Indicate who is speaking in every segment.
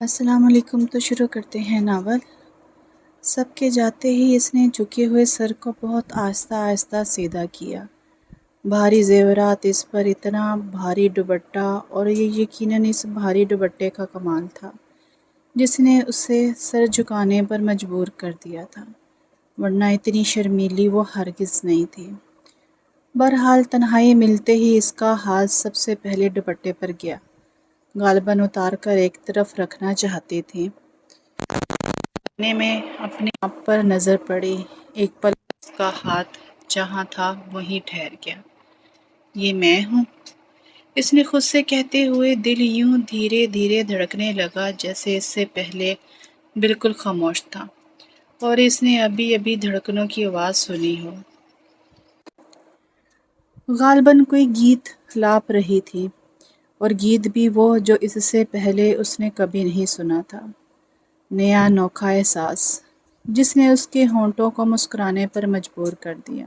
Speaker 1: السلام علیکم۔ تو شروع کرتے ہیں ناول۔ سب کے جاتے ہی اس نے جھکے ہوئے سر کو بہت آہستہ آہستہ سیدھا کیا۔ بھاری زیورات، اس پر اتنا بھاری دوپٹہ، اور یہ یقیناً اس بھاری دوپٹے کا کمال تھا جس نے اسے سر جھکانے پر مجبور کر دیا تھا، ورنہ اتنی شرمیلی وہ ہرگز نہیں تھی۔ بہرحال تنہائی ملتے ہی اس کا ہاتھ سب سے پہلے دوپٹے پر گیا۔ غالباً اتار کر ایک طرف رکھنا چاہتی تھی۔ اتنے میں اپنے آپ پر نظر پڑی۔ ایک پل اس کا ہاتھ جہاں تھا وہیں ٹھہر گیا۔ یہ میں ہوں، اس نے خود سے کہتے ہوئے دل یوں دھیرے دھیرے دھڑکنے لگا جیسے اس سے پہلے بالکل خاموش تھا اور اس نے ابھی ابھی دھڑکنوں کی آواز سنی ہو۔ غالباً کوئی گیت لاپ رہی تھی، اور گیت بھی وہ جو اس سے پہلے اس نے کبھی نہیں سنا تھا۔ نیا انوکھا احساس جس نے اس کے ہونٹوں کو مسکرانے پر مجبور کر دیا۔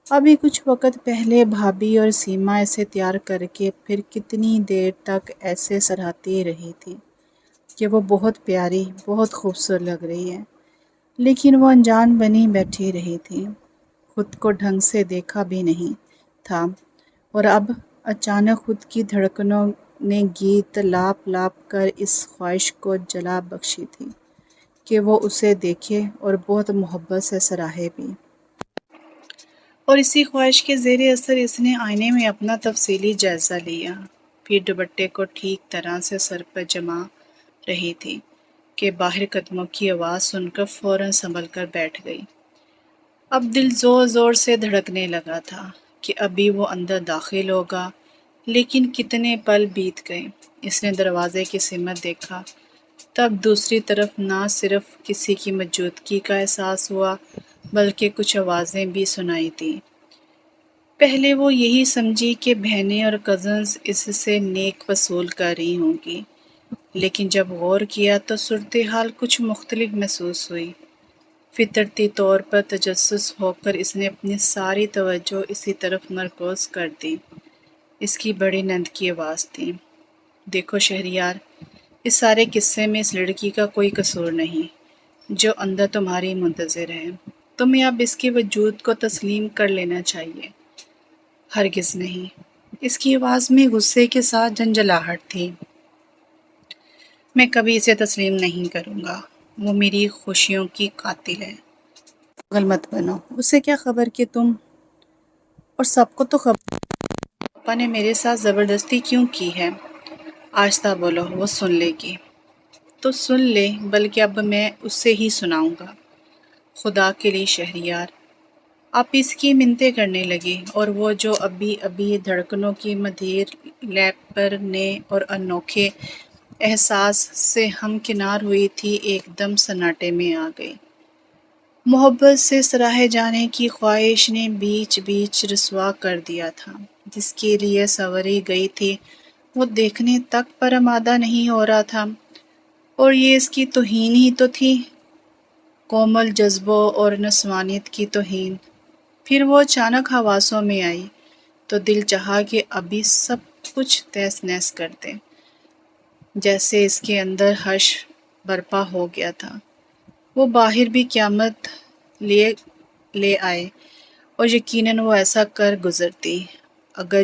Speaker 1: ابھی کچھ وقت پہلے بھابھی اور سیما اسے تیار کر کے پھر کتنی دیر تک ایسے سراہتی رہی تھی کہ وہ بہت پیاری، بہت خوبصورت لگ رہی ہے، لیکن وہ انجان بنی بیٹھی رہی تھی، خود کو ڈھنگ سے دیکھا بھی نہیں تھا، اور اب اچانک خود کی دھڑکنوں نے گیت لاپ لاپ کر اس خواہش کو جلا بخشی تھی کہ وہ اسے دیکھے اور بہت محبت سے سراہے بھی۔ اور اسی خواہش کے زیر اثر اس نے آئینے میں اپنا تفصیلی جائزہ لیا، پھر دوپٹے کو ٹھیک طرح سے سر پر جما رہی تھی کہ باہر قدموں کی آواز سن کر فوراً سنبھل کر بیٹھ گئی۔ اب دل زور زور سے دھڑکنے لگا تھا کہ ابھی وہ اندر داخل ہوگا، لیکن کتنے پل بیت گئے۔ اس نے دروازے کی سمت دیکھا، تب دوسری طرف نہ صرف کسی کی موجودگی کا احساس ہوا بلکہ کچھ آوازیں بھی سنائی دیں۔ پہلے وہ یہی سمجھی کہ بہنیں اور کزنز اس سے نیک وصول کر رہی ہوں گی، لیکن جب غور کیا تو صورتحال کچھ مختلف محسوس ہوئی۔ فطرتی طور پر تجسس ہو کر اس نے اپنی ساری توجہ اسی طرف مرکوز کر دی۔ اس کی بڑی نند کی آواز تھی، دیکھو شہریار، اس سارے قصے میں اس لڑکی کا کوئی قصور نہیں جو اندر تمہاری منتظر ہے۔ تمہیں اب اس کے وجود کو تسلیم کر لینا چاہیے۔ ہرگز نہیں۔ اس کی آواز میں غصے کے ساتھ جھنجھلاہٹ تھی۔ میں کبھی اسے تسلیم نہیں کروں گا۔ وہ میری خوشیوں کی قاتل ہے۔ پاگل مت بنو۔ اسے کیا خبر کہ تم، اور سب کو تو خبر پاپا نے میرے ساتھ زبردستی کیوں کی ہے۔ آہستہ بولو، وہ سن لے گی۔ تو سن لے، بلکہ اب میں اس سے ہی سناؤں گا۔ خدا کے لیے شہریار، آپ اس کی منتیں کرنے لگی، اور وہ جو ابھی ابھی دھڑکنوں کی مدھیر لیپ پر نئے اور انوکھے احساس سے ہمکنار ہوئی تھی ایک دم سناٹے میں آ گئی۔ محبت سے سراہے جانے کی خواہش نے بیچ بیچ رسوا کر دیا تھا۔ جس کے لیے سنوری گئی تھی وہ دیکھنے تک پر آمادہ نہیں ہو رہا تھا، اور یہ اس کی توہین ہی تو تھی، کومل جذبوں اور نسوانیت کی توہین۔ پھر وہ اچانک حواسوں میں آئی تو دل چاہا کہ ابھی سب کچھ تہس نہس کر دے، جیسے اس کے اندر حش برپا ہو گیا تھا۔ وہ باہر بھی قیامت لے آئے، اور یقیناً وہ ایسا کر گزرتی اگر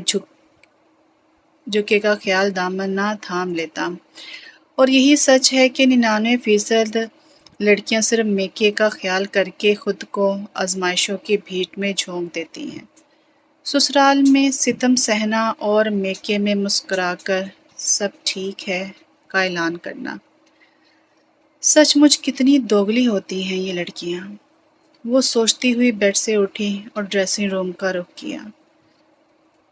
Speaker 1: جھکے کا خیال دامن نہ تھام لیتا۔ اور یہی سچ ہے کہ 99% لڑکیاں صرف میکے کا خیال کر کے خود کو آزمائشوں کی بھیٹ میں جھونک دیتی ہیں۔ سسرال میں ستم سہنا اور میکے میں مسکرا کر سب ٹھیک ہے کا اعلان کرنا۔ سچ مچ کتنی دوگلی ہوتی ہیں یہ لڑکیاں۔ وہ سوچتی ہوئی بیڈ سے اٹھی اور ڈریسنگ روم کا رخ کیا۔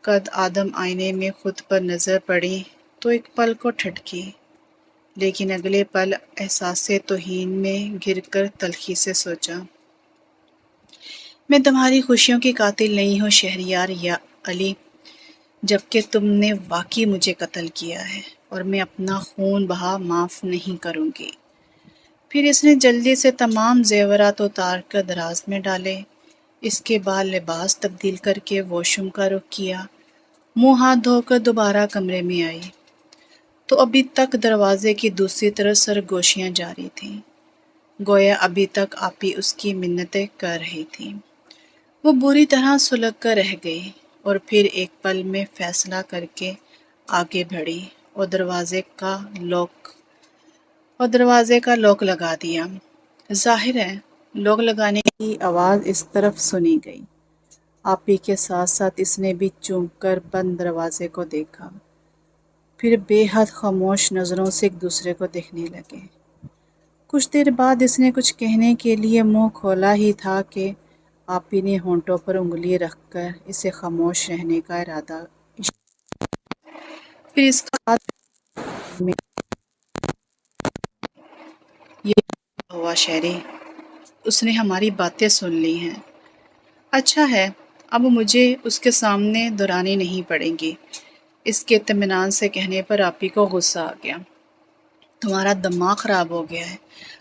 Speaker 1: قد آدم آئینے میں خود پر نظر پڑی تو ایک پل کو ٹھٹکی، لیکن اگلے پل احساس توہین میں گر کر تلخی سے سوچا، میں تمہاری خوشیوں کی قاتل نہیں ہوں شہریار یا علی، جبکہ تم نے واقعی مجھے قتل کیا ہے، اور میں اپنا خون بہا معاف نہیں کروں گی۔ پھر اس نے جلدی سے تمام زیورات اتار کر دراز میں ڈالے۔ اس کے بعد لباس تبدیل کر کے واش روم کا رخ کیا، منہ ہاتھ دھو کر دوبارہ کمرے میں آئی تو ابھی تک دروازے کی دوسری طرف سرگوشیاں جاری تھیں، گویا ابھی تک آپی اس کی منتیں کر رہی تھی۔ وہ بری طرح سلگ کر رہ گئی اور پھر ایک پل میں فیصلہ کر کے آگے بڑھی اور دروازے کا لاک لگا دیا۔ ظاہر ہے لاک لگانے کی آواز اس طرف سنی گئی۔ آپی کے ساتھ ساتھ اس نے بھی چونک کر بند دروازے کو دیکھا، پھر بے حد خاموش نظروں سے ایک دوسرے کو دیکھنے لگے۔ کچھ دیر بعد اس نے کچھ کہنے کے لیے منہ کھولا ہی تھا کہ آپی نے ہونٹوں پر انگلی رکھ کر اسے خاموش رہنے کا ارادہ پھر اس کا ہاتھ میں یہ کیا ہوا شہری، اس نے ہماری باتیں سن لی ہیں۔ اچھا ہے، اب مجھے اس کے سامنے دہرانی نہیں پڑیں گی۔ اس کے اطمینان سے کہنے پر آپی کو غصہ آ گیا۔ تمہارا دماغ خراب ہو گیا ہے؟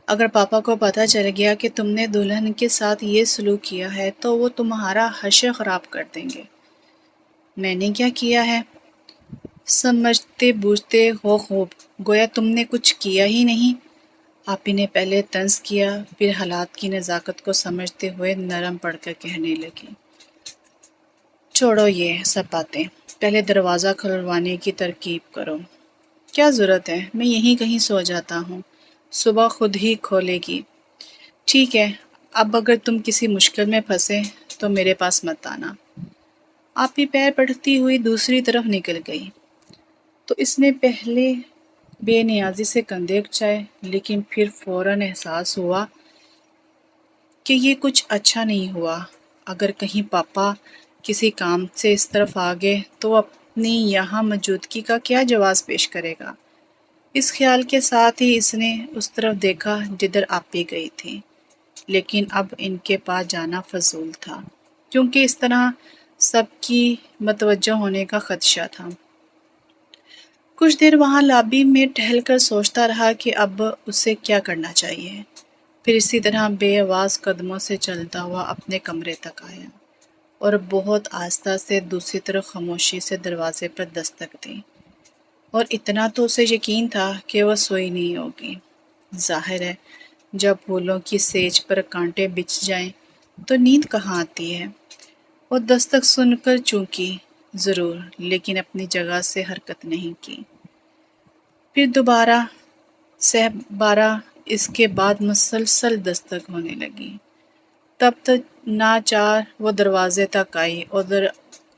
Speaker 1: اگر پاپا کو پتہ چل گیا کہ تم نے دلہن کے ساتھ یہ سلوک کیا ہے تو وہ تمہارا حشر خراب کر دیں گے۔ میں نے کیا کیا ہے؟ سمجھتے بوجھتے ہو خوب، گویا تم نے کچھ کیا ہی نہیں۔ آپی نے پہلے طنز کیا، پھر حالات کی نزاکت کو سمجھتے ہوئے نرم پڑ کر کہنے لگی، چھوڑو یہ سب باتیں، پہلے دروازہ کھلوانے کی ترکیب کرو۔ کیا ضرورت ہے، میں یہیں کہیں سو جاتا ہوں، صبح خود ہی کھولے گی۔ ٹھیک ہے، اب اگر تم کسی مشکل میں پھنسے تو میرے پاس مت آنا۔ آپی پیر پٹکتی ہوئی دوسری طرف نکل گئی تو اس نے پہلے بے نیازی سے کندھے اکچائے، لیکن پھر فوراً احساس ہوا کہ یہ کچھ اچھا نہیں ہوا۔ اگر کہیں پاپا کسی کام سے اس طرف آ گئے تو وہ اپنی یہاں موجودگی کا کیا جواز پیش کرے گا؟ اس خیال کے ساتھ ہی اس نے اس طرف دیکھا جدھر آپی گئی تھی، لیکن اب ان کے پاس جانا فضول تھا، کیونکہ اس طرح سب کی متوجہ ہونے کا خدشہ تھا۔ کچھ دیر وہاں لابی میں ٹہل کر سوچتا رہا کہ اب اسے کیا کرنا چاہیے، پھر اسی طرح بے آواز قدموں سے چلتا ہوا اپنے کمرے تک آیا اور بہت آہستہ سے دوسری طرف خاموشی سے دروازے پر دستک دی، اور اتنا تو اسے یقین تھا کہ وہ سوئی نہیں ہوگی۔ ظاہر ہے جب پھولوں کی سیج پر کانٹے بچھ جائیں تو نیند کہاں آتی ہے۔ وہ دستک سن کر چونکی ضرور، لیکن اپنی جگہ سے حرکت نہیں کی۔ پھر دوبارہ سہ بارہ اس کے بعد مسلسل دستک ہونے لگی، تب تک ناچار وہ دروازے تک آئی اور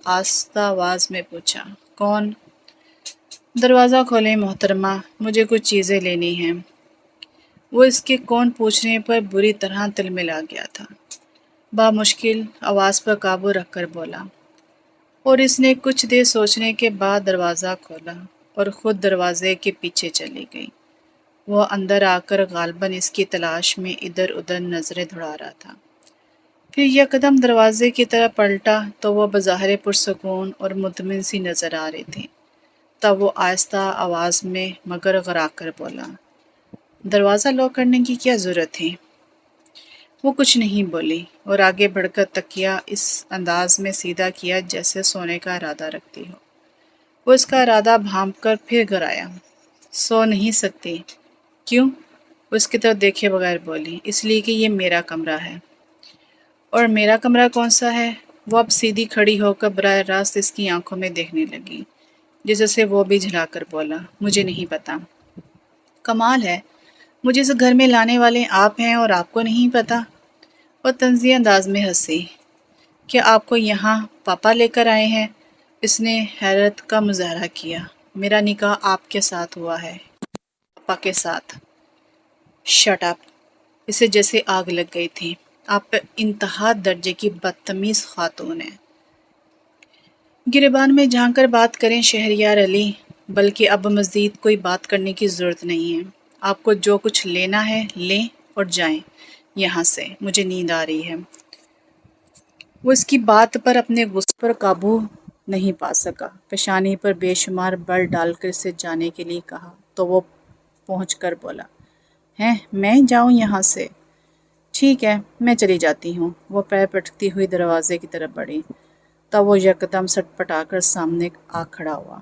Speaker 1: آہستہ آواز میں پوچھا، کون؟ دروازہ کھولیں محترمہ، مجھے کچھ چیزیں لینی ہیں۔ وہ اس کے کون پوچھنے پر بری طرح تلملا گیا تھا، بامشکل آواز پر قابو رکھ کر بولا، اور اس نے کچھ دیر سوچنے کے بعد دروازہ کھولا اور خود دروازے کے پیچھے چلی گئی۔ وہ اندر آ کر غالباً اس کی تلاش میں ادھر ادھر نظریں دوڑا رہا تھا، پھر یکدم دروازے کی طرف پلٹا تو وہ بظاہر پرسکون اور مطمئن سی نظر آ رہی تھی۔ تب وہ آہستہ آواز میں مگر غرا کر بولا، دروازہ لاک کرنے کی کیا ضرورت تھی؟ وہ کچھ نہیں بولی اور آگے بڑھ کر تکیہ اس انداز میں سیدھا کیا جیسے سونے کا ارادہ رکھتی ہو۔ وہ اس کا ارادہ بھانپ کر پھر گھرایا، سو نہیں سکتی؟ کیوں؟ وہ اس کی طرف دیکھے بغیر بولی، اس لیے کہ یہ میرا کمرہ ہے۔ اور میرا کمرہ کون سا ہے؟ وہ اب سیدھی کھڑی ہو کر براہ راست اس کی آنکھوں میں دیکھنے لگی، جس سے وہ بھی جھلا کر بولا، مجھے نہیں پتا۔ کمال ہے، مجھے اس گھر میں لانے والے آپ ہیں اور آپ کو نہیں پتا؟ وہ طنزیہ انداز میں ہنسی، کیا آپ کو یہاں پاپا لے کر آئے ہیں؟ اس نے حیرت کا مظاہرہ کیا، میرا نکاح آپ کے ساتھ ہوا ہے، پاپا کے ساتھ۔ Shut up! اسے جیسے آگ لگ گئی تھی، آپ انتہا درجے کی بدتمیز خاتون ہیں۔ گریبان میں جھانک کر بات کریں شہریار علی، بلکہ اب مزید کوئی بات کرنے کی ضرورت نہیں ہے۔ آپ کو جو کچھ لینا ہے لیں اور جائیں یہاں سے، مجھے نیند آ رہی ہے۔ وہ اس کی بات پر اپنے غصے پر قابو نہیں پا سکا، پیشانی پر بے شمار بل ڈال کر اسے جانے کے لیے کہا تو وہ پہنچ کر بولا، ہیں میں جاؤں یہاں سے؟ ٹھیک ہے، میں چلی جاتی ہوں۔ وہ پیر پٹکتی ہوئی دروازے کی طرف بڑھی، تب وہ یکدم سٹ پٹا کر سامنے آ کھڑا ہوا۔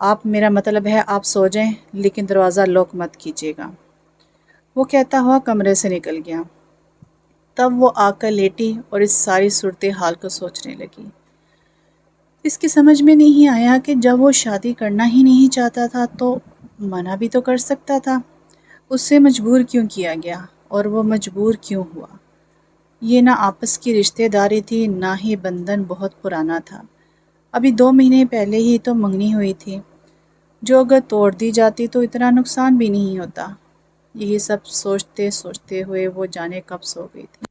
Speaker 1: آپ میرا مطلب ہے آپ سو جائیں لیکن دروازہ لاک مت کیجیے گا۔ وہ کہتا ہوا کمرے سے نکل گیا۔ تب وہ آ کر لیٹی اور اس ساری صورتحال کو سوچنے لگی۔ اس کی سمجھ میں نہیں آیا کہ جب وہ شادی کرنا ہی نہیں چاہتا تھا تو منع بھی تو کر سکتا تھا۔ اس سے مجبور کیوں کیا گیا اور وہ مجبور کیوں ہوا؟ یہ نہ آپس کی رشتہ داری تھی، نہ ہی بندھن بہت پرانا تھا۔ ابھی 2 مہینے پہلے ہی تو منگنی ہوئی تھی، جو اگر توڑ دی جاتی تو اتنا نقصان بھی نہیں ہوتا۔ یہی سب سوچتے سوچتے ہوئے وہ جانے کب سو گئی تھی۔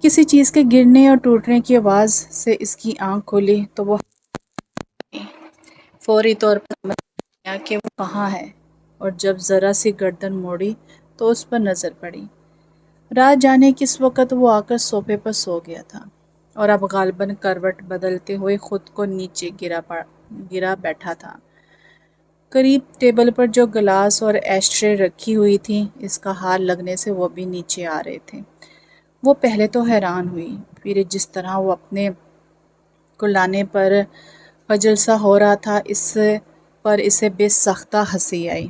Speaker 1: کسی چیز کے گرنے اور ٹوٹنے کی آواز سے اس کی آنکھ کھلی تو وہ فوری طور پر سمجھ گیا کہ وہ کہاں ہے، اور جب ذرا سی گردن موڑی تو اس پر نظر پڑی۔ رات جانے کس وقت وہ آ کر صوفے پر سو گیا تھا اور اب غالباً کروٹ بدلتے ہوئے خود کو نیچے گرا بیٹھا تھا۔ قریب ٹیبل پر جو گلاس اور ایشٹرے رکھی ہوئی تھی، اس کا ہاتھ لگنے سے وہ بھی نیچے آ رہے تھے۔ وہ پہلے تو حیران ہوئی، پھر جس طرح وہ اپنے کلانے پر خجل سا ہو رہا تھا، اس پر اسے بے ساختہ ہنسی آئی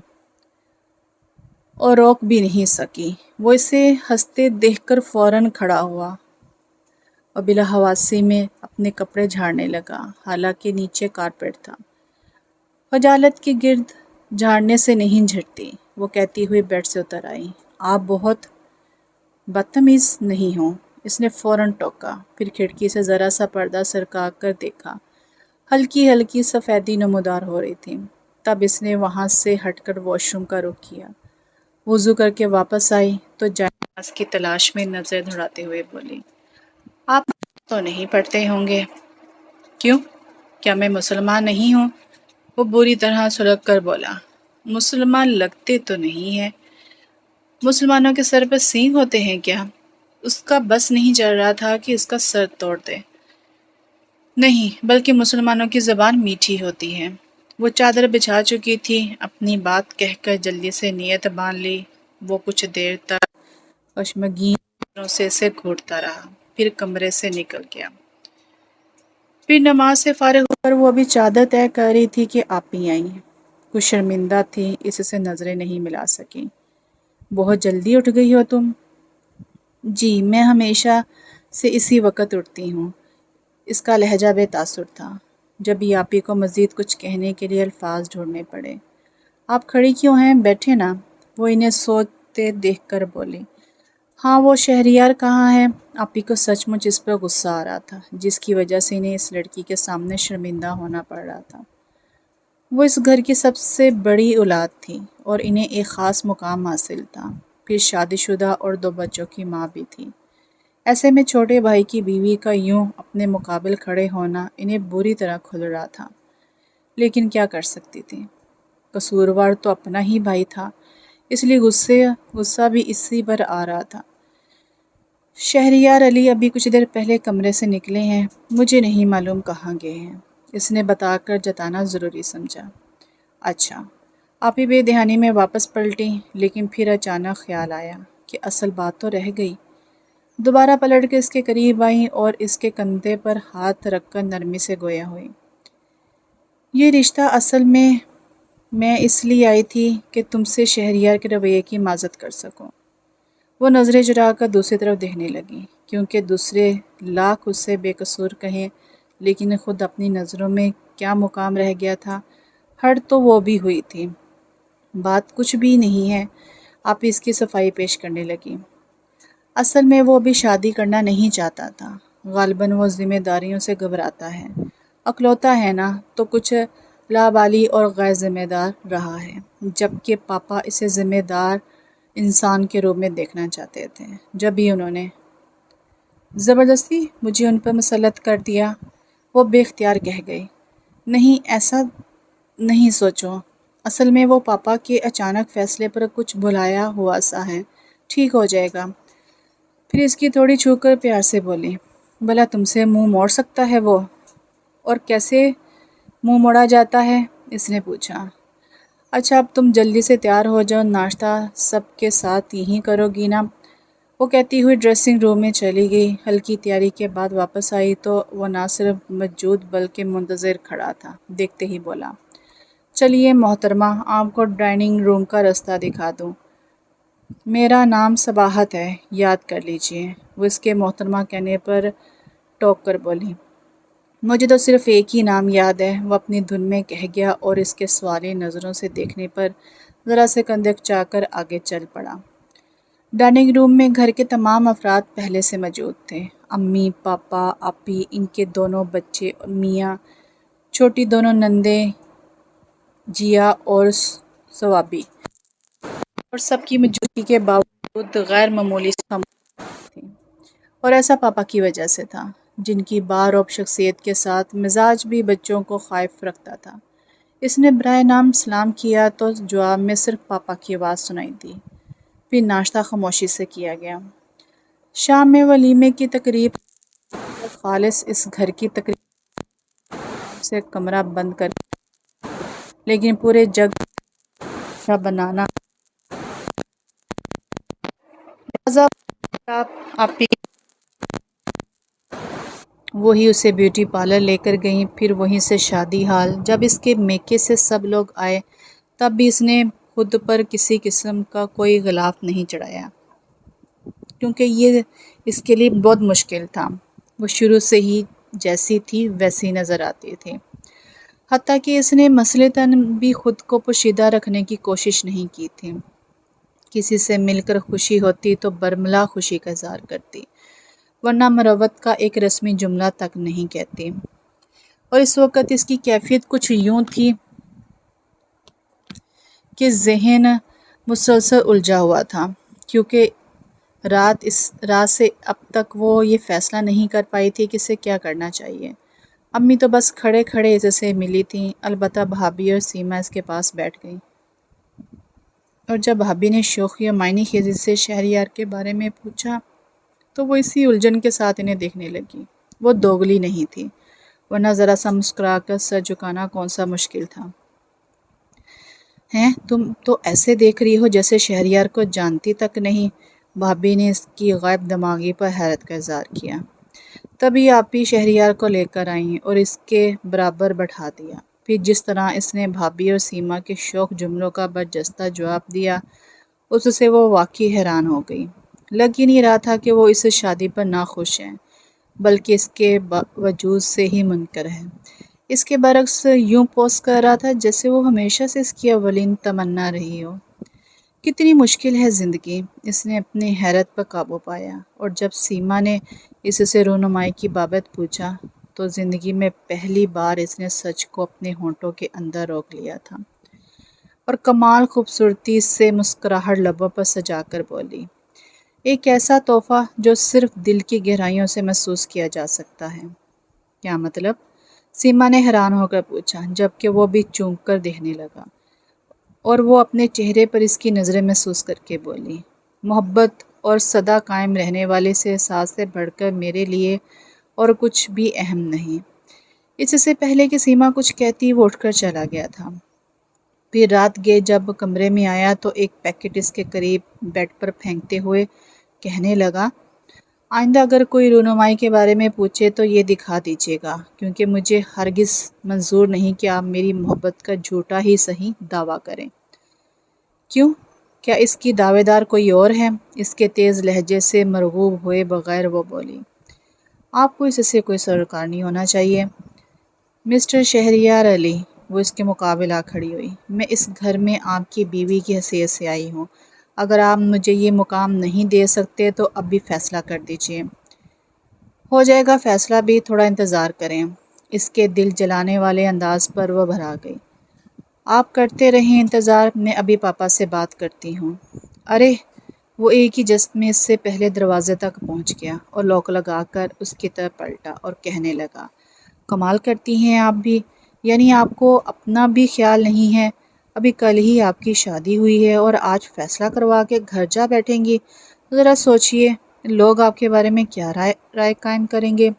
Speaker 1: اور روک بھی نہیں سکی۔ وہ اسے ہنستے دیکھ کر فوراً کھڑا ہوا اور بلا حواسی میں اپنے کپڑے جھاڑنے لگا، حالانکہ نیچے کارپیٹ تھا۔ خجالت کے گرد جھاڑنے سے نہیں جھڑتی، وہ کہتی ہوئی بیڈ سے اتر آئی۔ آپ بہت بدتمیز نہیں ہوں، اس نے فوراً ٹوکا، پھر کھڑکی سے ذرا سا پردہ سرکا کر دیکھا۔ ہلکی ہلکی سفیدی نمودار ہو رہی تھی۔ تب اس نے وہاں سے ہٹ کر واش روم کا رخ کیا۔ وضو کر کے واپس آئی تو جائے نماز کی تلاش میں نظر دوڑاتے ہوئے بولی، آپ تو نہیں پڑھتے ہوں گے؟ کیوں؟ کیا میں مسلمان نہیں ہوں؟ وہ بری طرح سلگ کر بولا، مسلمان لگتے تو نہیں ہیں۔ مسلمانوں کے سر پر سینگ ہوتے ہیں کیا؟ اس کا بس نہیں چل رہا تھا کہ اس کا سر توڑ دے۔ نہیں، بلکہ مسلمانوں کی زبان میٹھی ہوتی ہے۔ وہ چادر بچھا چکی تھی، اپنی بات کہہ کر جلدی سے نیت باندھ لی۔ وہ کچھ دیر تک خشمگین نظروں سے اسے گھورتا رہا، پھر کمرے سے نکل گیا۔ پھر نماز سے فارغ ہو کر وہ ابھی چادر طے کر رہی تھی کہ آپ ہی آئیں۔ کچھ شرمندہ تھی، اس سے نظریں نہیں ملا سکی۔ بہت جلدی اٹھ گئی ہو تم؟ جی، میں ہمیشہ سے اسی وقت اٹھتی ہوں۔ اس کا لہجہ بے تاثر تھا۔ جب یاپی کو مزید کچھ کہنے کے لیے الفاظ ڈھونڈنے پڑے۔ آپ کھڑی کیوں ہیں؟ بیٹھے نا۔ وہ انہیں سوتے دیکھ کر بولی۔ ہاں، وہ شہریار کہاں ہے؟ آپی کو سچ مچ اس پر غصہ آ رہا تھا، جس کی وجہ سے انہیں اس لڑکی کے سامنے شرمندہ ہونا پڑ رہا تھا۔ وہ اس گھر کی سب سے بڑی اولاد تھی اور انہیں ایک خاص مقام حاصل تھا، پھر شادی شدہ اور 2 بچوں کی ماں بھی تھی۔ ایسے میں چھوٹے بھائی کی بیوی کا یوں اپنے مقابل کھڑے ہونا انہیں بری طرح کھل رہا تھا، لیکن کیا کر سکتی تھی؟ قصوروار تو اپنا ہی بھائی تھا، اس لیے غصہ بھی اسی پر آ رہا تھا۔ شہریار علی ابھی کچھ دیر پہلے کمرے سے نکلے ہیں، مجھے نہیں معلوم کہاں گئے ہیں، اس نے بتا کر جتانا ضروری سمجھا۔ اچھا۔ آپ ہی بے دہانی میں واپس پلٹی، لیکن پھر اچانک خیال آیا کہ اصل بات تو رہ گئی۔ دوبارہ پلٹ کے اس کے قریب آئیں اور اس کے کندھے پر ہاتھ رکھ کر نرمی سے گویا ہوئی۔ یہ رشتہ اصل میں اس لیے آئی تھی کہ تم سے شہریار کے رویے کی معذرت کر سکوں۔ وہ نظریں چرا کر دوسری طرف دیکھنے لگی، کیونکہ دوسرے لاکھ اسے بے قصور کہیں، لیکن خود اپنی نظروں میں کیا مقام رہ گیا تھا؟ ہٹ تو وہ بھی ہوئی تھی۔ بات کچھ بھی نہیں ہے، آپ اس کی صفائی پیش کرنے لگی۔ اصل میں وہ ابھی شادی کرنا نہیں چاہتا تھا، غالباً وہ ذمہ داریوں سے گھبراتا ہے۔ اکلوتا ہے نا، تو کچھ لابالی اور غیر ذمہ دار رہا ہے، جبکہ پاپا اسے ذمہ دار انسان کے روپ میں دیکھنا چاہتے تھے۔ جب ہی انہوں نے زبردستی مجھے ان پر مسلط کر دیا، وہ بے اختیار کہہ گئی۔ نہیں، ایسا نہیں سوچو، اصل میں وہ پاپا کے اچانک فیصلے پر کچھ بھلایا ہوا سا ہے، ٹھیک ہو جائے گا۔ پھر اس کی تھوڑی چھو کر پیار سے بولی، بھلا تم سے منہ موڑ سکتا ہے وہ؟ اور کیسے منہ موڑا جاتا ہے؟ اس نے پوچھا۔ اچھا، اب تم جلدی سے تیار ہو جاؤ، ناشتہ سب کے ساتھ یہیں کرو گی نا؟ وہ کہتی ہوئی ڈریسنگ روم میں چلی گئی۔ ہلکی تیاری کے بعد واپس آئی تو وہ نہ صرف موجود بلکہ منتظر کھڑا تھا۔ دیکھتے ہی بولا، چلیے محترمہ، آپ کو ڈائننگ روم کا راستہ دکھا دوں۔ میرا نام صباحت ہے، یاد کر لیجئے۔ وہ اس کے محترمہ کہنے پر ٹوک کر بولی، مجھے تو صرف ایک ہی نام یاد ہے، وہ اپنی دھن میں کہہ گیا اور اس کے سوالی نظروں سے دیکھنے پر ذرا سے کندھے اکچا کر آگے چل پڑا۔ ڈائننگ روم میں گھر کے تمام افراد پہلے سے موجود تھے۔ امی، پاپا، آپی، ان کے دونوں بچے اور میاں، چھوٹی دونوں نندیں جیا اور ثوابی، اور سب کی موجودگی کے باوجود غیر معمولی خاموشی تھی۔ اور ایسا پاپا کی وجہ سے تھا، جن کی بارعب شخصیت کے ساتھ مزاج بھی بچوں کو خائف رکھتا تھا۔ اس نے برائے نام سلام کیا تو جواب میں صرف پاپا کی آواز سنائی دی۔ پھر ناشتہ خاموشی سے کیا گیا۔ شام میں ولیمے کی تقریب خالص اس گھر کی تقریب سے کمرہ بند کر، لیکن پورے جگ کا بنانا لہذا آپی وہی اسے بیوٹی پارلر لے کر گئیں، پھر وہیں سے شادی ہال۔ جب اس کے میکے سے سب لوگ آئے تب بھی اس نے خود پر کسی قسم کا کوئی غلاف نہیں چڑھایا، کیونکہ یہ اس کے لیے بہت مشکل تھا۔ وہ شروع سے ہی جیسی تھی ویسی نظر آتی تھی، حتیٰ کہ اس نے مثلاً بھی خود کو پوشیدہ رکھنے کی کوشش نہیں کی تھی۔ کسی سے مل کر خوشی ہوتی تو برملا خوشی کا اظہار کرتی، ورنہ مروت کا ایک رسمی جملہ تک نہیں کہتی۔ اور اس وقت اس کی کیفیت کچھ یوں تھی کہ ذہن مسلسل الجھا ہوا تھا، کیونکہ رات سے اب تک وہ یہ فیصلہ نہیں کر پائی تھی کہ اسے کیا کرنا چاہیے۔ امی تو بس کھڑے کھڑے اس سے ملی تھیں، البتہ بھابھی اور سیما اس کے پاس بیٹھ گئیں، اور جب بھابھی نے شوخی اور معنی خیزی سے شہریار کے بارے میں پوچھا تو وہ اسی الجھن کے ساتھ انہیں دیکھنے لگی۔ وہ دوگلی نہیں تھی، ورنہ ذرا سا مسکرا کر سر جھکانا کون سا مشکل تھا۔ ہیں، تم تو ایسے دیکھ رہی ہو جیسے شہریار کو جانتی تک نہیں۔ بھابھی نے اس کی غائب دماغی پر حیرت کا اظہار کیا۔ تبھی آپی شہریار کو لے کر آئیں اور اس کے برابر بٹھا دیا۔ پھر جس طرح اس نے بھابھی اور سیما کے شوخ جملوں کا برجستہ جواب دیا، اس سے وہ واقعی حیران ہو گئی۔ لگ ہی نہیں رہا تھا کہ وہ اس شادی پر ناخوش ہیں، بلکہ اس کے وجود سے ہی منکر ہے۔ اس کے برعکس یوں پوز کر رہا تھا جیسے وہ ہمیشہ سے اس کی اولین تمنا رہی ہو۔ کتنی مشکل ہے زندگی، اس نے اپنی حیرت پر قابو پایا۔ اور جب سیما نے اس سے رونمائی کی بابت پوچھا تو زندگی میں پہلی بار اس نے سچ کو اپنے ہونٹوں کے اندر روک لیا تھا، اور کمال خوبصورتی سے مسکراہٹ لبوں پر سجا کر بولی، ایک ایسا تحفہ جو صرف دل کی گہرائیوں سے محسوس کیا جا سکتا ہے۔ کیا مطلب؟ سیما نے حیران ہو کر پوچھا، جبکہ وہ بھی چونک کر دیکھنے لگا، اور وہ اپنے چہرے پر اس کی نظریں محسوس کر کے بولی، محبت اور سدا قائم رہنے والے سے احساس سے بڑھ کر میرے لیے اور کچھ بھی اہم نہیں۔ اس سے پہلے کہ سیما کچھ کہتی وہ اٹھ کر چلا گیا تھا۔ پھر رات گئے جب کمرے میں آیا تو ایک پیکٹ اس کے قریب بیڈ پر پھینکتے ہوئے کہنے لگا، آئندہ اگر کوئی رونمائی کے بارے میں پوچھے تو یہ دکھا دیجیے گا، کیونکہ مجھے ہرگز منظور نہیں کہ آپ میری محبت کا جھوٹا ہی صحیح دعویٰ کریں۔ کیوں؟ کیا اس کی دعوے دار کوئی اور ہے؟ اس کے تیز لہجے سے مرغوب ہوئے بغیر وہ بولی، آپ کو اس سے کوئی سروکار نہیں ہونا چاہیے۔ مسٹر شہریار علی، وہ اس کے مقابل آ کھڑی ہوئی، میں اس گھر میں آپ کی بیوی کی حیثیت سے آئی ہوں۔ اگر آپ مجھے یہ مقام نہیں دے سکتے تو اب بھی فیصلہ کر دیجیے۔ ہو جائے گا فیصلہ بھی، تھوڑا انتظار کریں۔ اس کے دل جلانے والے انداز پر وہ بھرا گئی۔ آپ کرتے رہیں انتظار، میں ابھی پاپا سے بات کرتی ہوں۔ ارے! وہ ایک ہی جست میں اس سے پہلے دروازے تک پہنچ گیا اور لوک لگا کر اس کی طرف پلٹا اور کہنے لگا، کمال کرتی ہیں آپ بھی، یعنی آپ کو اپنا بھی خیال نہیں ہے؟ ابھی کل ہی آپ کی شادی ہوئی ہے اور آج فیصلہ کروا کے گھر جا بیٹھیں گی؟ ذرا سوچئے، لوگ آپ کے بارے میں کیا رائے قائم کریں گے؟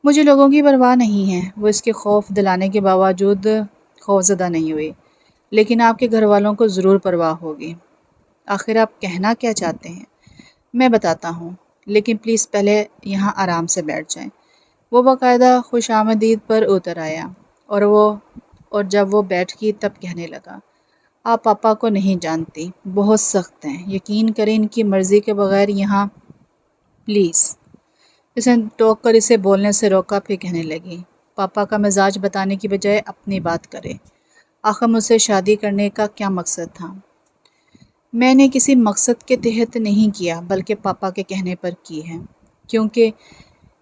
Speaker 1: مجھے لوگوں کی پرواہ نہیں ہے، وہ اس کے خوف دلانے کے باوجود خوفزدہ نہیں ہوئی، لیکن آپ کے گھر والوں کو ضرور پرواہ ہوگی۔ آخر آپ کہنا کیا چاہتے ہیں؟ میں بتاتا ہوں، لیکن پلیز پہلے یہاں آرام سے بیٹھ جائیں۔ وہ باقاعدہ خوش آمدید پر اتر آیا اور جب وہ بیٹھ گئی تب کہنے لگا، آپ پاپا کو نہیں جانتی، بہت سخت ہیں، یقین کریں ان کی مرضی کے بغیر یہاں پلیز۔ اس نے ٹوک کر اسے بولنے سے روکا، پھر کہنے لگی، پاپا کا مزاج بتانے کی بجائے اپنی بات کرے، آخر مجھ سے شادی کرنے کا کیا مقصد تھا؟ میں نے کسی مقصد کے تحت نہیں کیا، بلکہ پاپا کے کہنے پر کی ہے، کیونکہ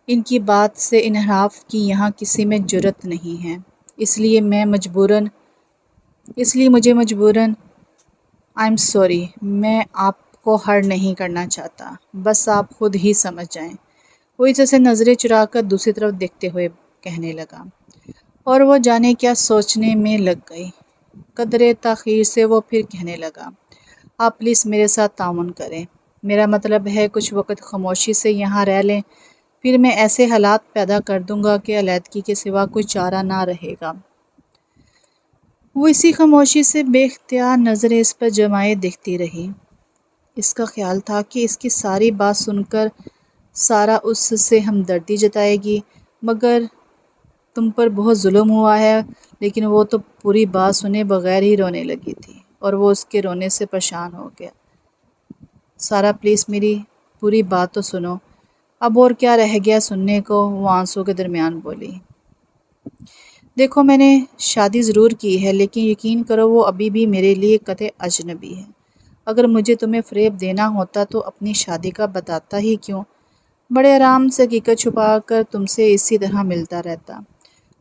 Speaker 1: ان کی بات سے انحراف کی یہاں کسی میں جرأت نہیں ہے، اس لیے مجھے مجبوراً I'm sorry، میں آپ کو ہرٹ نہیں کرنا چاہتا، بس آپ خود ہی سمجھ جائیں۔ وہ اسے سے نظریں چرا کر دوسری طرف دیکھتے ہوئے کہنے لگا، اور وہ جانے کیا سوچنے میں لگ گئی۔ قدرے تاخیر سے وہ پھر کہنے لگا، آپ پلیز میرے ساتھ تعاون کریں، میرا مطلب ہے کچھ وقت خاموشی سے یہاں رہ لیں، پھر میں ایسے حالات پیدا کر دوں گا کہ علیحدگی کے سوا کوئی چارہ نہ رہے گا۔ وہ اسی خاموشی سے بے اختیار نظریں اس پر جمائے دیکھتی رہی۔ اس کا خیال تھا کہ اس کی ساری بات سن کر سارا اس سے ہمدردی جتائے گی، مگر تم پر بہت ظلم ہوا ہے، لیکن وہ تو پوری بات سنے بغیر ہی رونے لگی تھی، اور وہ اس کے رونے سے پریشان ہو گیا۔ سارا پلیز میری پوری بات تو سنو۔ اب اور کیا رہ گیا سننے کو، وہ آنسوں کے درمیان بولی۔ دیکھو میں نے شادی ضرور کی ہے، لیکن یقین کرو وہ ابھی بھی میرے لیے قطع اجنبی ہے۔ اگر مجھے تمہیں فریب دینا ہوتا تو اپنی شادی کا بتاتا ہی کیوں؟ بڑے آرام سے حقیقت چھپا کر تم سے اسی طرح ملتا رہتا۔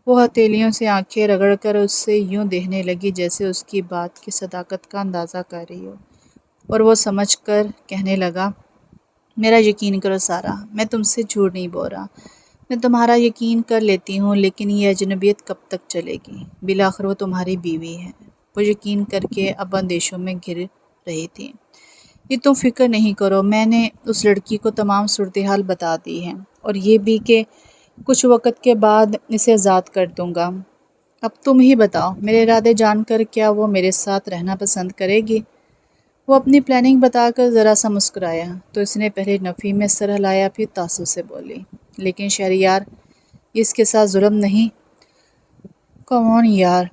Speaker 1: وہ ہتھیلیوں سے آنکھیں رگڑ کر اس سے یوں دیکھنے لگی جیسے اس کی بات کی صداقت کا اندازہ کر رہی ہو، اور وہ سمجھ کر کہنے لگا، میرا یقین کرو سارا، میں تم سے جھوٹ نہیں بول رہا، میں تمہارا یقین کر لیتی ہوں، لیکن یہ اجنبیت کب تک چلے گی؟ بالآخر وہ تمہاری بیوی ہے۔ وہ یقین کر کے اب اندیشوں میں گر رہی تھی۔ یہ تم فکر نہیں کرو، میں نے اس لڑکی کو تمام صورتحال بتا دی ہے، اور یہ بھی کہ کچھ وقت کے بعد اسے آزاد کر دوں گا۔ اب تم ہی بتاؤ، میرے ارادے جان کر کیا وہ میرے ساتھ رہنا پسند کرے گی؟ وہ اپنی پلاننگ بتا کر ذرا سا مسکرایا تو اس نے پہلے نفی میں سر ہلایا، پھر تعصب سے بولی، لیکن شہریار، اس کے ساتھ ظلم نہیں؟ کم آن یار،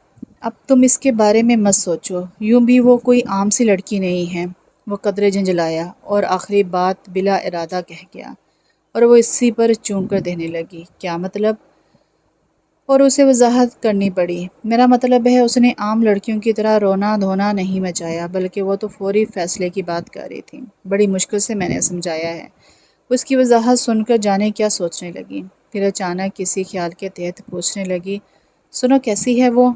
Speaker 1: اب تم اس کے بارے میں مت سوچو، یوں بھی وہ کوئی عام سی لڑکی نہیں ہے۔ وہ قدرے جھنجھلایا اور آخری بات بلا ارادہ کہہ گیا، اور وہ اسی پر چونک کر دینے لگی، کیا مطلب؟ اور اسے وضاحت کرنی پڑی، میرا مطلب ہے اس نے عام لڑکیوں کی طرح رونا دھونا نہیں مچایا، بلکہ وہ تو فوری فیصلے کی بات کر رہی تھی، بڑی مشکل سے میں نے سمجھایا ہے۔ اس کی وضاحت سن کر جانے کیا سوچنے لگی، پھر اچانک کسی خیال کے تحت پوچھنے لگی، سنو کیسی ہے وہ؟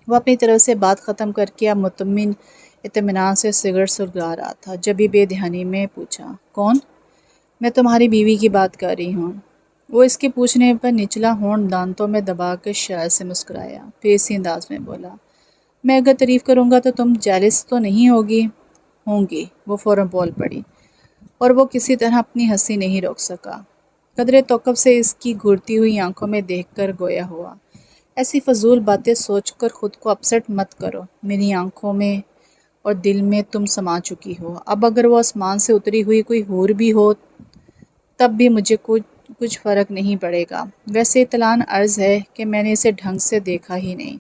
Speaker 1: وہ اپنی طرف سے بات ختم کر کے اب مطمئن اطمینان سے سگریٹ سلگا رہا تھا، جبھی بے دھیانی میں پوچھا، کون؟ میں تمہاری بیوی کی بات کر رہی ہوں۔ وہ اس کے پوچھنے پر نچلا ہونٹ دانتوں میں دبا کر شرارت سے مسکرایا، پھر اسی انداز میں بولا، میں اگر تعریف کروں گا تو تم جیلس تو نہیں ہوگی؟ ہوں گی، وہ فوراً بول پڑی، اور وہ کسی طرح اپنی ہنسی نہیں روک سکا۔ قدرے توقف سے اس کی گھورتی ہوئی آنکھوں میں دیکھ کر گویا ہوا، ایسی فضول باتیں سوچ کر خود کو اپسٹ مت کرو، میری آنکھوں میں اور دل میں تم سما چکی ہو، اب اگر وہ آسمان سے اتری ہوئی کوئی حور بھی ہو تب بھی مجھے کچھ فرق نہیں پڑے گا، ویسے اطلاعاً عرض ہے کہ میں نے اسے ڈھنگ سے دیکھا ہی نہیں۔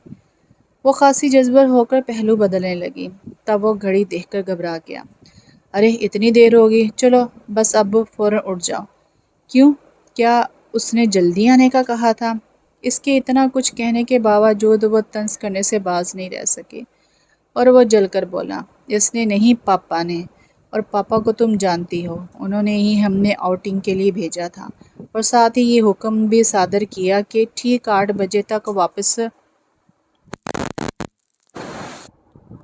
Speaker 1: وہ خاصی جذبر ہو کر پہلو بدلنے لگی، تب وہ گھڑی دیکھ کر گھبرا گیا، ارے اتنی دیر ہوگی، چلو بس اب فوراً اٹھ جاؤ۔ کیوں؟ کیا اس نے جلدی آنے کا کہا تھا؟ اس کے اتنا کچھ کہنے کے باوجود وہ طنز کرنے سے باز نہیں رہ سکی، اور وہ جل کر بولا، اس نے نہیں، پاپا نے، اور پاپا کو تم جانتی ہو، انہوں نے ہی ہم نے آؤٹنگ کے لیے بھیجا تھا، اور ساتھ ہی یہ حکم بھی صادر کیا کہ ٹھیک 8 بجے تک واپس۔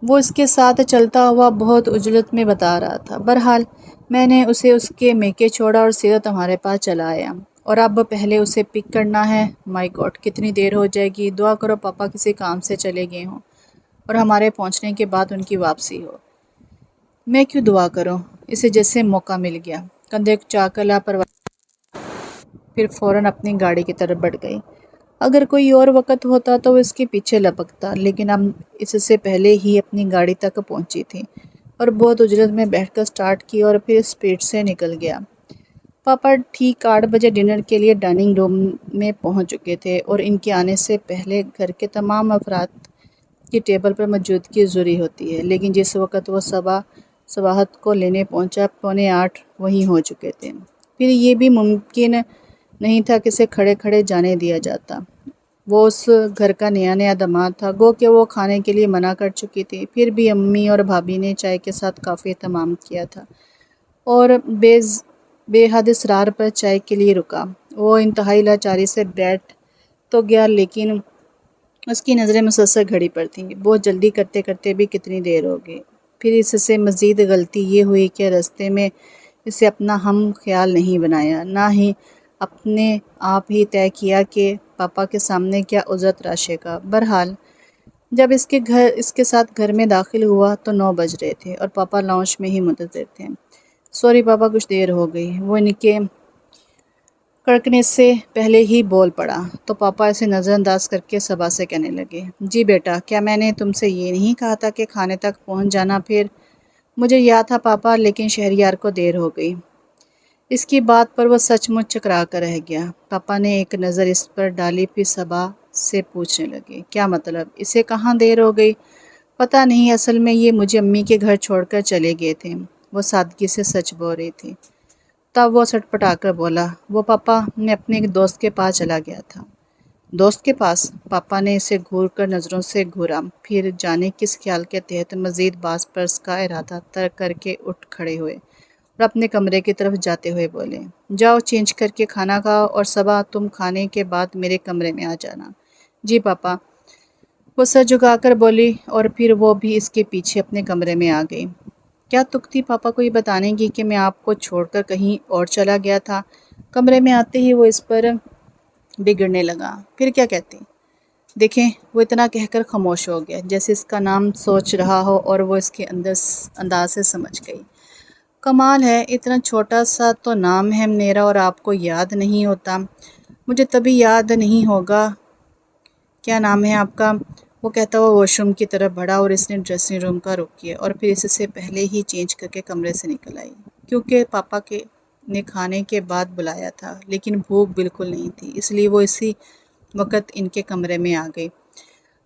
Speaker 1: وہ اس کے ساتھ چلتا ہوا بہت عجلت میں بتا رہا تھا، بہرحال میں نے اسے اس کے میکے چھوڑا اور سیدھا تمہارے پاس چلا آیا، اور اب پہلے اسے پک کرنا ہے۔ مائی گاڈ، کتنی دیر ہو جائے گی، دعا کرو پاپا کسی کام سے چلے گئے ہوں اور ہمارے پہنچنے کے بعد ان کی واپسی ہو۔ میں کیوں دعا کروں؟ اسے جیسے موقع مل گیا، کندھے اچا کر لاپرواہی پھر فوراً اپنی گاڑی کی طرف بڑھ گئی۔ اگر کوئی اور وقت ہوتا تو وہ اس کے پیچھے لپکتا، لیکن اب اس سے پہلے ہی اپنی گاڑی تک پہنچی تھی۔ اور بہت اجلت میں بیٹھ کر سٹارٹ کی اور پھر اسپیڈ سے نکل گیا۔ پاپا ٹھیک 8 بجے ڈنر کے لیے ڈائننگ روم میں پہنچ چکے تھے اور ان کے آنے سے پہلے گھر کے تمام افراد کی ٹیبل پر موجودگی ضروری ہوتی ہے، لیکن جس وقت وہ صباحت کو لینے پہنچا 7:45 وہیں ہو چکے تھے۔ پھر یہ بھی ممکن نہیں تھا کہ اسے کھڑے کھڑے جانے دیا جاتا۔ وہ اس گھر کا نیا داماد تھا، گو کہ وہ کھانے کے لیے منع کر چکی تھی، پھر بھی امی اور بھابھی نے چائے کے ساتھ کافی اہتمام کیا تھا اور بے حد اصرار پر چائے کے لیے رکا۔ وہ انتہائی لاچاری سے بیٹھ تو گیا، لیکن اس کی نظریں مسلسل گھڑی پر تھیں۔ بہت جلدی کرتے کرتے بھی کتنی دیر ہو گئی۔ پھر اس سے مزید غلطی یہ ہوئی کہ راستے میں اسے اپنا ہم خیال نہیں بنایا، نہ ہی اپنے آپ ہی طے کیا کہ پاپا کے سامنے کیا عذر تراشے گا۔ بہرحال جب اس کے ساتھ گھر میں داخل ہوا تو 9 بج رہے تھے اور پاپا لاؤنج میں ہی منتظر تھے۔ سوری پاپا، کچھ دیر ہو گئی، وہ ان کے کڑکنے سے پہلے ہی بول پڑا تو پاپا اسے نظر انداز کر کے صبا سے کہنے لگے، جی بیٹا، کیا میں نے تم سے یہ نہیں کہا تھا کہ کھانے تک پہنچ جانا؟ پھر مجھے یاد تھا پاپا، لیکن شہریار کو دیر ہو گئی۔ اس کی بات پر وہ سچ مچ چکرا کر رہ گیا۔ پاپا نے ایک نظر اس پر ڈالی، پھر صبا سے پوچھنے لگے، کیا مطلب؟ اسے کہاں دیر ہو گئی؟ پتہ نہیں، اصل میں یہ مجھے امی کے گھر چھوڑ کر چلے گئے تھے۔ وہ سادگی سے سچ بول رہی تھی۔ تب وہ سٹ پٹا کر بولا، وہ پاپا، میں اپنے ایک دوست کے پاس چلا گیا تھا۔ دوست کے پاس؟ پاپا نے اسے گھور کر نظروں سے گھورا، پھر جانے کس خیال کے تحت مزید باز پرس کا ارادہ ترک کر کے اٹھ کھڑے ہوئے اور اپنے کمرے کی طرف جاتے ہوئے بولے، جاؤ چینج کر کے کھانا کھاؤ، اور صبا تم کھانے کے بعد میرے کمرے میں آ جانا۔ جی پاپا، وہ سر جھکا کر بولی اور پھر وہ بھی اس کے پیچھے اپنے کمرے میں آ گئی۔ کیا تک تھی پاپا کو یہ بتانے کی کہ میں آپ کو چھوڑ کر کہیں اور چلا گیا تھا؟ کمرے میں آتے ہی وہ اس پر بگڑنے لگا۔ پھر کیا کہتی؟ دیکھیں، وہ اتنا کہہ کر خاموش ہو گیا، جیسے اس کا نام سوچ رہا ہو اور وہ اس کے انداز سے سمجھ گئی۔ کمال ہے، اتنا چھوٹا سا تو نام ہے میرا اور آپ کو یاد نہیں ہوتا۔ مجھے تبھی یاد نہیں ہوگا۔ کیا نام ہے آپ کا؟ وہ کہتا ہوا واش روم کی طرف بڑھا اور اس نے ڈریسنگ روم کا رخ کیا اور پھر اس سے پہلے ہی چینج کر کے کمرے سے نکل آئی، کیونکہ پاپا نے کھانے کے بعد بلایا تھا، لیکن بھوک بالکل نہیں تھی، اس لیے وہ اسی وقت ان کے کمرے میں آ گئی۔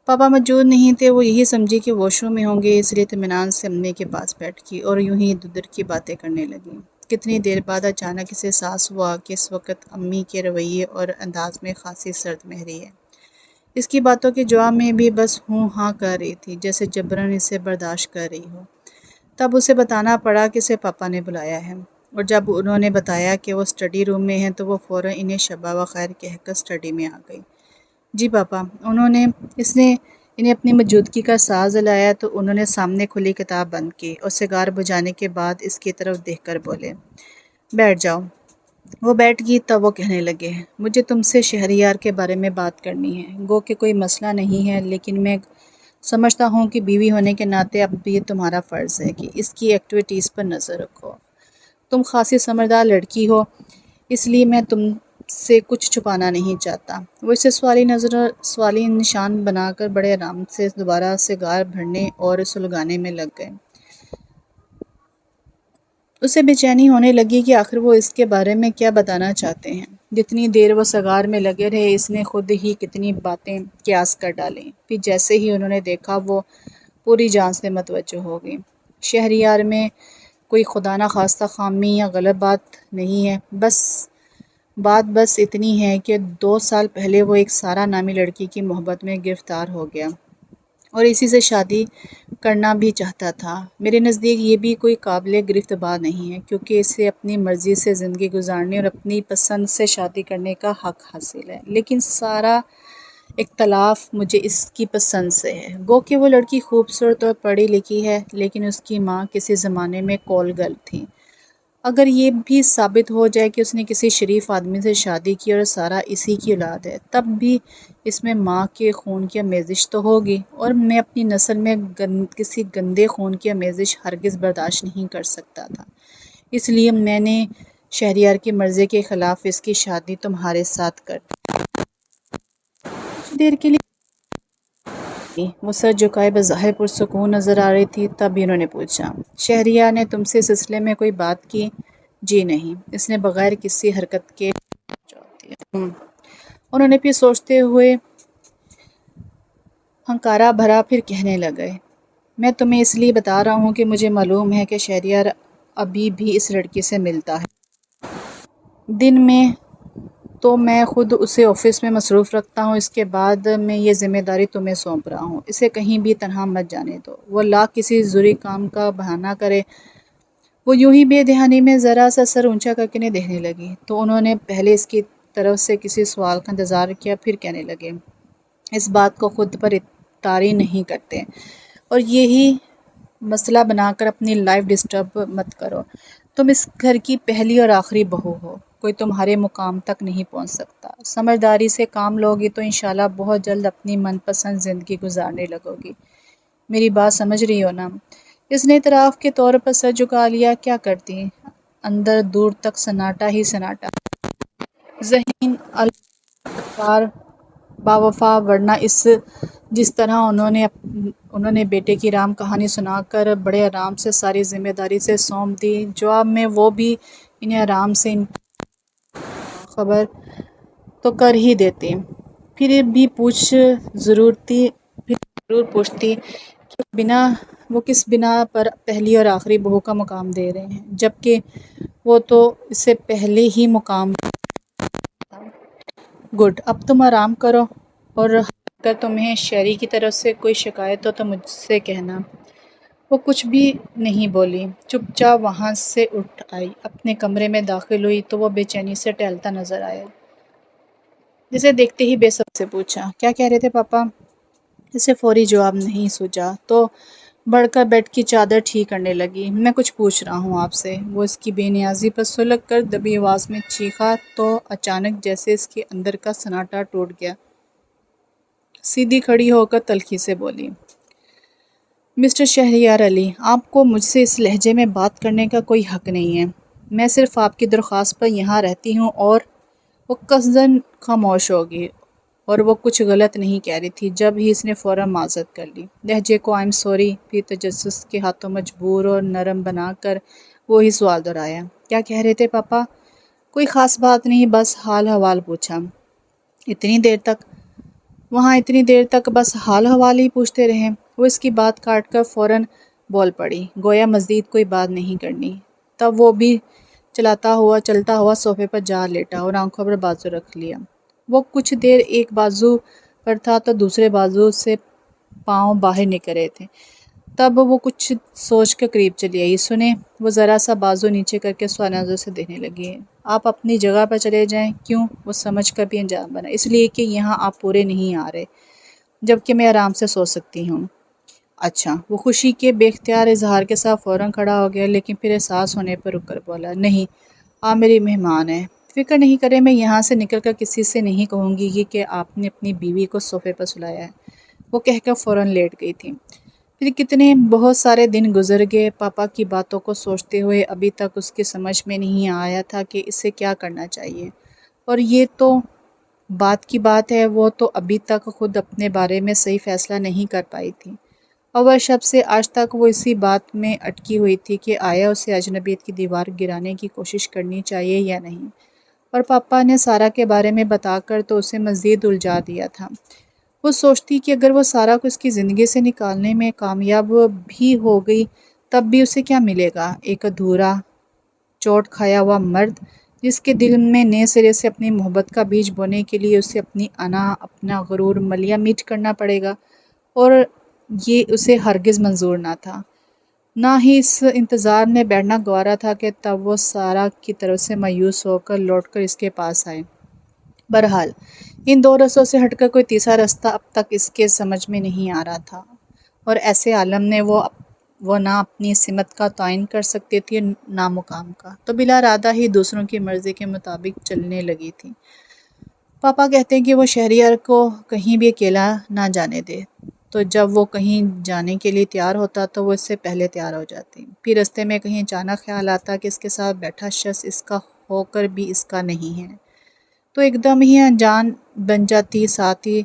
Speaker 1: پاپا موجود نہیں تھے، وہ یہی سمجھی کہ واش روم میں ہوں گے، اس لیے اطمینان سے امی کے پاس بیٹھ گئی اور یوں ہی ادھر کی باتیں کرنے لگی۔ کتنی دیر بعد اچانک اسے احساس ہوا کہ اس وقت امی کے رویے اور انداز میں خاصی سرد مہری ہے۔ اس کی باتوں کے جواب میں بھی بس ہوں ہاں کر رہی تھی، جیسے جبراً اسے برداشت کر رہی ہو۔ تب اسے بتانا پڑا کہ اسے پاپا نے بلایا ہے، اور جب انہوں نے بتایا کہ وہ اسٹڈی روم میں ہیں تو وہ فوراً انہیں شبہ بخیر کہہ کر اسٹڈی میں آ گئی۔ جی پاپا، اس نے انہیں اپنی موجودگی کا احساس دلایا تو انہوں نے سامنے کھلی کتاب بند کی اور سگار بجھانے کے بعد اس کی طرف دیکھ کر بولے، بیٹھ جاؤ۔ وہ بیٹھ گئی۔ تب وہ کہنے لگے، مجھے تم سے شہریار کے بارے میں بات کرنی ہے، گو کہ کوئی مسئلہ نہیں ہے، لیکن میں سمجھتا ہوں کہ بیوی ہونے کے ناطے اب بھی تمہارا فرض ہے کہ اس کی ایکٹیویٹیز پر نظر رکھو۔ تم خاصی سمجھدار لڑکی ہو، اس لیے میں تم سے کچھ چھپانا نہیں چاہتا۔ وہ اسے سوالی نشان بنا کر بڑے آرام سے دوبارہ سگار بھرنے اور سلگانے میں لگ گئے۔ اسے بے چینی ہونے لگی کہ آخر وہ اس کے بارے میں کیا بتانا چاہتے ہیں۔ جتنی دیر وہ سگار میں لگے رہے، اس نے خود ہی کتنی باتیں قیاس کر ڈالیں۔ پھر جیسے ہی انہوں نے دیکھا، وہ پوری جان سے متوجہ ہو گئی۔ شہریار میں کوئی خدا نخواستہ خامی یا غلط بات نہیں ہے، بات بس اتنی ہے کہ 2 سال پہلے وہ ایک سارا نامی لڑکی کی محبت میں گرفتار ہو گیا اور اسی سے شادی کرنا بھی چاہتا تھا۔ میرے نزدیک یہ بھی کوئی قابل گرفت بات نہیں ہے، کیونکہ اسے اپنی مرضی سے زندگی گزارنے اور اپنی پسند سے شادی کرنے کا حق حاصل ہے، لیکن سارا اختلاف مجھے اس کی پسند سے ہے۔ گو کہ وہ لڑکی خوبصورت اور پڑھی لکھی ہے، لیکن اس کی ماں کسی زمانے میں کول گرل تھی۔ اگر یہ بھی ثابت ہو جائے کہ اس نے کسی شریف آدمی سے شادی کی اور سارا اسی کی اولاد ہے، تب بھی اس میں ماں کے خون کی آمیزش تو ہوگی، اور میں اپنی نسل میں کسی گندے خون کی آمیزش ہرگز برداشت نہیں کر سکتا تھا، اس لیے میں نے شہریار کی مرضی کے خلاف اس کی شادی تمہارے ساتھ کر دی۔ کچھ دیر کے لیے وہ سر جھکائے بظاہر پرسکون نظر آ رہی تھی، تب انہوں نے پوچھا، شہریار نے تم سے اس سلسلے میں کوئی بات کی؟ جی نہیں، اس نے بغیر کسی حرکت کے جواب دیا۔ انہوں نے پھر سوچتے ہوئے ہنکارا بھرا، پھر کہنے لگے، میں تمہیں اس لیے بتا رہا ہوں کہ مجھے معلوم ہے کہ شہریار ابھی بھی اس لڑکی سے ملتا ہے۔ دن میں تو میں خود اسے آفس میں مصروف رکھتا ہوں، اس کے بعد میں یہ ذمہ داری تمہیں سونپ رہا ہوں۔ اسے کہیں بھی تنہا مت جانے دو، وہ لاکھ کسی ضروری کام کا بہانہ کرے۔ وہ یوں ہی بے دہانی میں ذرا سا سر اونچا کر کے انہیں دیکھنے لگی، تو انہوں نے پہلے اس کی طرف سے کسی سوال کا انتظار کیا، پھر کہنے لگے، اس بات کو خود پر طاری نہیں کرتے اور یہی مسئلہ بنا کر اپنی لائف ڈسٹرب مت کرو۔ تم اس گھر کی پہلی اور آخری بہو ہو، کوئی تمہارے مقام تک نہیں پہنچ سکتا۔ سمجھداری سے کام لوگی تو انشاءاللہ بہت جلد اپنی من پسند زندگی گزارنے لگو گی۔ میری بات سمجھ رہی ہو نا؟ اس نے اعتراف کے طور پر سر جھکا لیا۔ کیا کرتی؟ اندر دور تک سناٹا ہی سناٹا، ذہین الفار باوفا، ورنہ جس طرح انہوں نے بیٹے کی رام کہانی سنا کر بڑے آرام سے ساری ذمہ داری سے سونپ دی، جواب میں وہ بھی انہیں آرام سے ان خبر تو کر ہی دیتے، پھر بھی ضرور پوچھتی کہ وہ کس بنا پر پہلی اور آخری بہو کا مقام دے رہے ہیں، جبکہ وہ تو اس سے پہلے ہی مقام۔ گڈ، اب تم آرام کرو، اور اگر تمہیں شہری کی طرف سے کوئی شکایت ہو تو مجھ سے کہنا۔ وہ کچھ بھی نہیں بولی، چپ چاپ وہاں سے اٹھ آئی، اپنے کمرے میں داخل ہوئی تو وہ بے چینی سے ٹہلتا نظر آیا، جسے دیکھتے ہی بے صبری سے پوچھا، کیا کہہ رہے تھے پاپا؟ اسے فوری جواب نہیں سوجا تو بڑھ کر بیڈ کی چادر ٹھیک کرنے لگی۔ میں کچھ پوچھ رہا ہوں آپ سے۔ وہ اس کی بے نیازی پر سلگ کر دبی آواز میں چیخا تو اچانک جیسے اس کے اندر کا سناٹا ٹوٹ گیا، سیدھی کھڑی ہو کر تلخی سے بولی، مسٹر شہریار علی، آپ کو مجھ سے اس لہجے میں بات کرنے کا کوئی حق نہیں ہے۔ میں صرف آپ کی درخواست پر یہاں رہتی ہوں۔ اور وہ قصداً خاموش ہو گئی، اور وہ کچھ غلط نہیں کہہ رہی تھی، جب ہی اس نے فوراً معذرت کر لی، لہجے کو آئی ایم سوری پھر تجسس کے ہاتھوں مجبور اور نرم بنا کر وہی سوال دہرایا، کیا کہہ رہے تھے پاپا؟ کوئی خاص بات نہیں، بس حال حوال پوچھا۔ اتنی دیر تک بس حال حوال ہی پوچھتے رہے؟ وہ اس کی بات کاٹ کر فوراً بول پڑی، گویا مزید کوئی بات نہیں کرنی۔ تب وہ بھی چلتا ہوا صوفے پر جا لیٹا اور آنکھوں پر بازو رکھ لیا۔ وہ کچھ دیر ایک بازو پر تھا تو دوسرے بازو سے پاؤں باہر نکل رہے تھے، تب وہ کچھ سوچ کر قریب چلی آئی۔ سنیں، وہ ذرا سا بازو نیچے کر کے سوال نظر سے دیکھنے لگی، آپ اپنی جگہ پر چلے جائیں۔ کیوں؟ وہ سمجھ کر بھی انجام بنا، اس لیے کہ یہاں آپ پورے نہیں آ رہے، جبکہ میں آرام سے سو سکتی ہوں۔ اچھا، وہ خوشی کے بے اختیار اظہار کے ساتھ فوراً کھڑا ہو گیا، لیکن پھر احساس ہونے پر رک کر بولا، نہیں، آپ میری مہمان ہیں، فکر نہیں کریں، میں یہاں سے نکل کر کسی سے نہیں کہوں گی کہ آپ نے اپنی بیوی کو صوفے پر سلایا ہے۔ وہ کہہ کر فوراً لیٹ گئی تھی۔ پھر کتنے بہت سارے دن گزر گئے، پاپا کی باتوں کو سوچتے ہوئے ابھی تک اس کی سمجھ میں نہیں آیا تھا کہ اسے کیا کرنا چاہیے، اور یہ تو بات کی بات ہے، وہ تو ابھی تک خود اپنے بارے میں صحیح فیصلہ نہیں کر پائی تھی۔ اول شب سے آج تک وہ اسی بات میں اٹکی ہوئی تھی کہ آیا اسے اجنبیت کی دیوار گرانے کی کوشش کرنی چاہیے یا نہیں، اور پاپا نے سارا کے بارے میں بتا کر تو اسے مزید الجھا دیا تھا۔ وہ سوچتی کہ اگر وہ سارا کو اس کی زندگی سے نکالنے میں کامیاب بھی ہو گئی، تب بھی اسے کیا ملے گا؟ ایک ادھورا، چوٹ کھایا ہوا مرد، جس کے دل میں نئے سرے سے اپنی محبت کا بیج بونے کے لیے اسے اپنی انا، اپنا غرور ملیا میٹ کرنا پڑے گا، اور یہ اسے ہرگز منظور نہ تھا۔ نہ ہی اس انتظار میں بیٹھنا گوارا تھا کہ تب وہ سارا کی طرف سے مایوس ہو کر لوٹ کر اس کے پاس آئے۔ بہرحال ان دو رستوں سے ہٹ کر کوئی تیسرا راستہ اب تک اس کے سمجھ میں نہیں آ رہا تھا، اور ایسے عالم میں وہ نہ اپنی سمت کا تعین کر سکتی تھی نہ مقام کا، تو بلا ارادہ ہی دوسروں کی مرضی کے مطابق چلنے لگی تھی۔ پاپا کہتے ہیں کہ وہ شہریار کو کہیں بھی اکیلا نہ جانے دے، تو جب وہ کہیں جانے کے لیے تیار ہوتا تو وہ اس سے پہلے تیار ہو جاتی، پھر رستے میں کہیں اچانک خیال آتا کہ اس کے ساتھ بیٹھا شخص اس کا ہو کر بھی اس کا نہیں ہے، تو ایک دم ہی انجان بن جاتی، ساتھ ہی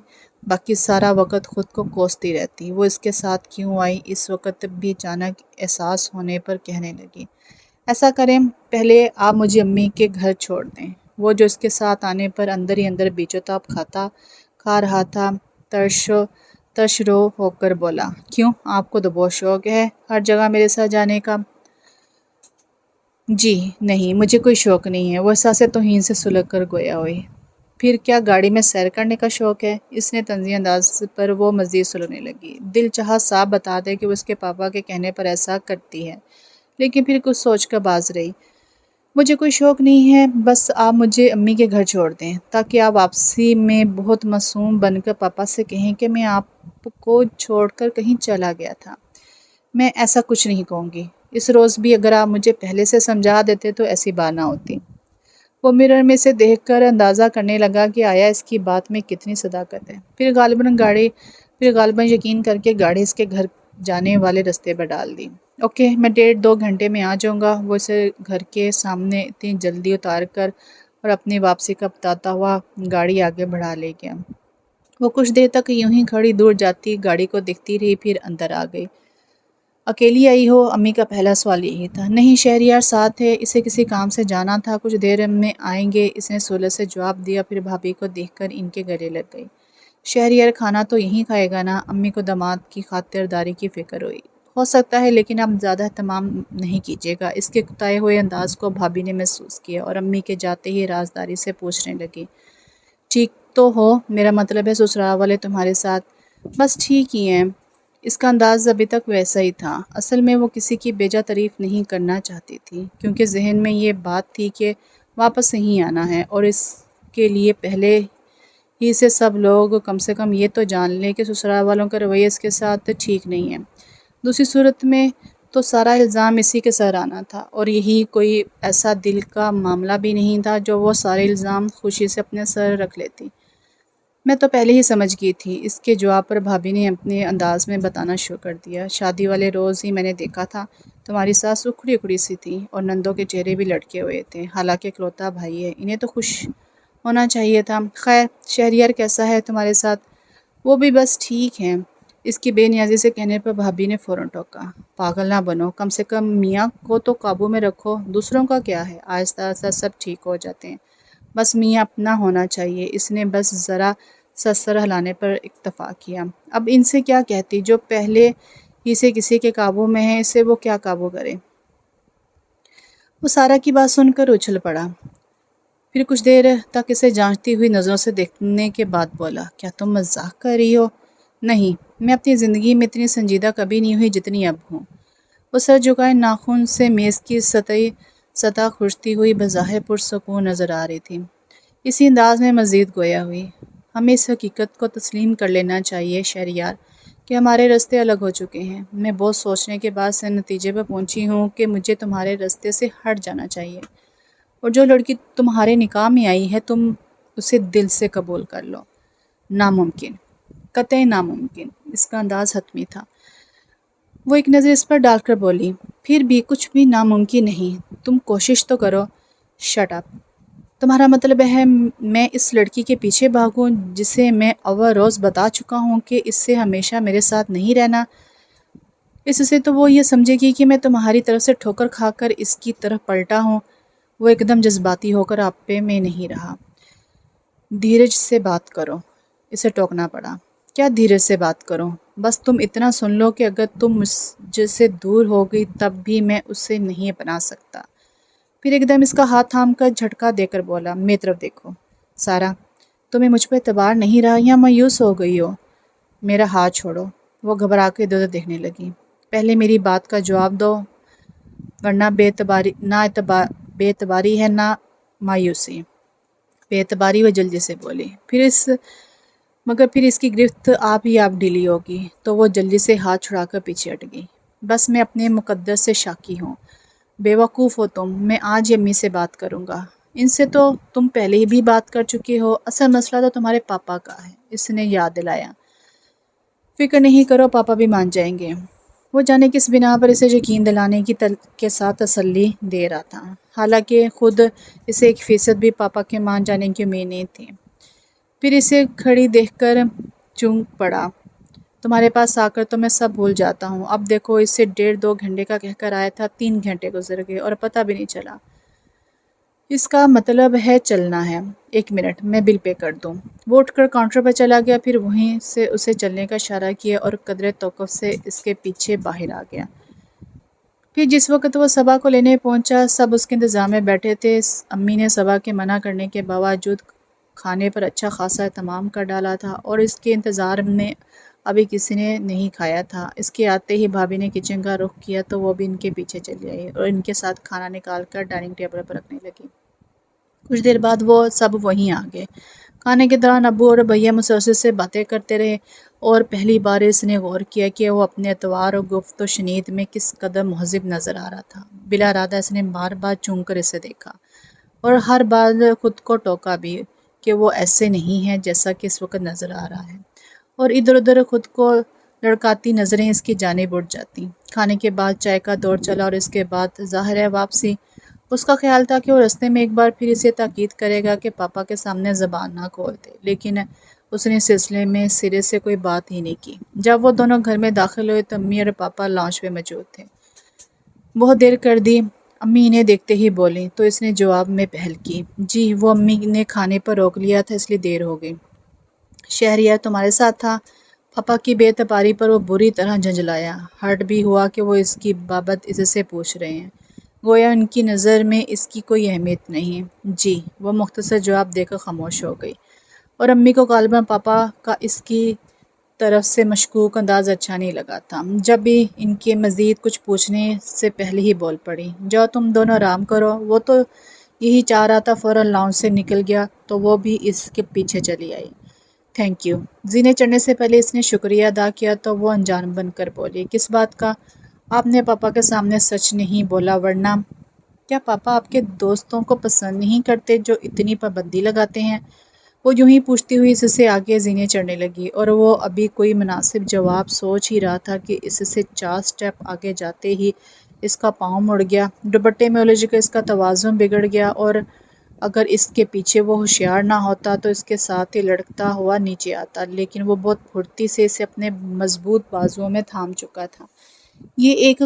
Speaker 1: باقی سارا وقت خود کو کوستی رہتی، وہ اس کے ساتھ کیوں آئی؟ اس وقت بھی اچانک احساس ہونے پر کہنے لگی، ایسا کریں، پہلے آپ مجھے امی کے گھر چھوڑ دیں۔ وہ جو اس کے ساتھ آنے پر اندر ہی اندر بیچو تاب کھا رہا تھا، ترش رو ہو کر بولا، کیوں، آپ کو تو بہت شوق ہے ہر جگہ میرے ساتھ جانے کا۔ جی نہیں، مجھے کوئی شوق نہیں ہے، وہ احساس توہین سے سلگ کر گویا ہوئی۔ پھر کیا گاڑی میں سیر کرنے کا شوق ہے؟ اس نے طنزی انداز پر وہ مزید سلگنے لگی۔ دل چاہا صاف بتا دے کہ وہ اس کے پاپا کے کہنے پر ایسا کرتی ہے، لیکن پھر کچھ سوچ کر باز رہی۔ مجھے کوئی شوق نہیں ہے، بس آپ مجھے امی کے گھر چھوڑ دیں تاکہ آپ واپسی میں بہت معصوم بن کر پاپا سے کہیں کہ میں آپ کو چھوڑ کر کہیں چلا گیا تھا۔ میں ایسا کچھ نہیں کہوں گی، اس روز بھی اگر آپ مجھے پہلے سے سمجھا دیتے تو ایسی بات نہ ہوتی۔ وہ مرر میں سے دیکھ کر اندازہ کرنے لگا کہ آیا اس کی بات میں کتنی صداقت ہے۔ پھر غالباً یقین کر کے گاڑی اس کے گھر جانے والے رستے پر ڈال دی۔ اوکے، میں 1.5-2 گھنٹے میں آ جاؤں گا۔ وہ اسے گھر کے سامنے اتنی جلدی اتار کر اور اپنی واپسی کا بتاتا ہوا گاڑی آگے بڑھا لے گیا۔ وہ کچھ دیر تک یوں ہی کھڑی دور جاتی گاڑی کو دیکھتی رہی، پھر اندر آ گئی۔ اکیلی آئی ہو؟ امی کا پہلا سوال یہی تھا۔ نہیں، شہریار ساتھ ہے، اسے کسی کام سے جانا تھا، کچھ دیر میں آئیں گے، اس نے سہولت سے جواب دیا، پھر بھابھی کو دیکھ کر ان کے گلے لگ گئی۔ شہریار کھانا تو یہیں کھائے گا نا؟ امی کو داماد کی خاطرداری کی فکر ہوئی۔ ہو سکتا ہے، لیکن اب زیادہ اہتمام نہیں کیجیے گا۔ اس کے کتائے ہوئے انداز کو بھابھی نے محسوس کیا اور امی کے جاتے ہی رازداری سے پوچھنے لگی، ٹھیک تو ہو؟ میرا مطلب ہے سسرال والے تمہارے ساتھ؟ بس ٹھیک ہی ہیں۔ اس کا انداز ابھی تک ویسا ہی تھا۔ اصل میں وہ کسی کی بیجا تعریف نہیں کرنا چاہتی تھی، کیونکہ ذہن میں یہ بات تھی کہ واپس نہیں آنا ہے، اور اس کے لیے پہلے ہی سے سب لوگ کم سے کم یہ تو جان لیں کہ سسرال والوں کا رویہ اس کے ساتھ ٹھیک نہیں ہے۔ دوسری صورت میں تو سارا الزام اسی کے سر آنا تھا، اور یہی کوئی ایسا دل کا معاملہ بھی نہیں تھا جو وہ سارے الزام خوشی سے اپنے سر رکھ لیتی۔ میں تو پہلے ہی سمجھ گئی تھی۔ اس کے جواب پر بھابھی نے اپنے انداز میں بتانا شروع کر دیا، شادی والے روز ہی میں نے دیکھا تھا، تمہاری ساس اکھڑی اکھڑی سی تھی اور نندوں کے چہرے بھی لٹکے ہوئے تھے، حالانکہ اکلوتا بھائی ہے، انہیں تو خوش ہونا چاہیے تھا۔ خیر، شہریار کیسا ہے تمہارے ساتھ؟ وہ بھی بس ٹھیک ہے۔ اس کی بے نیازی سے کہنے پر بھابھی نے فوراً ٹوکا، پاگل نہ بنو، کم سے کم میاں کو تو قابو میں رکھو، دوسروں کا کیا ہے، آہستہ آہستہ سب ٹھیک ہو جاتے ہیں، بس میاں اپنا ہونا چاہیے۔ اس نے بس ذرا سر ہلانے پر اکتفا کیا۔ اب ان سے کیا کہتی، جو پہلے ہی سے کسی کے قابو میں ہے، اسے وہ کیا قابو کرے؟ وہ سارا کی بات سن کر اچھل پڑا، پھر کچھ دیر تک اسے جانچتی ہوئی نظروں سے دیکھنے کے بعد بولا، کیا تم مذاق کر رہی ہو؟ نہیں، میں اپنی زندگی میں اتنی سنجیدہ کبھی نہیں ہوئی جتنی اب ہوں۔ وہ سر جھکائے ناخن سے میز کی سطح کھرچتی ہوئی بظاہر پرسکون نظر آ رہی تھی۔ اسی انداز میں مزید گویا ہوئی، ہمیں اس حقیقت کو تسلیم کر لینا چاہیے شہریار کہ ہمارے راستے الگ ہو چکے ہیں۔ میں بہت سوچنے کے بعد سے نتیجے پر پہنچی ہوں کہ مجھے تمہارے راستے سے ہٹ جانا چاہیے، اور جو لڑکی تمہارے نکاح میں آئی ہے تم اسے دل سے قبول کر لو۔ ناممکن، قطعی ناممکن۔ اس کا انداز حتمی تھا۔ وہ ایک نظر اس پر ڈال کر بولی، پھر بھی کچھ بھی ناممکن نہیں، تم کوشش تو کرو۔ Shut up! تمہارا مطلب ہے میں اس لڑکی کے پیچھے بھاگوں جسے میں اول روز بتا چکا ہوں کہ اس سے ہمیشہ میرے ساتھ نہیں رہنا؟ اس سے تو وہ یہ سمجھے گی کہ میں تمہاری طرف سے ٹھوکر کھا کر اس کی طرف پلٹا ہوں۔ وہ ایک دم جذباتی ہو کر آپے میں نہیں رہا۔ دھیرج سے بات کرو، اسے ٹوکنا پڑا۔ کیا دھیرج سے بات کروں؟ بس تم اتنا سن لو کہ اگر تم مجھ سے دور ہو گئی تب بھی میں اسے نہیں اپنا سکتا۔ پھر ایک دم اس کا ہاتھ تھام کر جھٹکا دے کر بولا، میری طرف دیکھو۔ سارا، تمہیں مجھ پہ اعتبار نہیں رہا یا مایوس ہو گئی ہو؟ میرا ہاتھ چھوڑو۔ وہ گھبرا کے ادھر ادھر دیکھنے لگی۔ پہلے میری بات کا جواب دو، ورنہ بے اعتباری ہے نہ مایوسی۔ بے اعتباری، وہ جلدی سے بولی، مگر پھر اس کی گرفت آپ ڈھیلی ہوگی۔ تو وہ جلدی سے ہاتھ چھڑا کر پیچھے ہٹ گئی۔ بس میں اپنے مقدر سے شاکی ہوں، بے وقوف ہو تم۔ میں آج ہی امی سے بات کروں گا۔ ان سے تو تم پہلے ہی بھی بات کر چکی ہو، اصل مسئلہ تو تمہارے پاپا کا ہے، اس نے یاد دلایا۔ فکر نہیں کرو، پاپا بھی مان جائیں گے۔ وہ جانے کس بنا پر اسے یقین دلانے کے ساتھ تسلی دے رہا تھا، حالانکہ خود اسے 1% بھی پاپا کے مان جانے کی امید نہیں تھی۔ پھر اسے کھڑی دیکھ کر چونک پڑا، تمہارے پاس آ کر تو میں سب بھول جاتا ہوں۔ اب دیکھو، اس سے 1.5-2 گھنٹے کا کہہ کر آیا تھا، 3 گھنٹے گزر گئے اور پتہ بھی نہیں چلا۔ اس کا مطلب ہے چلنا ہے۔ 1 منٹ، میں بل پے کر دوں۔ وہ اٹھ کر کاؤنٹر پر چلا گیا، پھر وہیں سے اسے چلنے کا اشارہ کیا اور قدرے توقف سے اس کے پیچھے باہر آ گیا۔ پھر جس وقت وہ صبا کو لینے پہنچا، سب اس کے انتظار میں بیٹھے تھے۔ امی نے صبا کے منع کرنے کے باوجود کھانے پر اچھا خاصا اہتمام کر ڈالا تھا اور اس کے انتظار میں ابھی کسی نے نہیں کھایا تھا۔ اس کے آتے ہی بھابھی نے کچن کا رخ کیا تو وہ بھی ان کے پیچھے چلی آئی اور ان کے ساتھ کھانا نکال کر ڈائننگ ٹیبل پر رکھنے لگی۔ کچھ دیر بعد وہ سب وہیں آ گئے۔ کھانے کے دوران ابو اور بھیا مسلسل سے باتیں کرتے رہے اور پہلی بار اس نے غور کیا کہ وہ اپنے اطوار اور گفت و شنید میں کس قدر مہذب نظر آ رہا تھا۔ بلا ارادہ اس نے بار بار چونک کر اسے دیکھا اور ہر بار خود کو ٹوکا بھی کہ وہ ایسے نہیں ہے جیسا کہ اس وقت نظر آ رہا ہے، اور ادھر ادھر خود کو لڑکاتی نظریں اس کی جانب اٹھ جاتی۔ کھانے کے بعد چائے کا دور چلا اور اس کے بعد ظاہر ہے واپسی۔ اس کا خیال تھا کہ وہ رستے میں ایک بار پھر اسے تاکید کرے گا کہ پاپا کے سامنے زبان نہ کھولتے، لیکن اس نے اس سلسلے میں سرے سے کوئی بات ہی نہیں کی۔ جب وہ دونوں گھر میں داخل ہوئے تو امی اور پاپا لاؤنج پہ موجود تھے۔ بہت دیر کر دی، امی انہیں دیکھتے ہی بولی تو اس نے جواب میں پہل کی، جی وہ امی نے کھانے پر روک لیا تھا اس لیے دیر ہو گئی۔ شہریار تمہارے ساتھ تھا؟ پاپا کی بے اعتباری پر وہ بری طرح جھنجھلایا۔ ہرٹ بھی ہوا کہ وہ اس کی بابت اس سے پوچھ رہے ہیں، گویا ان کی نظر میں اس کی کوئی اہمیت نہیں۔ جی، وہ مختصر جواب دے کر خاموش ہو گئی، اور امی کو غالباً پاپا کا اس کی طرف سے مشکوک انداز اچھا نہیں لگا تھا۔ جب بھی ان کے مزید کچھ پوچھنے سے پہلے ہی بول پڑی، جاؤ تم دونوں آرام کرو۔ وہ تو یہی چاہ رہا تھا، فوراً لاؤنج سے نکل گیا تو وہ بھی اس کے پیچھے چلی آئی۔ Thank you. زینے چڑھنے سے پہلے اس نے شکریہ ادا کیا تو وہ انجان بن کر بولی، کس بات کا؟ آپ نے پاپا کے سامنے سچ نہیں بولا، ورنہ کیا پاپا آپ کے دوستوں کو پسند نہیں کرتے جو اتنی پابندی لگاتے ہیں؟ وہ یوں ہی پوچھتی ہوئی اس سے آگے زینے چڑھنے لگی، اور وہ ابھی کوئی مناسب جواب سوچ ہی رہا تھا کہ اس سے 4 سٹیپ آگے جاتے ہی اس کا پاؤں مڑ گیا، دوپٹے میں الجھ کر اس کا توازن بگڑ گیا، اور اگر اس کے پیچھے وہ ہوشیار نہ ہوتا تو اس کے ساتھ ہی لڑکتا ہوا نیچے آتا، لیکن وہ بہت پھرتی سے اسے اپنے مضبوط بازوؤں میں تھام چکا تھا۔ یہ ایک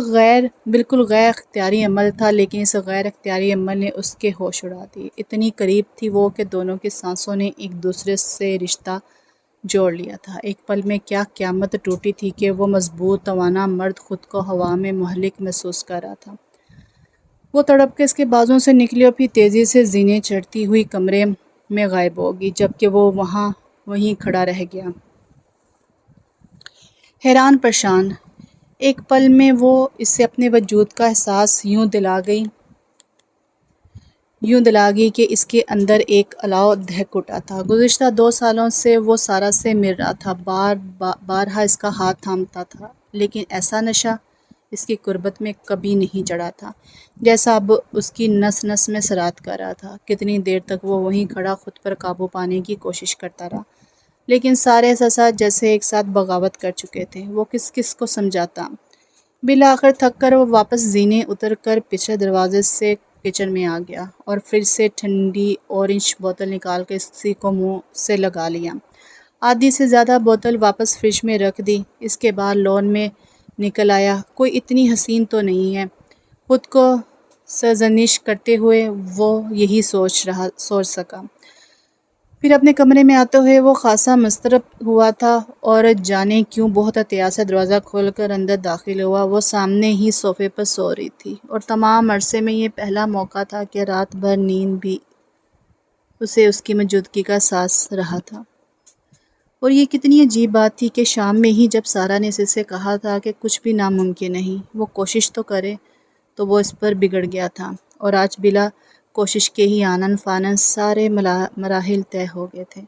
Speaker 1: بالکل غیر اختیاری عمل تھا، لیکن اس غیر اختیاری عمل نے اس کے ہوش اڑا دیے۔ اتنی قریب تھی وہ کہ دونوں کی سانسوں نے ایک دوسرے سے رشتہ جوڑ لیا تھا۔ ایک پل میں کیا قیامت ٹوٹی تھی کہ وہ مضبوط توانا مرد خود کو ہوا میں مہلک محسوس کر رہا تھا۔ وہ تڑپ کے اس کے بازوؤں سے نکلی اور پھر تیزی سے زینے چڑھتی ہوئی کمرے میں غائب ہوگی، جبکہ وہ وہیں کھڑا رہ گیا، حیران پریشان۔ ایک پل میں وہ اسے اپنے وجود کا احساس یوں دلا گئی کہ اس کے اندر ایک الاؤ دہک اٹھا تھا۔ گزشتہ 2 سالوں سے وہ سارا سے مل رہا تھا، بارہا اس کا ہاتھ تھامتا تھا، لیکن ایسا نشہ اس کی قربت میں کبھی نہیں چڑھا تھا جیسا اب اس کی نس نس میں سرایت کر رہا تھا۔ کتنی دیر تک وہ وہیں کھڑا خود پر قابو پانے کی کوشش کرتا رہا، لیکن سارے احساسات جیسے ایک ساتھ بغاوت کر چکے تھے۔ وہ کس کو سمجھاتا؟ بالآخر تھک کر وہ واپس زینے اتر کر پچھلے دروازے سے کچن میں آ گیا اور فریج سے ٹھنڈی اورنج بوتل نکال کر اسی کو منہ سے لگا لیا۔ آدھی سے زیادہ بوتل واپس فریج میں رکھ دی۔ اس کے بعد لون میں نکل آیا۔ کوئی اتنی حسین تو نہیں ہے، خود کو سرزنش کرتے ہوئے وہ یہی سوچ سکا۔ پھر اپنے کمرے میں آتے ہوئے وہ خاصا مضطرب ہوا تھا اور جانے کیوں بہت احتیاط سے دروازہ کھول کر اندر داخل ہوا۔ وہ سامنے ہی صوفے پر سو رہی تھی اور تمام عرصے میں یہ پہلا موقع تھا کہ رات بھر نیند بھی اسے اس کی موجودگی کا احساس رہا تھا۔ اور یہ کتنی عجیب بات تھی کہ شام میں ہی جب سارا نے اس سے کہا تھا کہ کچھ بھی ناممکن نہیں، وہ کوشش تو کرے، تو وہ اس پر بگڑ گیا تھا، اور آج بلا کوشش کے ہی آنن فانن سارے مراحل طے ہو گئے تھے۔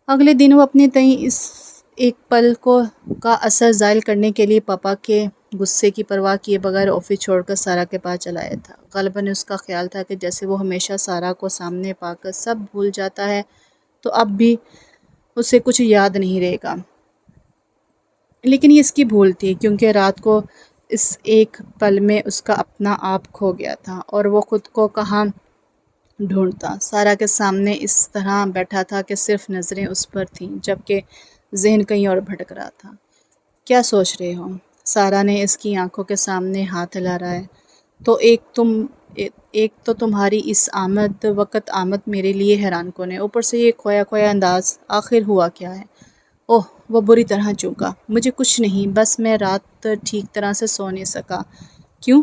Speaker 1: اگلے دن وہ اپنے تئیں اس ایک پل کا اثر زائل کرنے کے لیے پاپا کے غصے کی پرواہ کیے بغیر آفس چھوڑ کر سارا کے پاس چلا آیا تھا۔ غالباً اس کا خیال تھا کہ جیسے وہ ہمیشہ سارا کو سامنے پا کر سب بھول جاتا ہے تو اب بھی اسے کچھ یاد نہیں رہے گا، لیکن یہ اس کی بھول تھی، کیونکہ رات کو اس ایک پل میں اس کا اپنا آپ کھو گیا تھا اور وہ خود کو کہاں ڈھونڈتا۔ سارا کے سامنے اس طرح بیٹھا تھا کہ صرف نظریں اس پر تھیں، جبکہ ذہن کہیں اور بھٹک رہا تھا۔ کیا سوچ رہے ہو؟ سارا نے اس کی آنکھوں کے سامنے ہاتھ ہلا رہا ہے۔ تو ایک تو تمہاری اس وقت آمد میرے لیے حیران کن ہے، اوپر سے یہ کھویا کھویا انداز، آخر ہوا کیا ہے؟ اوہ، وہ بری طرح چونکا۔ مجھے کچھ نہیں، بس میں رات ٹھیک طرح سے سو نہیں سکا۔ کیوں؟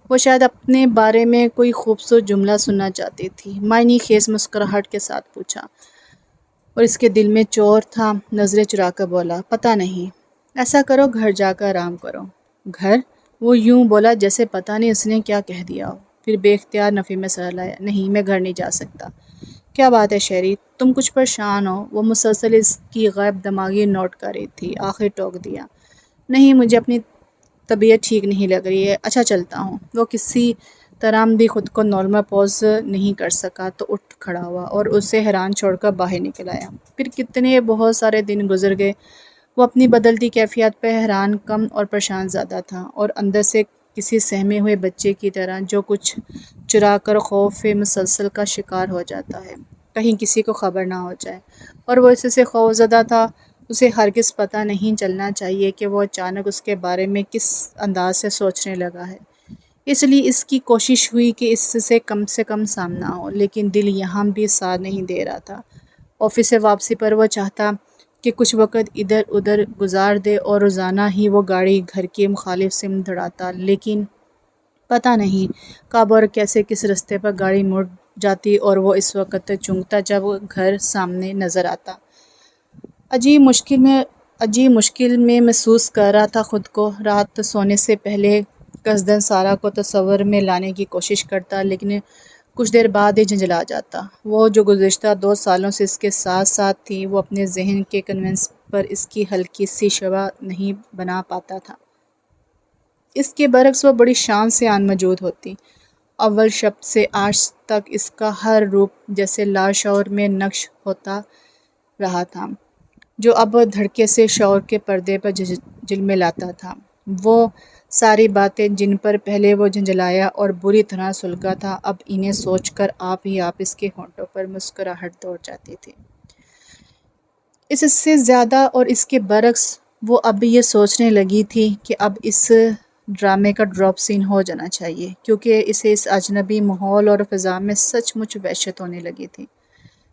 Speaker 1: وہ شاید اپنے بارے میں کوئی خوبصورت جملہ سننا چاہتی تھی، معنی خیز مسکراہٹ کے ساتھ پوچھا، اور اس کے دل میں چور تھا۔ نظریں چرا کر بولا، پتہ نہیں۔ ایسا کرو، گھر جا کر آرام کرو۔ گھر؟ وہ یوں بولا جیسے پتہ نہیں اس نے کیا کہہ دیا ہو، پھر بے اختیار نفی میں سر لایا۔ نہیں، میں گھر نہیں جا سکتا۔ کیا بات ہے شیری، تم کچھ پریشان ہو؟ وہ مسلسل اس کی غیب دماغی نوٹ کر رہی تھی، آخر ٹوک دیا۔ نہیں، مجھے اپنی طبیعت ٹھیک نہیں لگ رہی ہے، اچھا چلتا ہوں۔ وہ کسی طرح بھی خود کو نارمل پوز نہیں کر سکا تو اٹھ کھڑا ہوا اور اسے حیران چھوڑ کر باہر نکل آیا۔ پھر بہت سارے دن گزر گئے۔ وہ اپنی بدلتی کیفیت پہ حیران، کم اور پریشان زیادہ تھا، اور اندر سے کسی سہمے ہوئے بچے کی طرح جو کچھ چرا کر خوف مسلسل کا شکار ہو جاتا ہے، کہیں کسی کو خبر نہ ہو جائے، اور وہ اس سے خوفزدہ تھا۔ اسے ہرگز پتہ نہیں چلنا چاہیے کہ وہ اچانک اس کے بارے میں کس انداز سے سوچنے لگا ہے۔ اس لیے اس کی کوشش ہوئی کہ اس سے کم سامنا ہو، لیکن دل یہاں بھی ساتھ نہیں دے رہا تھا۔ آفس سے واپسی پر وہ چاہتا کہ کچھ وقت ادھر ادھر گزار دے اور روزانہ ہی وہ گاڑی گھر کی مخالف سمت دھڑاتا، لیکن پتہ نہیں کب اور کیسے کس رستے پر گاڑی مڑ جاتی اور وہ اس وقت چونکتا جب گھر سامنے نظر آتا۔ عجیب مشکل میں محسوس کر رہا تھا خود کو۔ رات سونے سے پہلے قصداً سارا کو تصور میں لانے کی کوشش کرتا، لیکن کچھ دیر بعد ہی جھنجھلا جاتا۔ وہ جو گزشتہ 2 سالوں سے اس کے ساتھ تھی، وہ اپنے ذہن کے کنوینس پر اس کی ہلکی سی شبہ نہیں بنا پاتا تھا۔ اس کے برعکس وہ بڑی شان سے موجود ہوتی۔ اول شب سے آج تک اس کا ہر روپ جیسے لاشعور میں نقش ہوتا رہا تھا، جو اب دھڑکے سے شعور کے پردے پر جھلملاتا تھا۔ وہ ساری باتیں جن پر پہلے وہ جھنجھلایا اور بری طرح سلگا تھا، اب انہیں سوچ کر آپ ہی آپ اس کے ہونٹوں پر مسکراہٹ دوڑ جاتی تھی۔ اس سے زیادہ اور اس کے برعکس وہ اب یہ سوچنے لگی تھی کہ اب اس ڈرامے کا ڈراپ سین ہو جانا چاہیے، کیونکہ اسے اس اجنبی ماحول اور فضا میں سچ مچ وحشت ہونے لگی تھی۔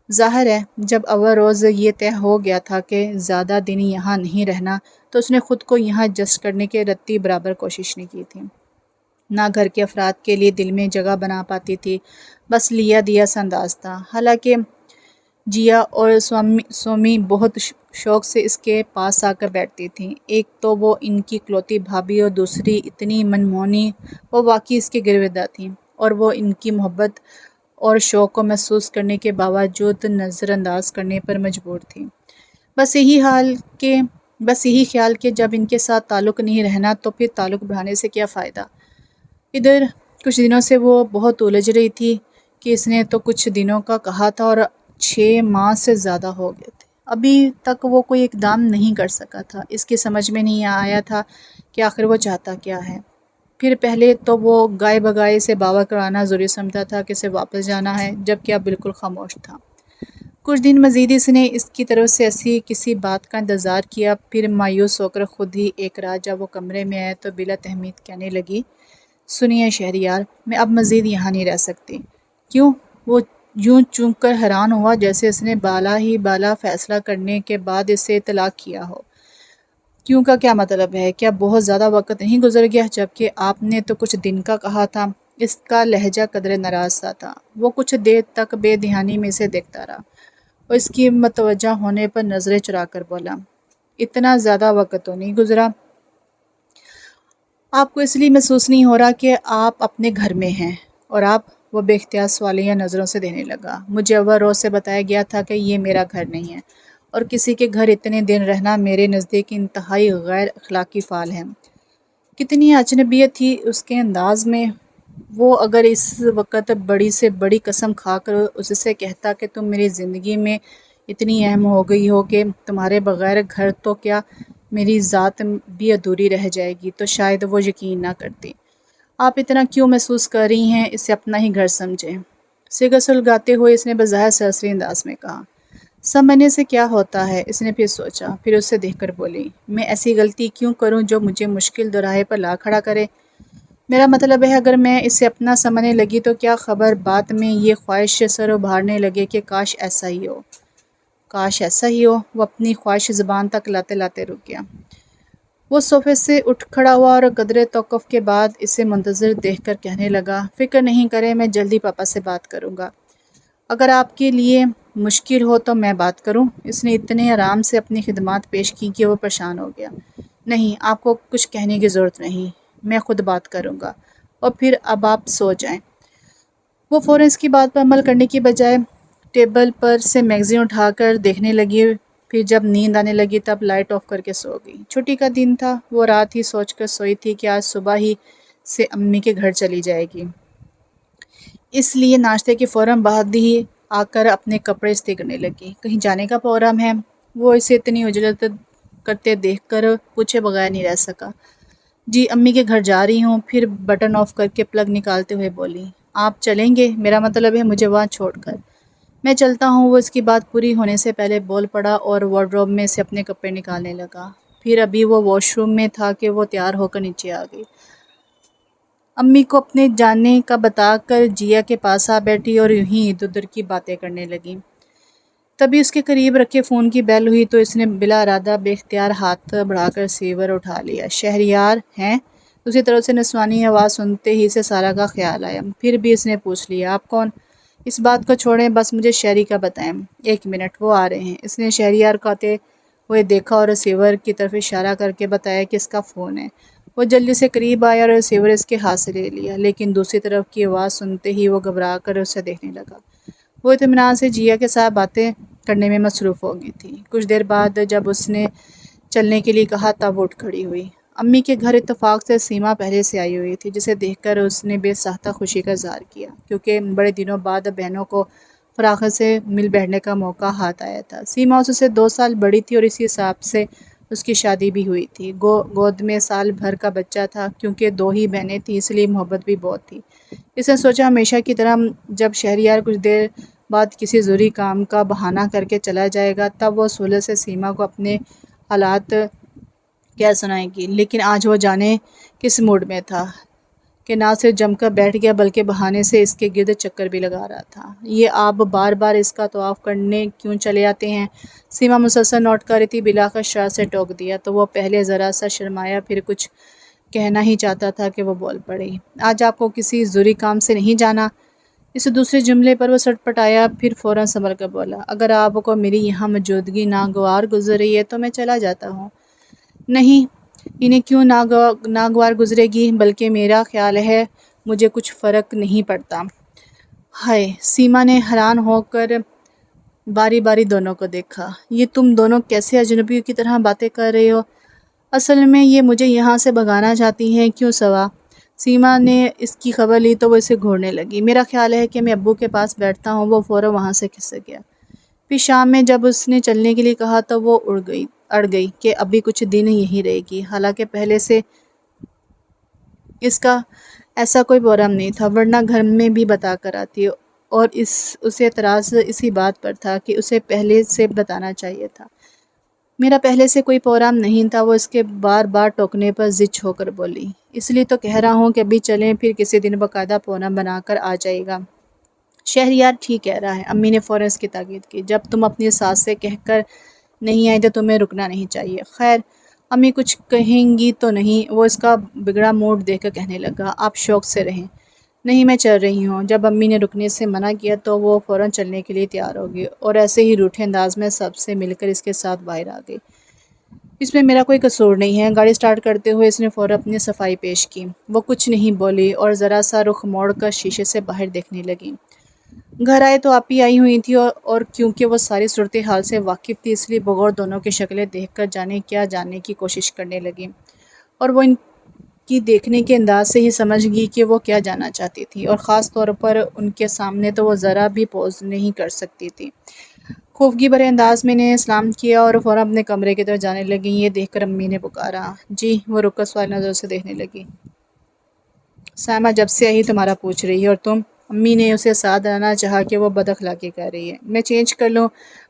Speaker 1: ظاہر ہے جب اول روز یہ طے ہو گیا تھا کہ زیادہ دن یہاں نہیں رہنا، تو اس نے خود کو یہاں ایڈجسٹ کرنے کی رتی برابر کوشش نہیں کی تھی۔ نہ گھر کے افراد کے لیے دل میں جگہ بنا پاتی تھی، بس لیا دیا سا انداز تھا۔ حالانکہ جیا اور سومی بہت شوق سے اس کے پاس آ کر بیٹھتی تھیں، ایک تو وہ ان کی اکلوتی بھابھی اور دوسری اتنی منمونی، وہ واقعی اس کی گرویدہ تھیں، اور وہ ان کی محبت اور شوق کو محسوس کرنے کے باوجود نظر انداز کرنے پر مجبور تھی۔ بس یہی خیال کہ جب ان کے ساتھ تعلق نہیں رہنا تو پھر تعلق بڑھانے سے کیا فائدہ۔ ادھر کچھ دنوں سے وہ بہت الجھ رہی تھی کہ اس نے تو کچھ دنوں کا کہا تھا اور 6 ماہ سے زیادہ ہو گئے تھے، ابھی تک وہ کوئی اقدام نہیں کر سکا تھا۔ اس کی سمجھ میں نہیں آیا تھا کہ آخر وہ چاہتا کیا ہے۔ پھر پہلے تو وہ گائے بگائے سے باور کرانا ضروری سمجھتا تھا کہ اسے واپس جانا ہے، جبکہ اب بالکل خاموش تھا۔ کچھ دن مزید اس نے اس کی طرف سے ایسی کسی بات کا انتظار کیا، پھر مایوس ہو کر خود ہی ایک رات جب وہ کمرے میں آئے تو بلا تہمت کہنے لگی، سنیے شہریار، میں اب مزید یہاں نہیں رہ سکتی۔ کیوں؟ وہ یوں چونک کر حیران ہوا جیسے اس نے بالا فیصلہ کرنے کے بعد اسے طلاق کیا ہو۔ کیوں کا کیا مطلب ہے؟ کیا بہت زیادہ وقت نہیں گزر گیا؟ جبکہ آپ نے تو کچھ دن کا کہا تھا۔ اس کا لہجہ قدرے ناراض سا تھا۔ وہ کچھ دیر تک بے دھیانی میں اسے دیکھتا رہا اور اس کی متوجہ ہونے پر نظریں چرا کر بولا، اتنا زیادہ وقت تو نہیں گزرا۔ آپ کو اس لیے محسوس نہیں ہو رہا کہ آپ اپنے گھر میں ہیں؟ اور آپ؟ وہ بے اختیار سوالیہ نظروں سے دینے لگا۔ مجھے اول روز سے بتایا گیا تھا کہ یہ میرا گھر نہیں ہے، اور کسی کے گھر اتنے دن رہنا میرے نزدیک انتہائی غیر اخلاقی فعل ہے۔ کتنی اجنبیت تھی اس کے انداز میں۔ وہ اگر اس وقت بڑی سے بڑی قسم کھا کر اس سے کہتا کہ تم میری زندگی میں اتنی اہم ہو گئی ہو کہ تمہارے بغیر گھر تو کیا میری ذات بھی ادھوری رہ جائے گی، تو شاید وہ یقین نہ کرتی۔ آپ اتنا کیوں محسوس کر رہی ہیں؟ اسے اپنا ہی گھر سمجھیں۔ سگہ سلگاتے ہوئے اس نے بظاہر سرسری انداز میں کہا۔ سمجھنے سے کیا ہوتا ہے، اس نے پھر سوچا، پھر اسے دیکھ کر بولی، میں ایسی غلطی کیوں کروں جو مجھے مشکل دوراہے پر لا کھڑا کرے؟ میرا مطلب ہے اگر میں اسے اپنا سمجھنے لگی تو کیا خبر بعد میں یہ خواہش سر ابھارنے لگے کہ کاش ایسا ہی ہو، کاش ایسا ہی ہو۔ وہ اپنی خواہش زبان تک لاتے لاتے رک گیا۔ وہ صوفے سے اٹھ کھڑا ہوا اور قدرے توقف کے بعد اسے منتظر دیکھ کر کہنے لگا، فکر نہیں کرے، میں جلدی پاپا سے بات کروں گا۔ اگر آپ کے لیے مشکل ہو تو میں بات کروں؟ اس نے اتنے آرام سے اپنی خدمات پیش کی کہ وہ پریشان ہو گیا۔ نہیں، آپ کو کچھ کہنے کی ضرورت نہیں، میں خود بات کروں گا، اور پھر اب آپ سو جائیں۔ وہ فوراً اس کی بات پر عمل کرنے کی بجائے ٹیبل پر سے میگزین اٹھا کر دیکھنے لگی، پھر جب نیند آنے لگی تب لائٹ آف کر کے سو گئی۔ چھٹی کا دن تھا، وہ رات ہی سوچ کر سوئی تھی کہ آج صبح ہی سے امی کے گھر چلی جائے گی، اس لیے ناشتے کے فوراً بعد ہی آ کر اپنے کپڑے استری کرنے لگی۔ کہیں جانے کا پروگرام ہے؟ وہ اسے اتنی عجلت کرتے دیکھ کر پوچھے بغیر نہیں رہ سکا۔ جی، امی کے گھر جا رہی ہوں، پھر بٹن آف کر کے پلگ نکالتے ہوئے بولی۔ آپ چلیں گے؟ میرا مطلب ہے مجھے وہاں چھوڑ کر۔ میں چلتا ہوں، وہ اس کی بات پوری ہونے سے پہلے بول پڑا اور وارڈروب میں سے اپنے کپڑے نکالنے لگا۔ پھر ابھی وہ واش روم میں تھا کہ وہ تیار ہو کر نیچے آ گئی۔ امی کو اپنے جانے کا بتا کر جیا کے پاس آ بیٹھی اور یوں ہی ادھر ادھر کی باتیں کرنے لگی۔ تبھی اس کے قریب رکھے فون کی بیل ہوئی تو اس نے بلا ارادہ بے اختیار ہاتھ بڑھا کر ریسیور اٹھا لیا۔ شہریار ہیں؟ دوسری طرف سے نسوانی آواز سنتے ہی اسے سارا کا خیال آیا۔ پھر بھی اس نے پوچھ لیا، آپ کون؟ اس بات کو چھوڑیں، بس مجھے شہری کا بتائیں۔ ایک منٹ، وہ آ رہے ہیں۔ اس نے شہریار کو آتے ہوئے دیکھا اور ریسیور کی طرف اشارہ کر کے بتایا کہ اس کا فون ہے۔ وہ جلدی سے قریب آیا اور ریسیور اس کے ہاتھ سے لے لیا، لیکن دوسری طرف کی آواز سنتے ہی وہ گھبرا کر اسے دیکھنے لگا۔ وہ اطمینان سے جیا کے ساتھ باتیں کرنے میں مصروف ہو گئی تھی۔ کچھ دیر بعد جب اس نے چلنے کے لیے کہا تب وہ اٹھ کھڑی ہوئی۔ امی کے گھر اتفاق سے سیما پہلے سے آئی ہوئی تھی، جسے دیکھ کر اس نے بے ساختہ خوشی کا اظہار کیا، کیونکہ بڑے دنوں بعد بہنوں کو فراخت سے مل بیٹھنے کا موقع ہاتھ آیا تھا۔ سیما اس سے 2 سال بڑی تھی اور اسی حساب سے اس کی شادی بھی ہوئی تھی۔ گود میں سال بھر کا بچہ تھا، کیونکہ 2 ہی بہنیں تھیں اس لیے محبت بھی بہت تھی۔ اس نے سوچا ہمیشہ کی طرح جب شہریار کچھ دیر بعد کسی ضروری کام کا بہانہ کر کے چلا جائے گا تب وہ سہولت سے سیما کو اپنے حالات کیا سنائے گی، لیکن آج وہ جانے کس موڈ میں تھا کہ نہ صرف جم کر بیٹھ گیا بلکہ بہانے سے اس کے گرد چکر بھی لگا رہا تھا۔ یہ آپ بار بار اس کا طواف کرنے کیوں چلے آتے ہیں؟ سیما مسلسل نوٹ کر رہی تھی، بلاخر شرارت سے ٹوک دیا تو وہ پہلے ذرا سا شرمایا، پھر کچھ کہنا ہی چاہتا تھا کہ وہ بول پڑی، آج آپ کو کسی ضروری کام سے نہیں جانا؟ اس دوسرے جملے پر وہ سٹ پٹایا، پھر فوراً سنبھل کر بولا، اگر آپ کو میری یہاں موجودگی ناگوار گزر رہی ہے تو میں چلا جاتا ہوں۔ نہیں، انہیں کیوں ناگوار گزرے گی، بلکہ میرا خیال ہے مجھے کچھ فرق نہیں پڑتا۔ ہائے! سیما نے حیران ہو کر باری باری دونوں کو دیکھا۔ یہ تم دونوں کیسے اجنبیوں کی طرح باتیں کر رہے ہو؟ اصل میں یہ مجھے یہاں سے بھگانا چاہتی ہیں، کیوں سوا؟ سیما نے اس کی خبر لی تو وہ اسے گھورنے لگی۔ میرا خیال ہے کہ میں ابو کے پاس بیٹھتا ہوں۔ وہ فوراً وہاں سے کھسک گیا۔ پھر شام میں جب اس نے چلنے کے لیے کہا تو وہ اڑ گئی کہ ابھی کچھ دن یہیں رہے گی، حالانکہ پہلے سے اس کا ایسا کوئی پروگرام نہیں تھا، ورنہ گھر میں بھی بتا کر آتی، اور اسے اعتراض اسی بات پر تھا کہ اسے پہلے سے بتانا چاہیے تھا۔ میرا پہلے سے کوئی پروگرام نہیں تھا، وہ اس کے بار بار ٹوکنے پر ضد ہو کر بولی۔ اس لیے تو کہہ رہا ہوں کہ ابھی چلیں، پھر کسی دن باقاعدہ پروگرام بنا کر آ جائے گا۔ شہریار ٹھیک کہہ رہا ہے، امی نے فوراً اس کی تاکید کی، جب تم اپنی ساس سے کہہ کر نہیں آئی تو تمہیں رکنا نہیں چاہیے۔ خیر، امی کچھ کہیں گی تو نہیں؟ وہ اس کا بگڑا موڈ دیکھ کر کہنے لگا، آپ شوق سے رہیں۔ نہیں، میں چل رہی ہوں۔ جب امی نے رکنے سے منع کیا تو وہ فوراً چلنے کے لیے تیار ہو گئی اور ایسے ہی روٹھے انداز میں سب سے مل کر اس کے ساتھ باہر آ گئی۔ اس میں میرا کوئی قصور نہیں ہے، گاڑی سٹارٹ کرتے ہوئے اس نے فوراً اپنی صفائی پیش کی۔ وہ کچھ نہیں بولی اور ذرا سا رخ موڑ کر شیشے سے باہر دیکھنے لگی۔ گھر آئے تو آپ ہی آئی ہوئی تھی، اور کیونکہ وہ ساری صورتحال سے واقف تھی اس لیے بغور دونوں کی شکلیں دیکھ کر جاننے کی کوشش کرنے لگی، اور وہ ان کی دیکھنے کے انداز سے ہی سمجھ گئی کہ وہ کیا جاننا چاہتی تھی، اور خاص طور پر ان کے سامنے تو وہ ذرا بھی پوز نہیں کر سکتی تھی۔ خوفگی بھرے انداز میں نے سلام کیا اور فوراً اپنے کمرے کی طرف جانے لگی۔ یہ دیکھ کر امی نے پکارا، جی؟ وہ رک کر سوال نظر سے دیکھنے لگی۔ سائمہ جب سے آئی تمہارا پوچھ رہی ہے، اور تم؟ امی نے اسے ساتھ لانا چاہا کہ وہ بد اخلاقی کر رہی ہے۔ میں چینج کر لوں؟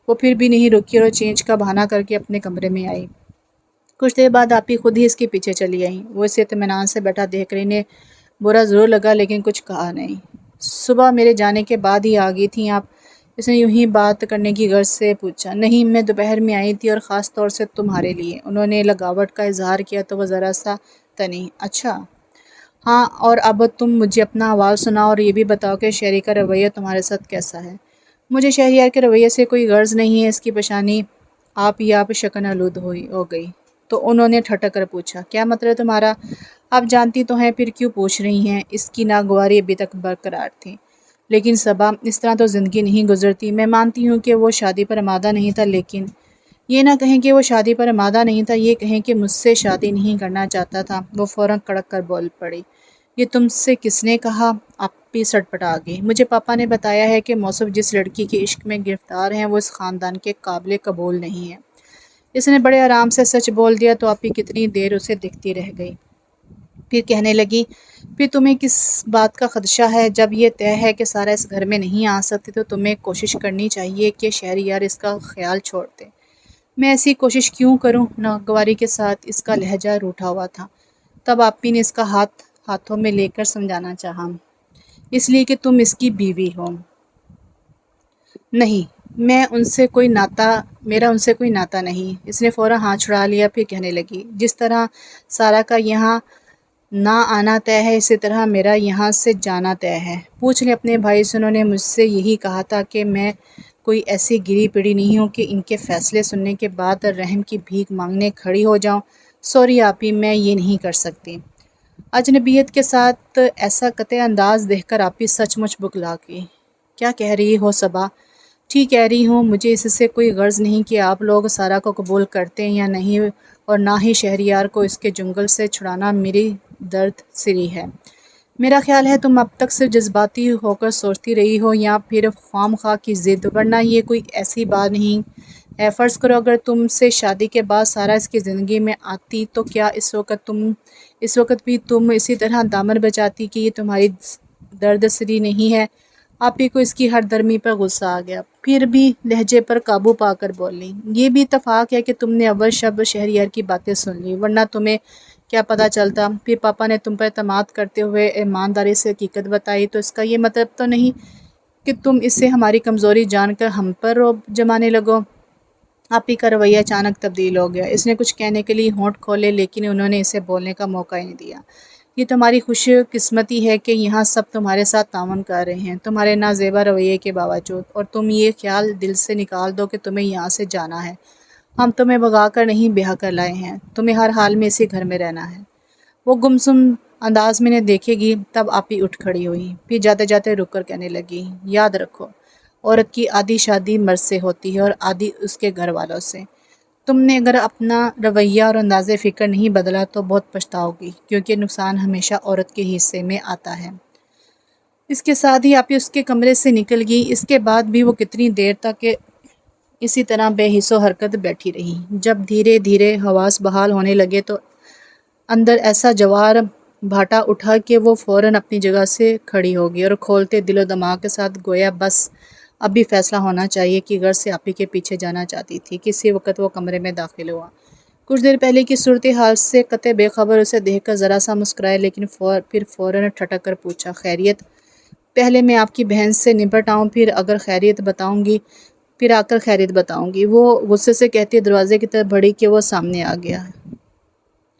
Speaker 1: وہ پھر بھی نہیں رکی اور چینج کا بہانہ کر کے اپنے کمرے میں آئی۔ کچھ دیر بعد آپی خود ہی اس کے پیچھے چلی آئیں۔ وہ اسے اطمینان سے بیٹھا دیکھ رہی نے برا ضرور لگا لیکن کچھ کہا نہیں۔ صبح میرے جانے کے بعد ہی آ گئی تھیں آپ؟ اس نے یوں ہی بات کرنے کی غرض سے پوچھا۔ نہیں، میں دوپہر میں آئی تھی اور خاص طور سے تمہارے لیے۔ انہوں نے لگاوٹ کا اظہار کیا تو وہ ذرا سا تنی۔ اچھا، ہاں، اور اب تم مجھے اپنا احوال سناؤ اور یہ بھی بتاؤ کہ شہری کا رویہ تمہارے ساتھ کیسا ہے؟ مجھے شہریار کے رویے سے کوئی غرض نہیں ہے، اس کی پیشانی آپ یا آپ شکن آلود ہو گئی۔ تو انہوں نے ٹھٹک کر پوچھا۔ کیا مطلب تمہارا؟ آپ جانتی تو ہیں، پھر کیوں پوچھ رہی ہیں؟ اس کی ناگواری ابھی تک برقرار تھی۔ لیکن صبا، اس طرح تو زندگی نہیں گزرتی۔ میں مانتی ہوں کہ وہ شادی پر آمادہ نہیں تھا، لیکن یہ نہ کہیں کہ وہ شادی پر آمادہ نہیں تھا، یہ کہیں کہ مجھ سے شادی نہیں کرنا چاہتا تھا۔ وہ فوراً کڑک کر بول پڑی۔ یہ تم سے کس نے کہا؟ آپ بھی سٹپٹا گئی۔ مجھے پاپا نے بتایا ہے کہ موصف جس لڑکی کے عشق میں گرفتار ہیں وہ اس خاندان کے قابل قبول نہیں ہے۔ اس نے بڑے آرام سے سچ بول دیا تو آپی کتنی دیر اسے دیکھتی رہ گئی۔ پھر کہنے لگی، پھر تمہیں کس بات کا خدشہ ہے؟ جب یہ طے ہے کہ سارا اس گھر میں نہیں آ سکتی تو تمہیں کوشش کرنی چاہیے کہ شہریار اس کا خیال چھوڑ دے۔ میں ایسی کوشش کیوں کروں؟ ناگواری کے ساتھ اس کا لہجہ روٹھا ہوا تھا۔ تب آپی نے اس کا ہاتھوں میں لے کر سمجھانا چاہا۔ اس لیے کہ تم اس کی بیوی ہو۔ نہیں، میرا ان سے کوئی ناتا نہیں۔ اس نے فوراً ہاتھ چھڑا لیا، پھر کہنے لگی، جس طرح سارا کا یہاں نہ آنا طے ہے، اسی طرح میرا یہاں سے جانا طے ہے۔ پوچھ لیں اپنے بھائی سے، انہوں نے مجھ سے یہی کہا تھا کہ میں کوئی ایسی گری پڑی نہیں ہوں کہ ان کے فیصلے سننے کے بعد رحم کی بھیک مانگنے کھڑی ہو جاؤں۔ سوری آپی، میں یہ نہیں کر سکتی۔ اجنبیت کے ساتھ ایسا قطع انداز دیکھ کر آپی سچ مچ بکلا گئی۔ کیا کہہ رہی ہو صبا؟ ٹھیک کہہ رہی ہوں، مجھے اس سے کوئی غرض نہیں کہ آپ لوگ سارا کو قبول کرتے ہیں یا نہیں، اور نہ ہی شہریار کو اس کے جنگل سے چھڑانا میری درد سری ہے۔ میرا خیال ہے تم اب تک صرف جذباتی ہو کر سوچتی رہی ہو یا پھر خواہ مخواہ کی ضد، ورنہ یہ کوئی ایسی بات نہیں ہے۔ فرض کرو اگر تم سے شادی کے بعد سارا اس کی زندگی میں آتی تو کیا اس وقت بھی تم اسی طرح دامن بچاتی کہ یہ تمہاری درد سری نہیں ہے؟ آپی کو اس کی ہر درمی پر غصہ آ گیا، پھر بھی لہجے پر قابو پا کر بولی، یہ بھی اتفاق ہے کہ تم نے اول شب شہریار کی باتیں سن لی، ورنہ تمہیں کیا پتہ چلتا؟ پھر پاپا نے تم پر اعتماد کرتے ہوئے ایمانداری سے حقیقت بتائی، تو اس کا یہ مطلب تو نہیں کہ تم اس سے ہماری کمزوری جان کر ہم پر رعب جمانے لگو۔ آپی کا رویہ اچانک تبدیل ہو گیا۔ اس نے کچھ کہنے کے لیے ہونٹ کھولے لیکن انہوں نے اسے بولنے کا موقع ہی نہیں دیا۔ یہ تمہاری خوش قسمتی ہے کہ یہاں سب تمہارے ساتھ تعاون کر رہے ہیں، تمہارے نازیبا رویے کے باوجود، اور تم یہ خیال دل سے نکال دو کہ تمہیں یہاں سے جانا ہے۔ ہم تمہیں بھگا کر نہیں، بیاہ کر لائے ہیں، تمہیں ہر حال میں اسی گھر میں رہنا ہے۔ وہ گمسم انداز میں نے دیکھے گی۔ تب آپی اٹھ کھڑی ہوئی، پھر جاتے جاتے رک کر کہنے لگی، یاد رکھو، عورت کی آدھی شادی مرد سے ہوتی ہے اور آدھی اس کے گھر والوں سے۔ تم نے اگر اپنا رویہ اور انداز فکر نہیں بدلا تو بہت پچھتاؤ گی، کیونکہ نقصان ہمیشہ عورت کے حصے میں آتا ہے۔ اس کے ساتھ ہی آپی اس کے کمرے سے نکل گئی۔ اس کے بعد بھی وہ کتنی دیر تک اسی طرح بے حس و حرکت بیٹھی رہی۔ جب دھیرے دھیرے حواس بحال ہونے لگے تو اندر ایسا جوار بھاٹا اٹھا کہ وہ فوراً اپنی جگہ سے کھڑی ہو گئی اور کھولتے دل و دماغ کے ساتھ گویا بس اب بھی فیصلہ ہونا چاہیے کہ غرض سے آپی کے پیچھے جانا چاہتی تھی۔ کسی وقت وہ کمرے میں داخل ہوا۔ کچھ دیر پہلے کی صورتحال سے قطع بے خبر اسے دیکھ کر ذرا سا مسکرایا، لیکن پھر فوراً ٹھٹک کر پوچھا، خیریت؟ پہلے میں آپ کی بہن سے نپٹ آؤں، پھر اگر خیریت بتاؤں گی، پھر آ کر خیریت بتاؤں گی۔ وہ غصے سے کہتی دروازے کی طرف بڑھی کہ وہ سامنے آ گیا۔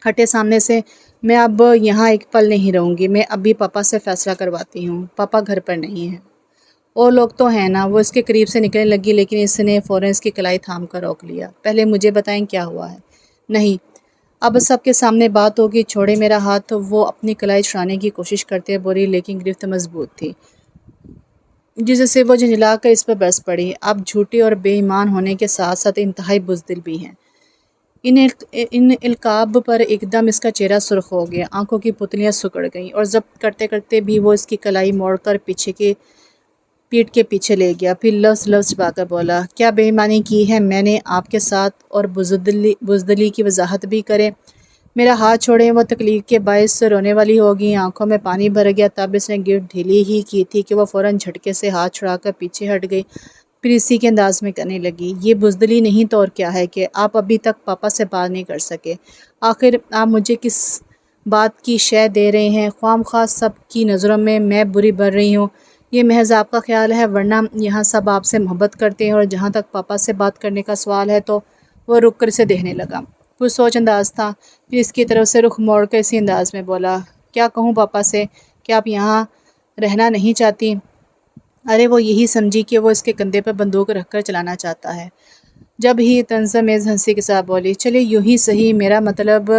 Speaker 1: ہٹے سامنے سے، میں اب یہاں ایک پل نہیں رہوں گی، میں ابھی پاپا سے فیصلہ کرواتی ہوں۔ پاپا گھر پر نہیں ہیں؟ اور لوگ تو ہیں نا۔ وہ اس کے قریب سے نکلنے لگی لیکن اس نے فوراً اس کی کلائی تھام کر روک لیا۔ پہلے مجھے بتائیں کیا ہوا ہے؟ نہیں، اب سب کے سامنے بات ہوگی، چھوڑے میرا ہاتھ۔ وہ اپنی کلائی چھڑانے کی کوشش کرتے بولی لیکن گرفت مضبوط تھی، جس سے وہ جھنجلا کر اس پر برس پڑی۔ آپ جھوٹے اور بے ایمان ہونے کے ساتھ ساتھ انتہائی بزدل بھی ہیں۔ ان القاب پر ایک دم اس کا چہرہ سرخ ہو گیا، آنکھوں کی پتلیاں سکڑ گئیں، اور ضبط کرتے کرتے بھی وہ اس کی کلائی موڑ کر پیٹ کے پیچھے لے گیا۔ پھر لفظ چھپا کر بولا، کیا بے ایمانی کی ہے میں نے آپ کے ساتھ، اور بزدلی کی وضاحت بھی کرے؟ میرا ہاتھ چھوڑیں، وہ تکلیف کے باعث رونے والی ہوگی۔ آنکھوں میں پانی بھر گیا۔ تب اس نے گرفت ڈھیلی ہی کی تھی کہ وہ فوراً جھٹکے سے ہاتھ چھڑا کر پیچھے ہٹ گئی، پھر اسی کے انداز میں کہنے لگی، یہ بزدلی نہیں تو اور کیا ہے کہ آپ ابھی تک پاپا سے بات نہیں کر سکے؟ آخر آپ مجھے کس بات کی شے دے رہے ہیں؟ خواہ خواہ سب کی نظروں میں بری بن رہی ہوں، یہ محض آپ کا خیال ہے، ورنہ یہاں سب آپ سے محبت کرتے ہیں، اور جہاں تک پاپا سے بات کرنے کا سوال ہے تو وہ رک کر اسے دیکھنے لگا۔ کچھ سوچ انداز تھا، پھر اس کی طرف سے رخ موڑ کر اسی انداز میں بولا، کیا کہوں پاپا سے کہ آپ یہاں رہنا نہیں چاہتی؟ ارے وہ یہی سمجھی کہ وہ اس کے کندھے پر بندوق رکھ کر چلانا چاہتا ہے۔ جب ہی تنزمیز ہنسی کے ساتھ بولی، چلے یوں ہی صحیح، میرا مطلب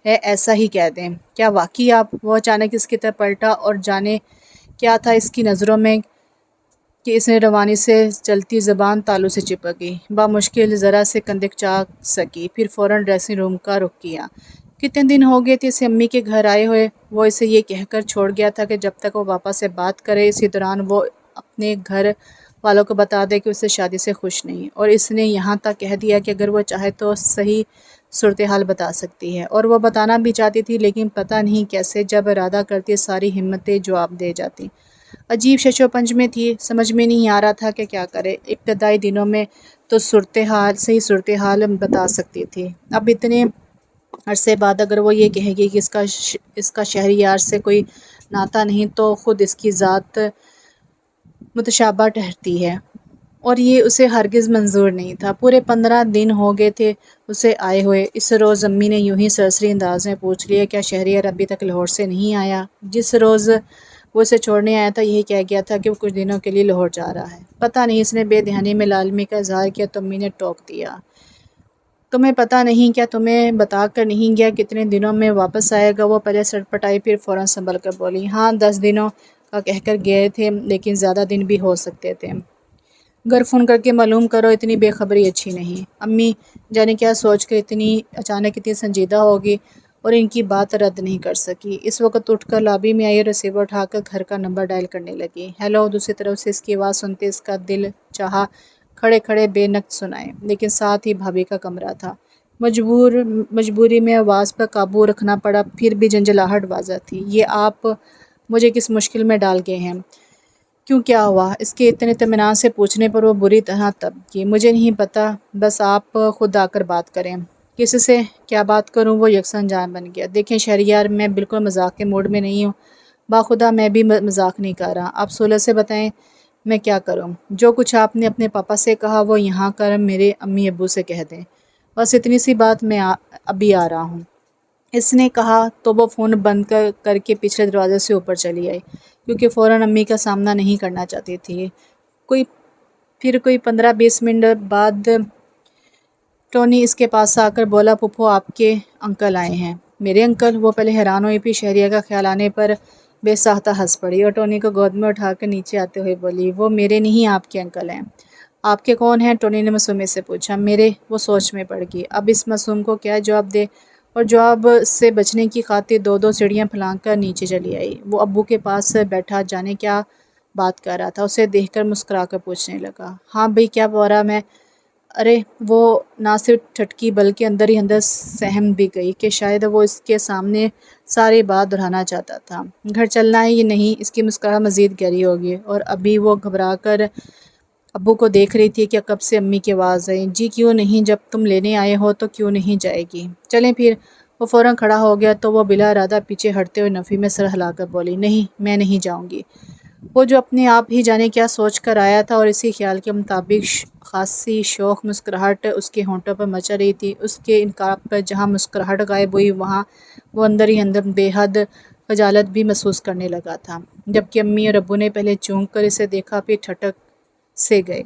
Speaker 1: ہے ایسا ہی کہہ دیں۔ کیا واقعی آپ؟ وہ اچانک اس کی طرف پلٹا اور جانے کیا تھا اس کی نظروں میں کہ اس نے روانی سے چلتی زبان تالو سے چپک گئی۔ بامشکل ذرا سے کندھے چاک سکی، پھر فوراً ڈریسنگ روم کا رخ کیا۔ کتنے دن ہو گئے تھے اسے امی کے گھر آئے ہوئے؟ وہ اسے یہ کہہ کر چھوڑ گیا تھا کہ جب تک وہ پاپا سے بات کرے اسی دوران وہ اپنے گھر والوں کو بتا دے کہ اسے شادی سے خوش نہیں، اور اس نے یہاں تک کہہ دیا کہ اگر وہ چاہے تو صحیح صورتحال بتا سکتی ہے، اور وہ بتانا بھی چاہتی تھی، لیکن پتہ نہیں کیسے جب ارادہ کرتی ساری ہمتیں جواب دے جاتی۔ عجیب شش و پنج میں تھی، سمجھ میں نہیں آ رہا تھا کہ کیا کرے۔ ابتدائی دنوں میں تو صحیح صورتحال بتا سکتی تھی، اب اتنے عرصے بعد اگر وہ یہ کہے گی کہ اس کا شہریار سے کوئی ناتا نہیں تو خود اس کی ذات متشابہ ٹھہرتی ہے، اور یہ اسے ہرگز منظور نہیں تھا۔ پورے 15 دن ہو گئے تھے اسے آئے ہوئے۔ اس روز امی نے یوں ہی سرسری انداز میں پوچھ لیا، کیا شہریار ابھی تک لاہور سے نہیں آیا؟ جس روز وہ اسے چھوڑنے آیا تھا یہی کہہ گیا تھا کہ وہ کچھ دنوں کے لیے لاہور جا رہا ہے۔ پتہ نہیں، اس نے بے دہانی میں لالمی کا اظہار کیا تو امی نے ٹوک دیا، تمہیں پتہ نہیں کیا تمہیں بتا کر نہیں گیا کتنے دنوں میں واپس آئے گا؟ وہ پہلے سٹپٹائی، پھر فوراً سنبھل کر بولی، ہاں 10 دنوں کا کہہ کر گئے تھے، لیکن زیادہ دن بھی ہو سکتے تھے۔ گھر فون کر کے معلوم کرو، اتنی بے خبری اچھی نہیں۔ امی جانے کیا سوچ کر اچانک اتنی سنجیدہ ہوگی اور ان کی بات رد نہیں کر سکی۔ اس وقت اٹھ کر لابی میں آئی اور ریسیور اٹھا کر گھر کا نمبر ڈائل کرنے لگی۔ ہیلو! دوسری طرف سے اس کی آواز سنتے اس کا دل چاہا کھڑے کھڑے بے نقد سنائے، لیکن ساتھ ہی بھابھی کا کمرہ تھا۔ مجبوری میں آواز پر قابو رکھنا پڑا، پھر بھی جھنجھلاہٹ واضح تھی۔ یہ آپ مجھے کس مشکل میں ڈال گئے ہیں؟ کیوں، کیا ہوا؟ اس کے اتنے اطمینان سے پوچھنے پر وہ بری طرح تب کی۔ مجھے نہیں پتہ، بس آپ خود آ کر بات کریں۔ کس سے کیا بات کروں؟ وہ یکساں جان بن گیا۔ دیکھیں شہریار، میں بالکل مذاق کے موڈ میں نہیں ہوں، باخدا میں بھی مذاق نہیں کر رہا۔ آپ سہولت سے بتائیں میں کیا کروں؟ جو کچھ آپ نے اپنے پاپا سے کہا وہ یہاں کر میرے امی ابو سے کہہ دیں، بس اتنی سی بات، میں ابھی آ رہا ہوں۔ اس نے کہا تو وہ فون بند کر کے پچھلے دروازے سے اوپر چلی آئی، کیونکہ فوراً امی کا سامنا نہیں کرنا چاہتی تھی۔ پھر کوئی 15-20 منٹ بعد ٹونی اس کے پاس آ کر بولا، پھپھو آپ کے انکل آئے ہیں۔ میرے انکل؟ وہ پہلے حیران ہوئی، پھر شہریار کا خیال آنے پر بے ساختہ ہنس پڑی اور ٹونی کو گود میں اٹھا کر نیچے آتے ہوئے بولی، وہ میرے نہیں آپ کے انکل ہیں۔ آپ کے کون ہیں؟ ٹونی نے معصومیت سے پوچھا۔ میرے؟ وہ سوچ میں پڑ گئی، اب اس معصوم کو کیا جواب دے، اور جواب سے بچنے کی خاطر 2 سیڑھیاں پھلانگ کر نیچے چلی آئی۔ وہ ابو کے پاس بیٹھا جانے کیا بات کر رہا تھا، اسے دیکھ کر مسکرا کر پوچھنے لگا، ہاں بھئی کیا بورا میں؟ ارے وہ نہ صرف ٹھٹکی بلکہ اندر ہی اندر سہم بھی گئی کہ شاید وہ اس کے سامنے ساری بات دہرانا چاہتا تھا۔ گھر چلنا ہے یا نہیں؟ اس کی مسکراہٹ مزید گہری ہوگی، اور ابھی وہ گھبرا کر ابو کو دیکھ رہی تھی کہ کب سے امی کی آواز آئی، جی کیوں نہیں، جب تم لینے آئے ہو تو کیوں نہیں جائے گی؟ چلیں پھر۔ وہ فوراً کھڑا ہو گیا تو وہ بلا ارادہ پیچھے ہٹتے ہوئے نفی میں سر ہلا کر بولی، نہیں میں نہیں جاؤں گی۔ وہ جو اپنے آپ ہی جانے کیا سوچ کر آیا تھا، اور اسی خیال کے مطابق خاصی شوخ مسکراہٹ اس کے ہونٹوں پر مچل رہی تھی، اس کے انکار پر جہاں مسکراہٹ غائب ہوئی وہاں وہ اندر ہی اندر بے حد خجالت بھی محسوس کرنے لگا تھا۔ جبکہ امی اور ابو نے پہلے چونک کر اسے دیکھا، پھر ٹھٹک سے گئے،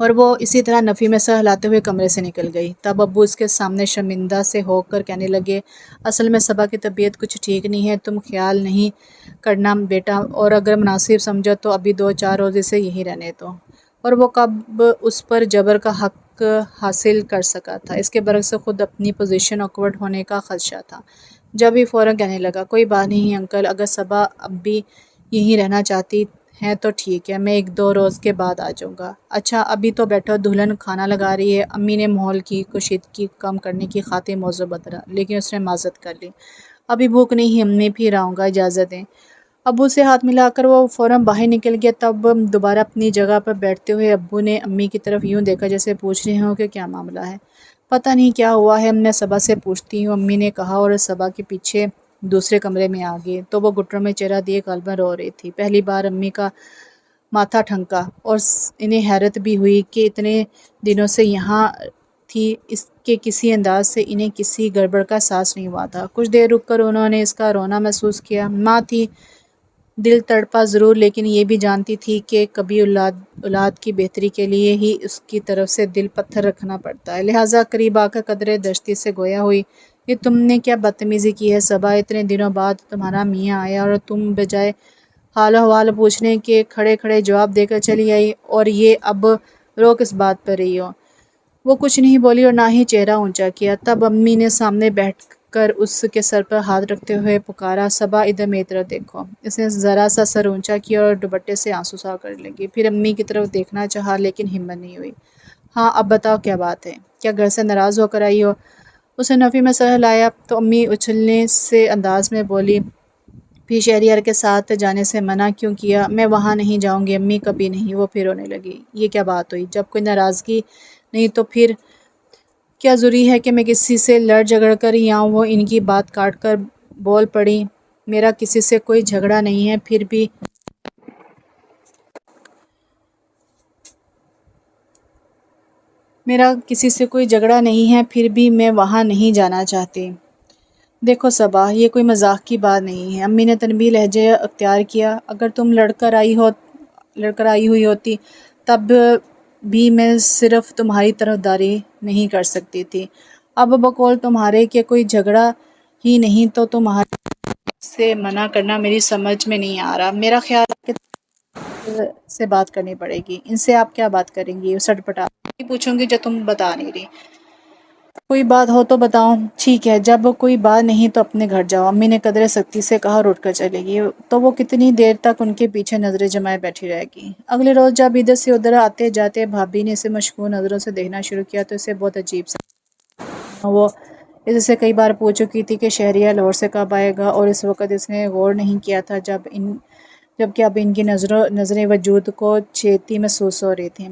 Speaker 1: اور وہ اسی طرح نفی میں سر ہلاتے ہوئے کمرے سے نکل گئی۔ تب ابو اس کے سامنے شرمندہ سے ہو کر کہنے لگے، اصل میں صبا کی طبیعت کچھ ٹھیک نہیں ہے، تم خیال نہیں کرنا بیٹا، اور اگر مناسب سمجھو تو ابھی 2-4 روز اسے یہیں رہنے دو۔ اور وہ کب اس پر جبر کا حق حاصل کر سکا تھا؟ اس کے برعکس خود اپنی پوزیشن آکورڈ ہونے کا خدشہ تھا۔ جب ہی فوراً کہنے لگا، کوئی بات نہیں انکل، اگر صبا اب بھی یہیں رہنا چاہتی ہیں تو ٹھیک ہے، میں 1-2 روز کے بعد آ جاؤں گا۔ اچھا ابھی تو بیٹھو، دلہن کھانا لگا رہی ہے۔ امی نے ماحول کی کشیدگی کم کرنے کی خاطر موضوع بدلا، لیکن اس نے معذرت کر لی۔ ابھی بھوک نہیں ہے امی، پھر آؤں گا، اجازت دیں۔ ابو سے ہاتھ ملا کر وہ فوراً باہر نکل گیا۔ تب دوبارہ اپنی جگہ پر بیٹھتے ہوئے ابو نے امی کی طرف یوں دیکھا جیسے پوچھ رہے ہوں کہ کیا معاملہ ہے۔ پتہ نہیں کیا ہوا ہے، میں صبا سے پوچھتی ہوں، امی نے کہا، اور صبا کے پیچھے دوسرے کمرے میں آ گئی تو وہ گھٹنوں میں چہرہ دیے غالباً رو رہی تھی۔ پہلی بار امی کا ماتھا ٹھنکا اور انہیں حیرت بھی ہوئی کہ اتنے دنوں سے یہاں تھی، اس کے کسی انداز سے انہیں کسی گڑبڑ کا احساس نہیں ہوا تھا۔ کچھ دیر رک کر انہوں نے اس کا رونا محسوس کیا۔ ماں تھی، دل تڑپا ضرور، لیکن یہ بھی جانتی تھی کہ کبھی اولاد کی بہتری کے لیے ہی اس کی طرف سے دل پتھر رکھنا پڑتا ہے۔ لہٰذا قریب آ کر قدرے دشتی سے گویا ہوئی، یہ تم نے کیا بدتمیزی کی ہے صبا؟ اتنے دنوں بعد تمہارا میاں آیا اور تم بجائے حال و احوال پوچھنے کے کھڑے کھڑے جواب دے کر چلی آئی، اور یہ اب رو کس بات پر رہی ہو؟ وہ کچھ نہیں بولی اور نہ ہی چہرہ اونچا کیا۔ تب امی نے سامنے بیٹھ کر اس کے سر پر ہاتھ رکھتے ہوئے پکارا، صبا ادھر میری طرف دیکھو۔ اس نے ذرا سا سر اونچا کیا اور دوپٹے سے آنسو صاف کرنے لگی۔ پھر امی کی طرف دیکھنا چاہا لیکن ہمت نہیں ہوئی۔ ہاں اب بتاؤ کیا بات ہے؟ کیا گھر سے ناراض ہو کر آئی ہو؟ اس نے نفی میں سر ہلایا تو امی اچھلنے سے انداز میں بولی، پھر شہریار کے ساتھ جانے سے منع کیوں کیا؟ میں وہاں نہیں جاؤں گی امی، کبھی نہیں۔ وہ پھر رونے لگی۔ یہ کیا بات ہوئی؟ جب کوئی ناراضگی نہیں تو پھر کیا ضروری ہے کہ میں کسی سے لڑ جھگڑ کر ہی آؤں؟ وہ ان کی بات کاٹ کر بول پڑی، میرا کسی سے کوئی جھگڑا نہیں ہے، پھر بھی میں وہاں نہیں جانا چاہتی۔ دیکھو صبا، یہ کوئی مذاق کی بات نہیں ہے، امی نے تنبیہ لہجہ اختیار کیا۔ اگر تم لڑ کر آئی ہوئی ہوتی تب بھی میں صرف تمہاری طرفداری نہیں کر سکتی تھی۔ اب بقول تمہارے کہ کوئی جھگڑا ہی نہیں تو تمہارے سے منع کرنا میری سمجھ میں نہیں آ رہا۔ میرا خیال ہے کہ سے بات کرنی پڑے گی۔ ان سے آپ کیا بات کریں گی؟ سٹپٹا نہیں پوچھوں گی جو تم بتا نہیں رہی۔ کوئی بات ہو تو بتاؤ۔ ٹھیک ہے، جب کوئی بات نہیں تو اپنے گھر جاؤ، امی نے قدرے سختی سے کہا اور اٹھ کر چلے گی۔ تو وہ کتنی دیر تک ان کے پیچھے نظریں جمائے بیٹھی رہے گی۔ اگلے روز جب ادھر سے ادھر آتے جاتے بھابھی نے اسے مشکوک نظروں سے دیکھنا شروع کیا تو اسے بہت عجیب سا وہ اس سے کئی بار پوچھ چکی تھی کہ شہریار لاہور سے کب آئے گا، اور اس وقت اس نے غور نہیں کیا تھا جبکہ اب ان کی نظریں وجود کو چھیدتی محسوس ہو رہی تھیں۔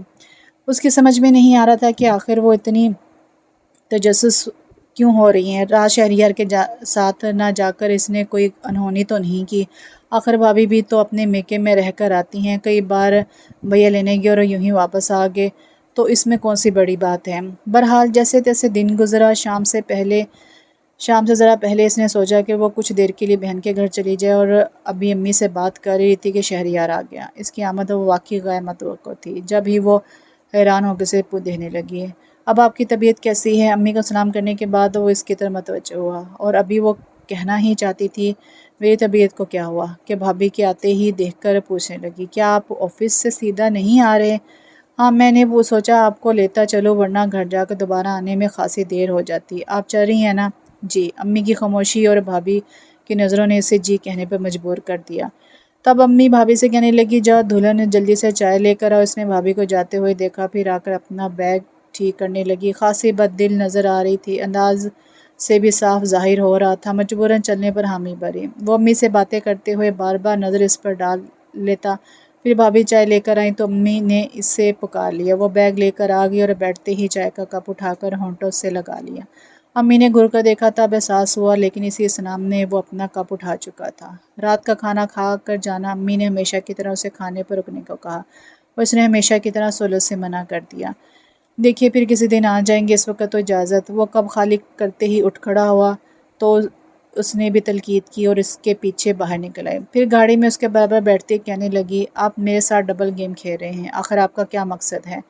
Speaker 1: اس کی سمجھ میں نہیں آ رہا تھا کہ آخر وہ اتنی تجسس کیوں ہو رہی ہیں۔ رات شہریار کے ساتھ نہ جا کر اس نے کوئی انہونی تو نہیں کی؟ آخر بھابھی بھی تو اپنے میکے میں رہ کر آتی ہیں، کئی بار بھیا لینے گئے اور یوں ہی واپس آ گئے، تو اس میں کون سی بڑی بات ہے؟ بہرحال جیسے تیسے دن گزرا۔ شام سے ذرا پہلے اس نے سوچا کہ وہ کچھ دیر کے لیے بہن کے گھر چلی جائے، اور ابھی امی سے بات کر رہی تھی کہ شہریار آ گیا۔ اس کی آمد وہ واقعی غیر متوقع تھی۔ جب ہی وہ حیران ہو کے اسے دیکھنے لگی۔ اب آپ کی طبیعت کیسی ہے؟ امی کو سلام کرنے کے بعد وہ اس کی طرف متوجہ ہوا، اور ابھی وہ کہنا ہی چاہتی تھی میری طبیعت کو کیا ہوا کہ بھابھی کے آتے ہی دیکھ کر پوچھنے لگی، کیا آپ آفس سے سیدھا نہیں آ رہے؟ ہاں، میں نے وہ سوچا آپ کو لیتا چلو، ورنہ گھر جا کر دوبارہ آنے میں خاصی دیر ہو جاتی۔ آپ چل رہی ہیں نا؟ جی۔ امی کی خاموشی اور بھابھی کی نظروں نے اسے جی کہنے پر مجبور کر دیا۔ تب امی بھابھی سے کہنے لگی، جاؤ دلہن جلدی سے چائے لے کر آؤ۔ اس نے بھابھی کو جاتے ہوئے دیکھا، پھر آ کر اپنا بیگ ٹھیک کرنے لگی۔ خاصی بد دل نظر آ رہی تھی، انداز سے بھی صاف ظاہر ہو رہا تھا۔ مجبوراً چلنے پر حامی بھری۔ وہ امی سے باتیں کرتے ہوئے بار بار نظر اس پر ڈال لیتا۔ پھر بھابھی چائے لے کر آئیں تو امی نے اسے پکار لیا۔ وہ بیگ لے کر آ گئی اور بیٹھتے ہی چائے کا کپ اٹھا کر ہونٹوں سے لگا لیا۔ امی نے گھور کر دیکھا، تب احساس ہوا، لیکن اسی اسنام میں وہ اپنا کپ اٹھا چکا تھا۔ رات کا کھانا کھا کر جانا۔ امی نے ہمیشہ کی طرح اسے کھانے پر رکنے کو کہا، اور اس نے ہمیشہ کی طرح سہولت سے منع کر دیا۔ دیکھیے پھر کسی دن آ جائیں گے، اس وقت تو اجازت۔ وہ کپ خالی کرتے ہی اٹھ کھڑا ہوا تو اس نے بھی تلقین کی اور اس کے پیچھے باہر نکل آئی۔ پھر گاڑی میں اس کے برابر بیٹھتے کہنے لگی، آپ میرے ساتھ ڈبل گیم کھیل رہے ہیں، آخر آپ کا کیا مقصد ہے؟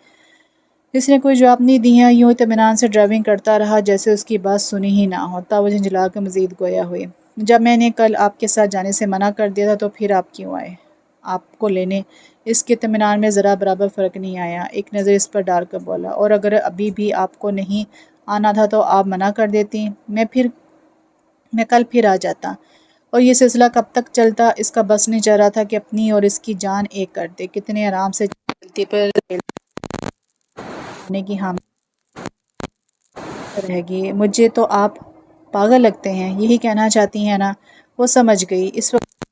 Speaker 1: اس نے کوئی جواب نہیں دیا، یوں اطمینان سے ڈرائیونگ کرتا رہا جیسے اس کی بات سنی ہی نہ ہو۔ تب وہ جھنجھلا کر مزید گویا ہوئی، جب میں نے کل آپ کے ساتھ جانے سے منع کر دیا تھا تو پھر آپ کیوں آئے؟ آپ کو لینے؟ اس کے اطمینان میں ذرا برابر فرق نہیں آیا۔ ایک نظر اس پر ڈال کر بولا، اور اگر ابھی بھی آپ کو نہیں آنا تھا تو آپ منع کر دیتی، میں کل پھر آ جاتا۔ اور یہ سلسلہ کب تک چلتا، اس کا بس نہیں چل رہا تھا کہ اپنی اور اس کی جان ایک کر دے۔ کتنے آرام سے چلتی پر کی حامل رہ گئی۔ مجھے تو آپ پاگل لگتے ہیں، یہی کہنا چاہتی ہیں نا؟ وہ سمجھ گئی۔ اس وقت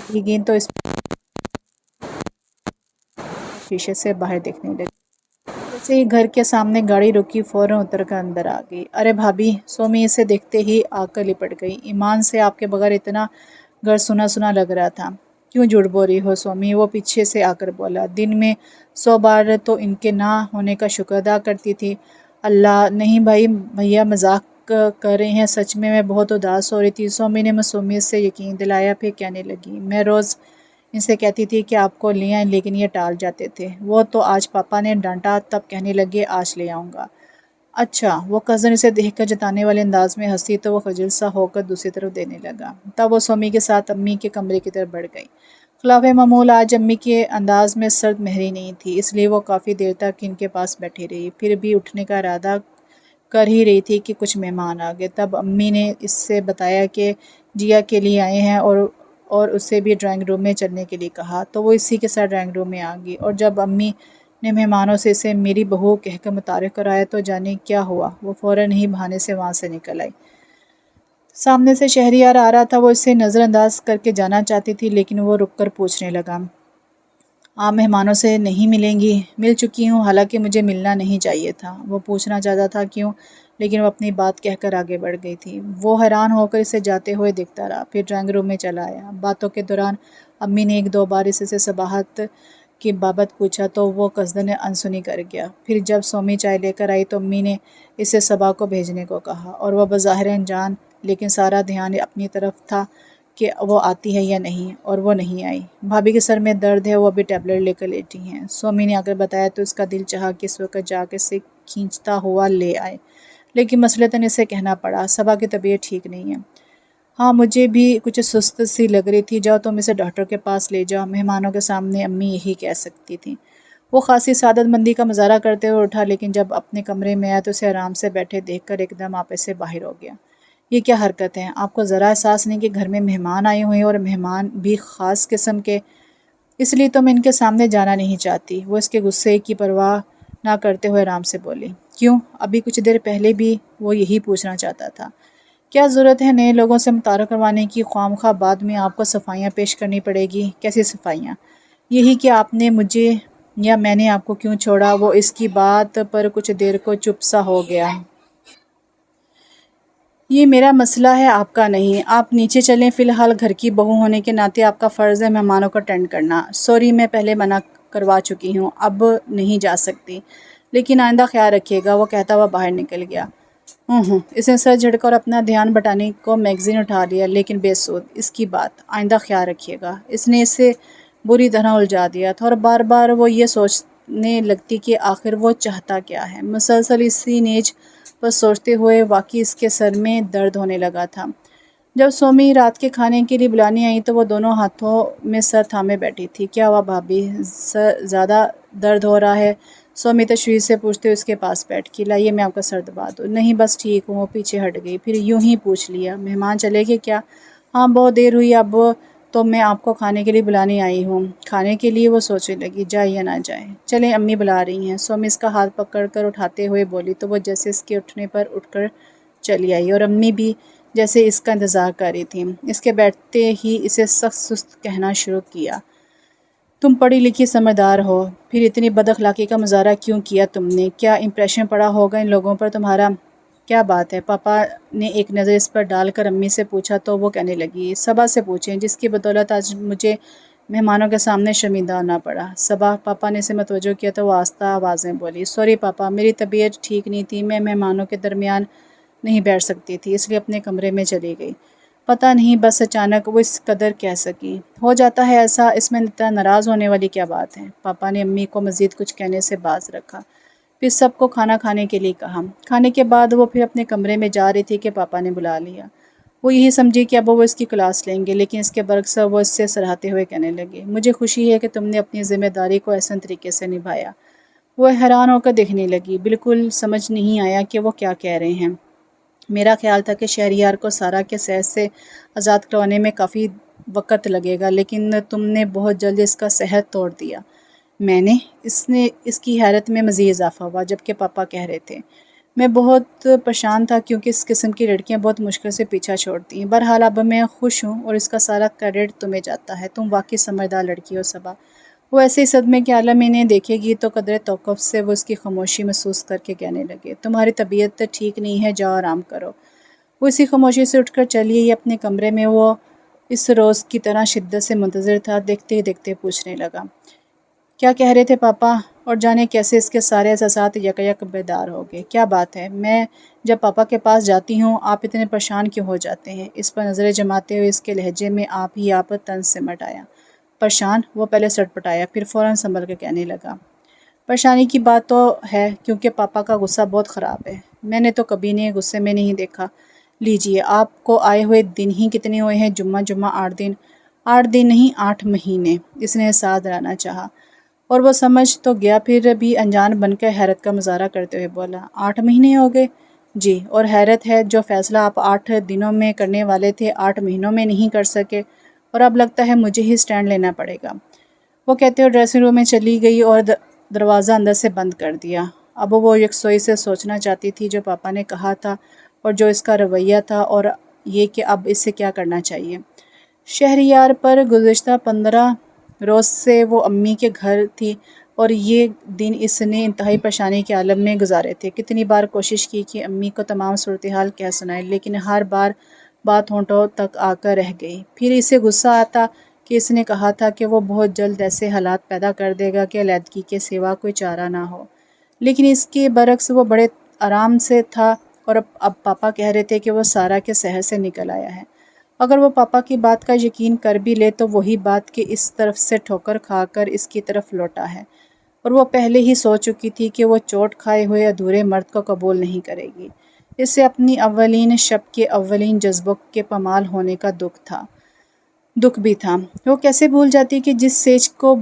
Speaker 1: کی گیند تو اس شیشے سے باہر دیکھنے لگی۔ جیسے ہی گھر کے سامنے گاڑی رکی، فوراً اتر کر اندر آ گئی۔ ارے بھابھی! سومی اسے دیکھتے ہی آ کر لپٹ گئی۔ ایمان سے آپ کے بغیر اتنا گھر سنا سنا لگ رہا تھا۔ کیوں جھوٹ بول رہی ہو سومی؟ وہ پیچھے سے آ کر بولا۔ دن میں 100 بار تو ان کے نہ ہونے کا شکر ادا کرتی تھی۔ اللہ! نہیں بھائی، بھیا مذاق کر رہے ہیں، سچ میں بہت اداس ہو رہی تھی۔ سومی نے معصومیت سے یقین دلایا، پھر کہنے لگی، میں روز ان سے کہتی تھی کہ آپ کو لے آئیں، لیکن یہ ٹال جاتے تھے۔ وہ تو آج پاپا نے ڈانٹا، تب کہنے لگے آج لے آؤں گا۔ اچھا! وہ کزن اسے دیکھ کر جتانے والے انداز میں ہنسی تو وہ خجل سا ہو کر دوسری طرف دینے لگا۔ تب وہ سومی کے ساتھ امی کے کمرے کی طرف بڑھ گئی۔ خلاف معمول آج امی کے انداز میں سرد مہری نہیں تھی، اس لیے وہ کافی دیر تک ان کے پاس بیٹھی رہی۔ پھر بھی اٹھنے کا ارادہ کر ہی رہی تھی کہ کچھ مہمان آ گئے۔ تب امی نے اس سے بتایا کہ جیا کے لیے آئے ہیں اور اسے بھی ڈرائنگ روم میں چلنے کے لیے کہا، تو وہ اسی کے ساتھ ڈرائنگ روم میں آ گئی۔ اور جب امی نے مہمانوں سے اسے میری بہو کہہ کر متعارف کرایا تو جانے کیا ہوا، وہ فوراً ہی بہانے سے وہاں سے نکل آئی۔ سامنے سے شہریار آ رہا تھا، وہ اسے نظر انداز کر کے جانا چاہتی تھی، لیکن وہ رک کر پوچھنے لگا، آپ مہمانوں سے نہیں ملیں گی؟ مل چکی ہوں، حالانکہ مجھے ملنا نہیں چاہیے تھا۔ وہ پوچھنا چاہتا تھا کیوں، لیکن وہ اپنی بات کہہ کر آگے بڑھ گئی تھی۔ وہ حیران ہو کر اسے جاتے ہوئے دیکھتا رہا، پھر ڈرائنگ روم میں چلا آیا۔ باتوں کے دوران امی نے 1-2 بار اس سے صباحت کی بابت پوچھا تو وہ قصدن انسنی کر گیا۔ پھر جب سومی چائے لے کر آئی تو امی نے اسے صبا کو بھیجنے کو کہا، اور وہ بظاہر انجان، لیکن سارا دھیان اپنی طرف تھا کہ وہ آتی ہے یا نہیں، اور وہ نہیں آئی۔ بھابھی کے سر میں درد ہے، وہ ابھی ٹیبلٹ لے کر لیٹی ہیں۔ سومی نے آ کر بتایا تو اس کا دل چاہا کہ اس وقت جا کے اسے کھینچتا ہوا لے آئے، لیکن مسئلتاً اسے کہنا پڑا، صبا کی طبیعت ٹھیک نہیں ہے۔ ہاں مجھے بھی کچھ سست سی لگ رہی تھی، جاؤ تم اسے ڈاکٹر کے پاس لے جاؤ، مہمانوں کے سامنے امی یہی کہہ سکتی تھیں۔ وہ خاصی سعادت مندی کا مظاہرہ کرتے ہوئے اٹھا، لیکن جب اپنے کمرے میں آیا تو اسے آرام سے بیٹھے دیکھ کر ایک دم آپے سے باہر ہو گیا۔ یہ کیا حرکت ہے؟ آپ کو ذرا احساس نہیں کہ گھر میں مہمان آئے ہوئے ہیں، اور مہمان بھی خاص قسم کے؟ اس لیے تو میں ان کے سامنے جانا نہیں چاہتی۔ وہ اس کے غصے کی پرواہ نہ کرتے ہوئے آرام سے بولی۔ کیوں؟ ابھی کچھ دیر پہلے بھی وہ یہی پوچھنا چاہتا تھا۔ کیا ضرورت ہے نئے لوگوں سے متعارف کروانے کی؟ خواہ مخواہ بعد میں آپ کو صفائیاں پیش کرنی پڑے گی۔ کیسی صفائیاں؟ یہی کہ آپ نے مجھے یا میں نے آپ کو کیوں چھوڑا۔ وہ اس کی بات پر کچھ دیر کو چپ سا ہو گیا۔ یہ میرا مسئلہ ہے، آپ کا نہیں۔ آپ نیچے چلیں، فی الحال گھر کی بہو ہونے کے ناطے آپ کا فرض ہے مہمانوں کو اٹینڈ کرنا۔ سوری، میں پہلے منع کروا چکی ہوں، اب نہیں جا سکتی، لیکن آئندہ خیال رکھیے گا، وہ کہتا ہوا باہر نکل گیا۔ اس نے سر جھٹکا اور اپنا دھیان بٹانے کو میگزین اٹھا لیا، لیکن بے سود، اس کی بات آئندہ خیال رکھیے گا، اس نے اسے بری طرح الجھا دیا تھا، اور بار بار وہ یہ سوچنے لگتی کہ آخر وہ چاہتا کیا ہے۔ مسلسل اسی نیز پر سوچتے ہوئے واقعی اس کے سر میں درد ہونے لگا تھا۔ جب سومی رات کے کھانے کے لیے بلانے آئی تو وہ دونوں ہاتھوں میں سر تھامے بیٹھی تھی۔ کیا ہوا بھابھی؟ سر زیادہ درد ہو رہا ہے؟ سومی تشویش سے پوچھتے ہوئے اس کے پاس بیٹھ کی۔ لائیے میں آپ کا سر دبا دوں۔ نہیں بس ٹھیک ہوں۔ وہ پیچھے ہٹ گئی، پھر یوں ہی پوچھ لیا، مہمان چلے گئے کیا؟ ہاں بہت دیر ہوئی، اب تو میں آپ کو کھانے کے لیے بلانے آئی ہوں۔ کھانے کے لیے؟ وہ سوچنے لگی، جائے یا نہ جائے۔ چلیں امی بلا رہی ہیں۔ سومی اس کا ہاتھ پکڑ کر اٹھاتے ہوئے بولی تو وہ جیسے اس کے اٹھنے پر اٹھ کر چلی آئی، اور امی بھی جیسے اس کا انتظار کر رہی تھی۔ اس کے بیٹھتے ہی اسے سخت سست کہنا شروع کیا، تم پڑھی لکھی سمجھدار ہو، پھر اتنی بد اخلاقی کا مظاہرہ کیوں کیا تم نے؟ کیا امپریشن پڑا ہوگا ان لوگوں پر تمہارا؟ کیا بات ہے؟ پاپا نے ایک نظر اس پر ڈال کر امی سے پوچھا تو وہ کہنے لگی، صبا سے پوچھیں، جس کی بدولت آج مجھے مہمانوں کے سامنے شرمندہ ہونا پڑا۔ صبا؟ پاپا نے اسے متوجہ کیا تو وہ آہستہ آواز میں بولی، سوری پاپا، میری طبیعت ٹھیک نہیں تھی، میں مہمانوں کے درمیان نہیں بیٹھ سکتی تھی، اس لیے اپنے کمرے میں چلی گئی۔ پتہ نہیں بس اچانک وہ اس قدر کہہ سکی۔ ہو جاتا ہے ایسا، اس میں اتنا ناراض ہونے والی کیا بات ہے؟ پاپا نے امی کو مزید کچھ کہنے سے باز رکھا، پھر سب کو کھانا کھانے کے لیے کہا۔ کھانے کے بعد وہ پھر اپنے کمرے میں جا رہی تھی کہ پاپا نے بلا لیا۔ وہ یہی سمجھی کہ اب وہ اس کی کلاس لیں گے، لیکن اس کے برعکس وہ اس سے سراہتے ہوئے کہنے لگے، مجھے خوشی ہے کہ تم نے اپنی ذمہ داری کو احسن طریقے سے نبھایا۔ وہ حیران ہو کر دیکھنے لگی، بالکل سمجھ نہیں آیا کہ وہ کیا کہہ رہے ہیں۔ میرا خیال تھا کہ شہریار کو سارا کے صحت سے آزاد کروانے میں کافی وقت لگے گا، لیکن تم نے بہت جلد اس کا صحت توڑ دیا۔ اس کی حیرت میں مزید اضافہ ہوا جبکہ پاپا کہہ رہے تھے۔ میں بہت پریشان تھا کیونکہ اس قسم کی لڑکیاں بہت مشکل سے پیچھا چھوڑتی ہیں۔ بہرحال اب میں خوش ہوں اور اس کا سارا کریڈٹ تمہیں جاتا ہے۔ تم واقعی سمجھدار لڑکی ہو صبا۔ وہ ایسے ہی صدمے کے عالم میں انہیں دیکھے گی تو قدرے توقف سے وہ اس کی خاموشی محسوس کر کے کہنے لگے، تمہاری طبیعت ٹھیک نہیں ہے، جاؤ آرام کرو۔ وہ اسی خاموشی سے اٹھ کر چلی گئی اپنے کمرے میں۔ وہ اس روز کی طرح شدت سے منتظر تھا۔ دیکھتے ہی دیکھتے پوچھنے لگا، کیا کہہ رہے تھے پاپا؟ اور جانے کیسے اس کے سارے احساسات یک بیدار ہو گئے۔ کیا بات ہے؟ میں جب پاپا کے پاس جاتی ہوں آپ اتنے پریشان کیوں ہو جاتے ہیں؟ اس پر نظریں جماتے ہوئے اس کے لہجے میں آپ طنز سمٹ آیا۔ پریشان؟ وہ پہلے سٹ پٹایا، پھر فوراً سنبھل کے کہنے لگا، پریشانی کی بات تو ہے کیونکہ پاپا کا غصہ بہت خراب ہے۔ میں نے تو کبھی انہیں غصے میں نہیں دیکھا۔ لیجئے، آپ کو آئے ہوئے دن ہی کتنے ہوئے ہیں؟ جمعہ 8 دن۔ 8 دن نہیں 8 مہینے، اس نے احساس دلانا چاہا، اور وہ سمجھ تو گیا پھر بھی انجان بن کر حیرت کا مظاہرہ کرتے ہوئے بولا، 8 مہینے ہو گئے؟ جی، اور حیرت ہے جو فیصلہ آپ 8 دنوں میں کرنے والے تھے 8 مہینوں میں نہیں کر سکے، اور اب لگتا ہے مجھے ہی سٹینڈ لینا پڑے گا۔ وہ کہتے ہوئے ڈریسنگ روم میں چلی گئی اور دروازہ اندر سے بند کر دیا۔ اب وہ یکسوئی سے سوچنا چاہتی تھی جو پاپا نے کہا تھا اور جو اس کا رویہ تھا، اور یہ کہ اب اس سے کیا کرنا چاہیے۔ شہریار پر گزشتہ 15 روز سے وہ امی کے گھر تھی اور یہ دن اس نے انتہائی پریشانی کے عالم میں گزارے تھے۔ کتنی بار کوشش کی کہ امی کو تمام صورتحال کہہ سنائے، لیکن ہر بار بات ہونٹوں تک آ کر رہ گئی۔ پھر اسے غصہ آتا کہ اس نے کہا تھا کہ وہ بہت جلد ایسے حالات پیدا کر دے گا کہ علیحدگی کے سوا کوئی چارہ نہ ہو، لیکن اس کے برعکس وہ بڑے آرام سے تھا، اور اب پاپا کہہ رہے تھے کہ وہ سارا کے شہر سے نکل آیا ہے۔ اگر وہ پاپا کی بات کا یقین کر بھی لے تو وہی بات کہ اس طرف سے ٹھوکر کھا کر اس کی طرف لوٹا ہے، اور وہ پہلے ہی سوچ چکی تھی کہ وہ چوٹ کھائے ہوئے ادھورے مرد کو قبول نہیں کرے گی۔ اس سے اپنی اولین شب کے اولین جذبوں کے پامال ہونے کا دکھ بھی تھا۔ وہ کیسے بھول جاتی کہ جس سیج کو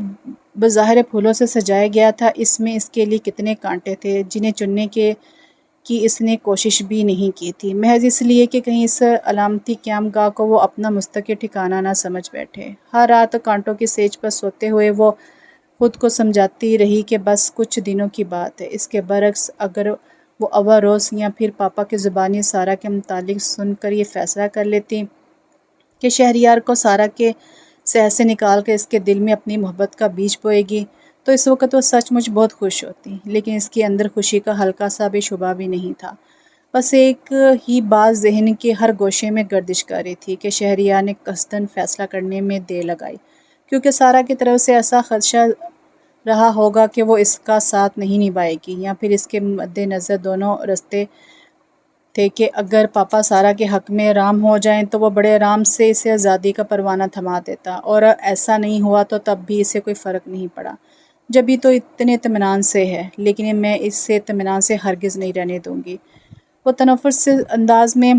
Speaker 1: بظاہر پھولوں سے سجایا گیا تھا اس میں اس کے لیے کتنے کانٹے تھے جنہیں چننے کی اس نے کوشش بھی نہیں کی تھی، محض اس لیے کہ کہیں اس علامتی قیام گاہ کو وہ اپنا مستقل ٹھکانہ نہ سمجھ بیٹھے۔ ہر رات کانٹوں کی سیج پر سوتے ہوئے وہ خود کو سمجھاتی رہی کہ بس کچھ دنوں کی بات ہے۔ اس کے برعکس اگر وہ اول روز یا پھر پاپا کی زبانی سارا کے متعلق سن کر یہ فیصلہ کر لیتی کہ شہریار کو سارا کے صحت سے نکال کر اس کے دل میں اپنی محبت کا بیج بوئے گی تو اس وقت وہ سچ مچ بہت خوش ہوتی، لیکن اس کے اندر خوشی کا ہلکا سا بھی شبہ بھی نہیں تھا۔ بس ایک ہی بات ذہن کے ہر گوشے میں گردش کر رہی تھی کہ شہریار نے قصداً فیصلہ کرنے میں دیر لگائی کیونکہ سارا کی طرف سے ایسا خدشہ رہا ہوگا کہ وہ اس کا ساتھ نہیں نبھائے گی، یا پھر اس کے مد نظر دونوں رستے تھے کہ اگر پاپا سارا کے حق میں رام ہو جائیں تو وہ بڑے آرام سے اسے آزادی کا پروانہ تھما دیتا، اور ایسا نہیں ہوا تو تب بھی اسے کوئی فرق نہیں پڑا۔ جبھی تو اتنے اطمینان سے ہے، لیکن میں اس سے اطمینان سے ہرگز نہیں رہنے دوں گی۔ وہ تنفر سے انداز میں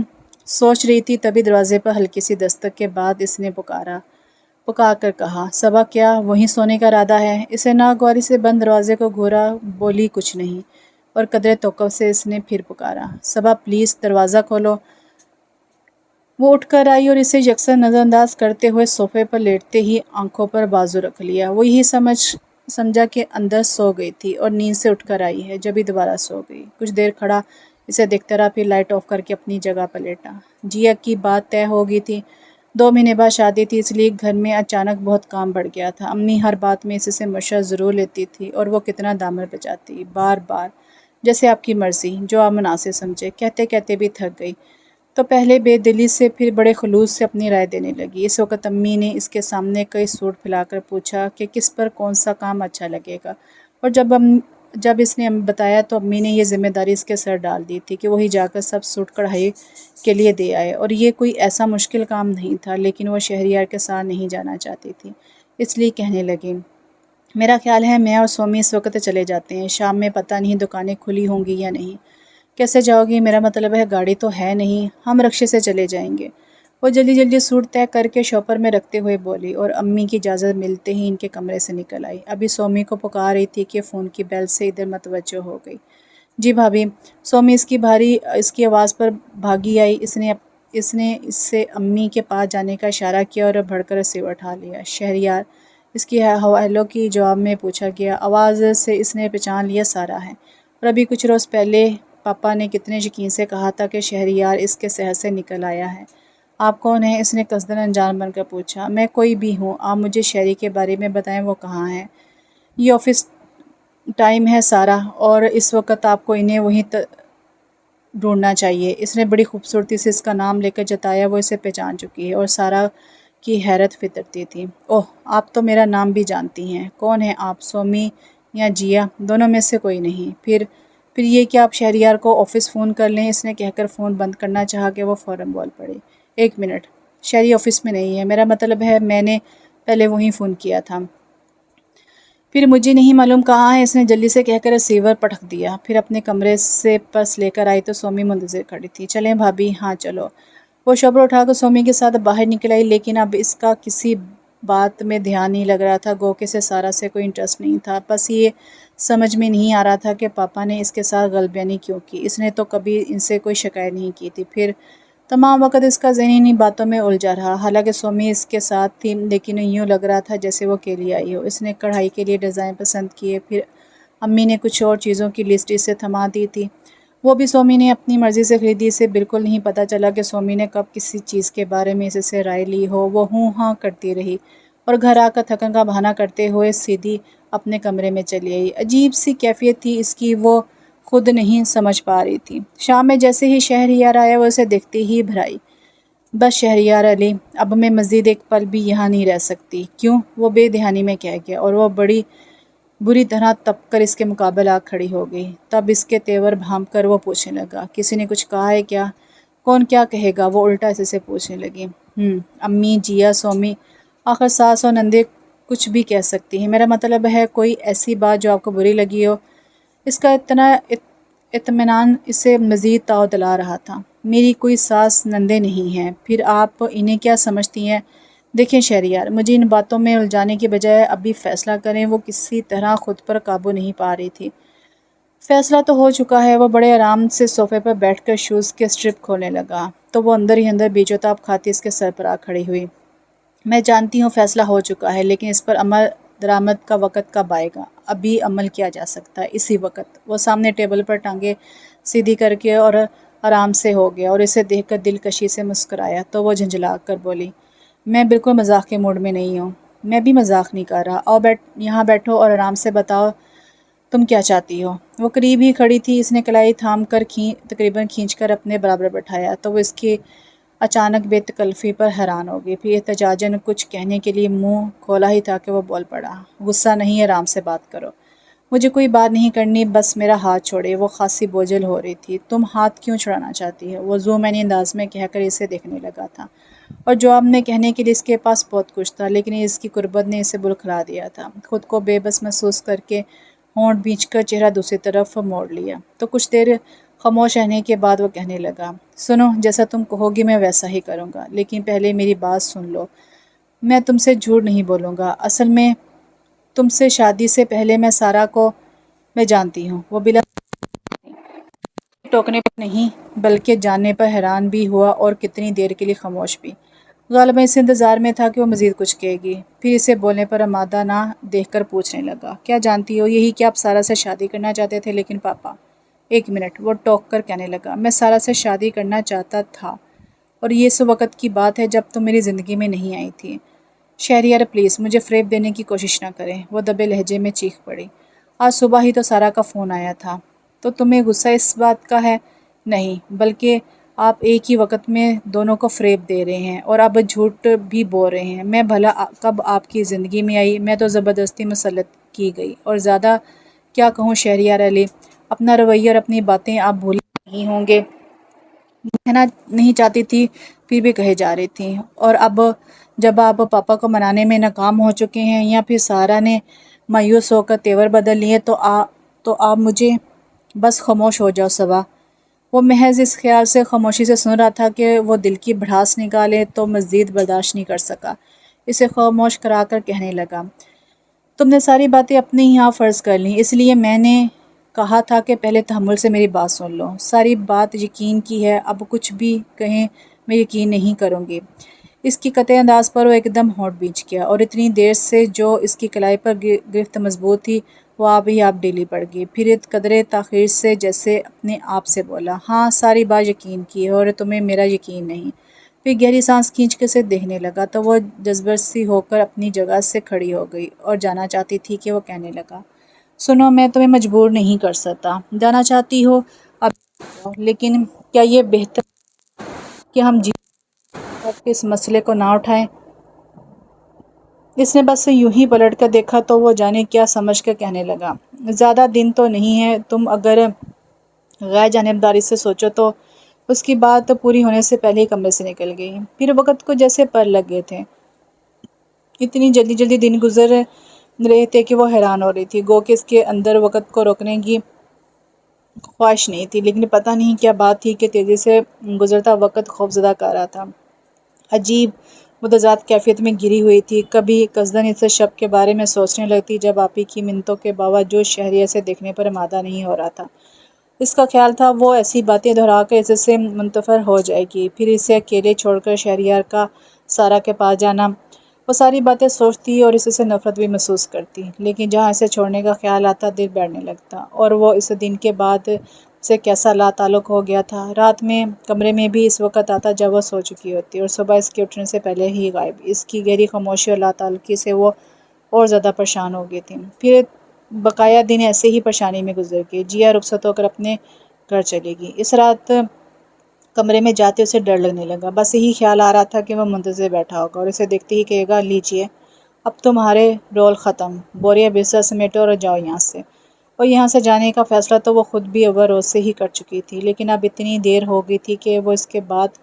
Speaker 1: سوچ رہی تھی، تبھی دروازے پر ہلکی سی دستک کے بعد اس نے پکار کر کہا، صبا کیا وہیں سونے کا ارادہ ہے؟ اسے ناگواری سے بند دروازے کو گھورا، بولی کچھ نہیں، اور قدرے توقف سے اس نے پھر پکارا، صبا پلیز دروازہ کھولو۔ وہ اٹھ کر آئی اور اسے یکسر نظر انداز کرتے ہوئے صوفے پر لیٹتے ہی آنکھوں پر بازو رکھ لیا۔ وہ یہی سمجھا کہ اندر سو گئی تھی اور نیند سے اٹھ کر آئی ہے، جبھی دوبارہ سو گئی۔ کچھ دیر کھڑا اسے دیکھتا رہا، پھر لائٹ آف کر کے اپنی جگہ پر لیٹا۔ جیا کی بات طے ہو گئی تھی، 2 مہینے بعد شادی تھی، اس لیے گھر میں اچانک بہت کام بڑھ گیا تھا۔ امی ہر بات میں اس سے مشورہ ضرور لیتی تھی اور وہ کتنا دامن بجاتی، بار بار جیسے آپ کی مرضی، جو آپ مناسب سمجھے، کہتے کہتے بھی تھک گئی تو پہلے بے دلی سے پھر بڑے خلوص سے اپنی رائے دینے لگی۔ اس وقت امی نے اس کے سامنے کئی سوٹ پھیلا کر پوچھا کہ کس پر کون سا کام اچھا لگے گا، اور جب اس نے بتایا تو امی نے یہ ذمہ داری اس کے سر ڈال دی تھی کہ وہی جا کر سب سوٹ کڑھائی کے لیے دے آئے، اور یہ کوئی ایسا مشکل کام نہیں تھا، لیکن وہ شہریار کے ساتھ نہیں جانا چاہتی تھی، اس لیے کہنے لگی، میرا خیال ہے میں اور سومی اس وقت چلے جاتے ہیں، شام میں پتہ نہیں دکانیں کھلی ہوں گی یا نہیں۔ کیسے جاؤ گی؟ میرا مطلب ہے گاڑی تو ہے نہیں، ہم رکشے سے چلے جائیں گے۔ وہ جلدی جلدی سوٹ طے کر کے شوپر میں رکھتے ہوئے بولی، اور امی کی اجازت ملتے ہی ان کے کمرے سے نکل آئی۔ ابھی سومی کو پکار رہی تھی کہ فون کی بیل سے ادھر متوجہ ہو گئی۔ جی بھابھی۔ سومی اس کی آواز پر بھاگی آئی۔ اس نے اس سے امی کے پاس جانے کا اشارہ کیا اور بڑھ کر ریسیور اٹھا لیا۔ شہریار، اس کی ہیلو کی جواب میں پوچھا گیا۔ آواز سے اس نے پہچان لیا سارا ہے، اور ابھی کچھ روز پہلے پاپا نے کتنے یقین سے کہا تھا کہ شہریار اس کے شہر سے نکل آیا ہے۔ آپ کون ہیں؟ اس نے قصداً انجان بن کر پوچھا۔ میں کوئی بھی ہوں، آپ مجھے شہری کے بارے میں بتائیں، وہ کہاں ہے؟ یہ آفس ٹائم ہے سارا، اور اس وقت آپ کو انہیں وہیں ڈھونڈنا چاہیے۔ اس نے بڑی خوبصورتی سے اس کا نام لے کر جتایا وہ اسے پہچان چکی ہے، اور سارا کی حیرت فطرتی تھی۔ اوہ، آپ تو میرا نام بھی جانتی ہیں۔ کون ہیں آپ؟ سومی یا جیا؟ دونوں میں سے کوئی نہیں۔ پھر یہ کہ آپ شہریار کو آفس فون کر لیں۔ اس نے کہہ کر فون بند کرنا چاہا کہ وہ فوراً بول پڑی۔ ایک منٹ، شہری آفس میں نہیں ہے، میرا مطلب ہے میں نے پہلے وہیں فون کیا تھا۔ پھر مجھے نہیں معلوم کہاں ہے، اس نے جلدی سے کہہ کر ریسیور پٹک دیا۔ پھر اپنے کمرے سے پرس لے کر آئی تو سومی منتظر کھڑی تھی۔ چلیں بھابھی؟ ہاں چلو۔ وہ شوبر اٹھا کر سومی کے ساتھ باہر نکل آئی، لیکن اب اس کا کسی بات میں دھیان نہیں لگ رہا تھا، گو کہ اسے سارا سے کوئی انٹرسٹ نہیں تھا۔ بس یہ سمجھ میں نہیں آ رہا تھا کہ پاپا نے اس کے ساتھ غلبیانی کیوں کی۔ اس نے تو کبھی ان سے کوئی شکایت نہیں کی تھی۔ پھر تمام وقت اس کا ذہن انہی باتوں میں الجھا رہا۔ حالانکہ سومی اس کے ساتھ تھی، لیکن یوں لگ رہا تھا جیسے وہ اکیلی آئی ہو۔ اس نے کڑھائی کے لیے ڈیزائن پسند کیے، پھر امی نے کچھ اور چیزوں کی لسٹ اسے تھما دی تھی، وہ بھی سومی نے اپنی مرضی سے خریدی۔ اسے بالکل نہیں پتہ چلا کہ سومی نے کب کسی چیز کے بارے میں اس سے رائے لی ہو۔ وہ ہوں ہاں کرتی رہی، اور گھر آ کر تھکن کا بہانہ کرتے ہوئے سیدھی اپنے کمرے میں چلی آئی۔ عجیب سی کیفیت تھی اس کی، وہ خود نہیں سمجھ پا رہی تھی۔ شام میں جیسے ہی شہریار آیا وہ اسے دیکھتے ہی بھرائی۔ بس شہریار علی، اب میں مزید ایک پل بھی یہاں نہیں رہ سکتی۔ کیوں؟ وہ بے دہانی میں کہہ گیا، اور وہ بڑی بری طرح تپ کر اس کے مقابل آ کھڑی ہو گئی۔ تب اس کے تیور بھانپ کر وہ پوچھنے لگا، کسی نے کچھ کہا ہے کیا؟ کون کیا کہے گا؟ وہ الٹا اسے سے پوچھنے لگی۔ امی، جیا، سومی، آخر ساس اور نندے کچھ بھی کہہ سکتی ہیں، میرا مطلب ہے کوئی ایسی بات جو آپ کو بری لگی ہو۔ اس کا اتنا اطمینان اسے مزید تاؤ دلا رہا تھا۔ میری کوئی ساس نندے نہیں ہیں، پھر آپ انہیں کیا سمجھتی ہیں؟ دیکھیں شہریار، مجھے ان باتوں میں الجھانے کی بجائے ابھی فیصلہ کریں۔ وہ کسی طرح خود پر قابو نہیں پا رہی تھی۔ فیصلہ تو ہو چکا ہے۔ وہ بڑے آرام سے صوفے پر بیٹھ کر شوز کے اسٹرپ کھولنے لگا تو وہ اندر ہی اندر بیچوتاب کھاتی اس کے سر پر آ کھڑی ہوئی۔ میں جانتی ہوں فیصلہ ہو چکا ہے، لیکن اس پر عمل درآمد کا وقت کب آئے گا؟ ابھی عمل کیا جا سکتا ہے، اسی وقت۔ وہ سامنے ٹیبل پر ٹانگیں سیدھی کر کے اور آرام سے ہو گیا، اور اسے دیکھ کر دلکشی سے مسکرایا تو وہ جھنجھلا کر بولی، میں بالکل مذاق کے موڈ میں نہیں ہوں۔ میں بھی مذاق نہیں کر رہا۔ آؤ یہاں بیٹھو اور آرام سے بتاؤ تم کیا چاہتی ہو۔ وہ قریب ہی کھڑی تھی۔ اس نے کلائی تھام کر تقریباً کھینچ کر اپنے برابر بٹھایا تو وہ اس کی اچانک بے تکلفی پر حیران ہو گئی۔ پھر احتجاجاً کچھ کہنے کے لیے منہ کھولا ہی تھا کہ وہ بول پڑا، غصہ نہیں، آرام سے بات کرو۔ مجھے کوئی بات نہیں کرنی، بس میرا ہاتھ چھوڑے۔ وہ خاصی بوجھل ہو رہی تھی۔ تم ہاتھ کیوں چھڑانا چاہتی ہے؟ وہ ذو معنی انداز میں کہہ کر اسے دیکھنے لگا تھا، اور جواب میں کہنے کے لیے اس کے پاس بہت کچھ تھا، لیکن اس کی قربت نے اسے بلکھلا دیا تھا۔ خود کو بے بس محسوس کر کے ہونٹ بھینچ کر چہرہ دوسری طرف موڑ لیا تو کچھ دیر خاموش رہنے کے بعد وہ کہنے لگا، سنو، جیسا تم کہو گی میں ویسا ہی کروں گا، لیکن پہلے میری بات سن لو۔ میں تم سے جھوٹ نہیں بولوں گا۔ اصل میں تم سے شادی سے پہلے میں سارا کو میں جانتی ہوں۔ وہ بلا ٹوکنے پر نہیں بلکہ جاننے پر حیران بھی ہوا، اور کتنی دیر کے لیے خاموش بھی۔ غالباً اس انتظار میں تھا کہ وہ مزید کچھ کہے گی، پھر اسے بولنے پر آمادہ نہ دیکھ کر پوچھنے لگا، کیا جانتی ہو؟ یہی کہ آپ سارا سے شادی کرنا چاہتے تھے، لیکن پاپا… ایک منٹ، وہ ٹوک کر کہنے لگا، میں سارا سے شادی کرنا چاہتا تھا، اور یہ اس وقت کی بات ہے جب تم میری زندگی میں نہیں آئی تھی۔ شہریار پلیز مجھے فریب دینے کی کوشش نہ کریں، وہ دبے لہجے میں چیخ پڑی۔ آج صبح ہی تو سارا کا فون آیا تھا، تو تمہیں غصہ اس بات کا ہے؟ نہیں، بلکہ آپ ایک ہی وقت میں دونوں کو فریب دے رہے ہیں، اور اب جھوٹ بھی بول رہے ہیں۔ میں بھلا کب آپ کی زندگی میں آئی؟ میں تو زبردستی مسلط کی گئی، اور زیادہ کیا کہوں شہریار علی، اپنا رویہ اور اپنی باتیں آپ بھولے نہیں ہوں گے۔ کہنا نہیں چاہتی تھی پھر بھی کہے جا رہی تھی، اور اب جب آپ پاپا کو منانے میں ناکام ہو چکے ہیں، یا پھر سارا نے مایوس ہو کر تیور بدل لیے، تو آپ مجھے بس خاموش ہو جاؤ صبا۔ وہ محض اس خیال سے خاموشی سے سن رہا تھا کہ وہ دل کی بھڑاس نکالے تو مزید برداشت نہیں کر سکا، اسے خاموش کرا کر کہنے لگا، تم نے ساری باتیں اپنے ہی ہاں فرض کر لیں، اس لیے میں نے کہا تھا کہ پہلے تحمل سے میری بات سن لو۔ ساری بات یقین کی ہے، اب کچھ بھی کہیں میں یقین نہیں کروں گی۔ اس کی قطعی انداز پر وہ ایک دم ہونٹ بھیج گیا، اور اتنی دیر سے جو اس کی کلائی پر گرفت مضبوط تھی وہ آپ ہی آپ ڈھیلی پڑ گئی۔ پھر قدرے تاخیر سے جیسے اپنے آپ سے بولا، ہاں ساری بات یقین کی ہے اور تمہیں میرا یقین نہیں۔ پھر گہری سانس کھینچ کے اسے دیکھنے لگا تو وہ جذبت سی ہو کر اپنی جگہ سے کھڑی ہو گئی اور جانا چاہتی تھی کہ وہ کہنے لگا، سنو میں تمہیں مجبور نہیں کر سکتا، جانا چاہتی ہو اب جاؤ، لیکن کیا یہ بہتر کہ ہم اس مسئلے کو نہ اٹھائیں؟ اس نے بس یوں ہی پلٹ کر دیکھا تو وہ جانے کیا سمجھ کر کہنے لگا، زیادہ دن تو نہیں ہے، تم اگر غیر جانبداری سے سوچو تو۔ اس کی بات پوری ہونے سے پہلے ہی کمرے سے نکل گئی۔ پھر وقت کو جیسے پر لگ گئے تھے، اتنی جلدی جلدی دن گزر رہے تھے کہ وہ حیران ہو رہی تھی، گو کہ اس کے اندر وقت کو روکنے کی خواہش نہیں تھی، لیکن پتہ نہیں کیا بات تھی کہ تیزی سے گزرتا وقت خوفزدہ کر رہا تھا۔ عجیب متضاد کیفیت میں گری ہوئی تھی، کبھی قصداً اس شب کے بارے میں سوچنے لگتی جب آپی کی منتوں کے باوجود شہریار سے دیکھنے پر آمادہ نہیں ہو رہا تھا۔ اس کا خیال تھا وہ ایسی باتیں دہرا کر اس سے منتفر ہو جائے گی، پھر اسے اکیلے چھوڑ کر شہریار کا سارا کے پاس جانا۔ وہ ساری باتیں سوچتی اور اس سے نفرت بھی محسوس کرتی، لیکن جہاں اسے چھوڑنے کا خیال آتا دل بیٹھنے لگتا، اور وہ اس دن کے بعد سے کیسا لا تعلق ہو گیا تھا۔ رات میں کمرے میں بھی اس وقت آتا جب وہ سو چکی ہوتی، اور صبح اس کے اٹھنے سے پہلے ہی غائب۔ اس کی گہری خاموشی اور لا تعلقی سے وہ اور زیادہ پریشان ہو گئی تھی۔ پھر بقایا دن ایسے ہی پریشانی میں گزر گئے۔ جیا رخصت ہو کر اپنے گھر چلی گئی۔ اس رات کمرے میں جاتے اسے ڈر لگنے لگا، بس یہی خیال آ رہا تھا کہ وہ منتظر بیٹھا ہوگا اور اسے دیکھتے ہی کہے گا، لیجیے اب تمہارے رول ختم، بوریا بستر سمیٹو اور جاؤ یہاں سے۔ اور یہاں سے جانے کا فیصلہ تو وہ خود بھی اول روز سے ہی کر چکی تھی، لیکن اب اتنی دیر ہو گئی تھی کہ وہ اس کے بعد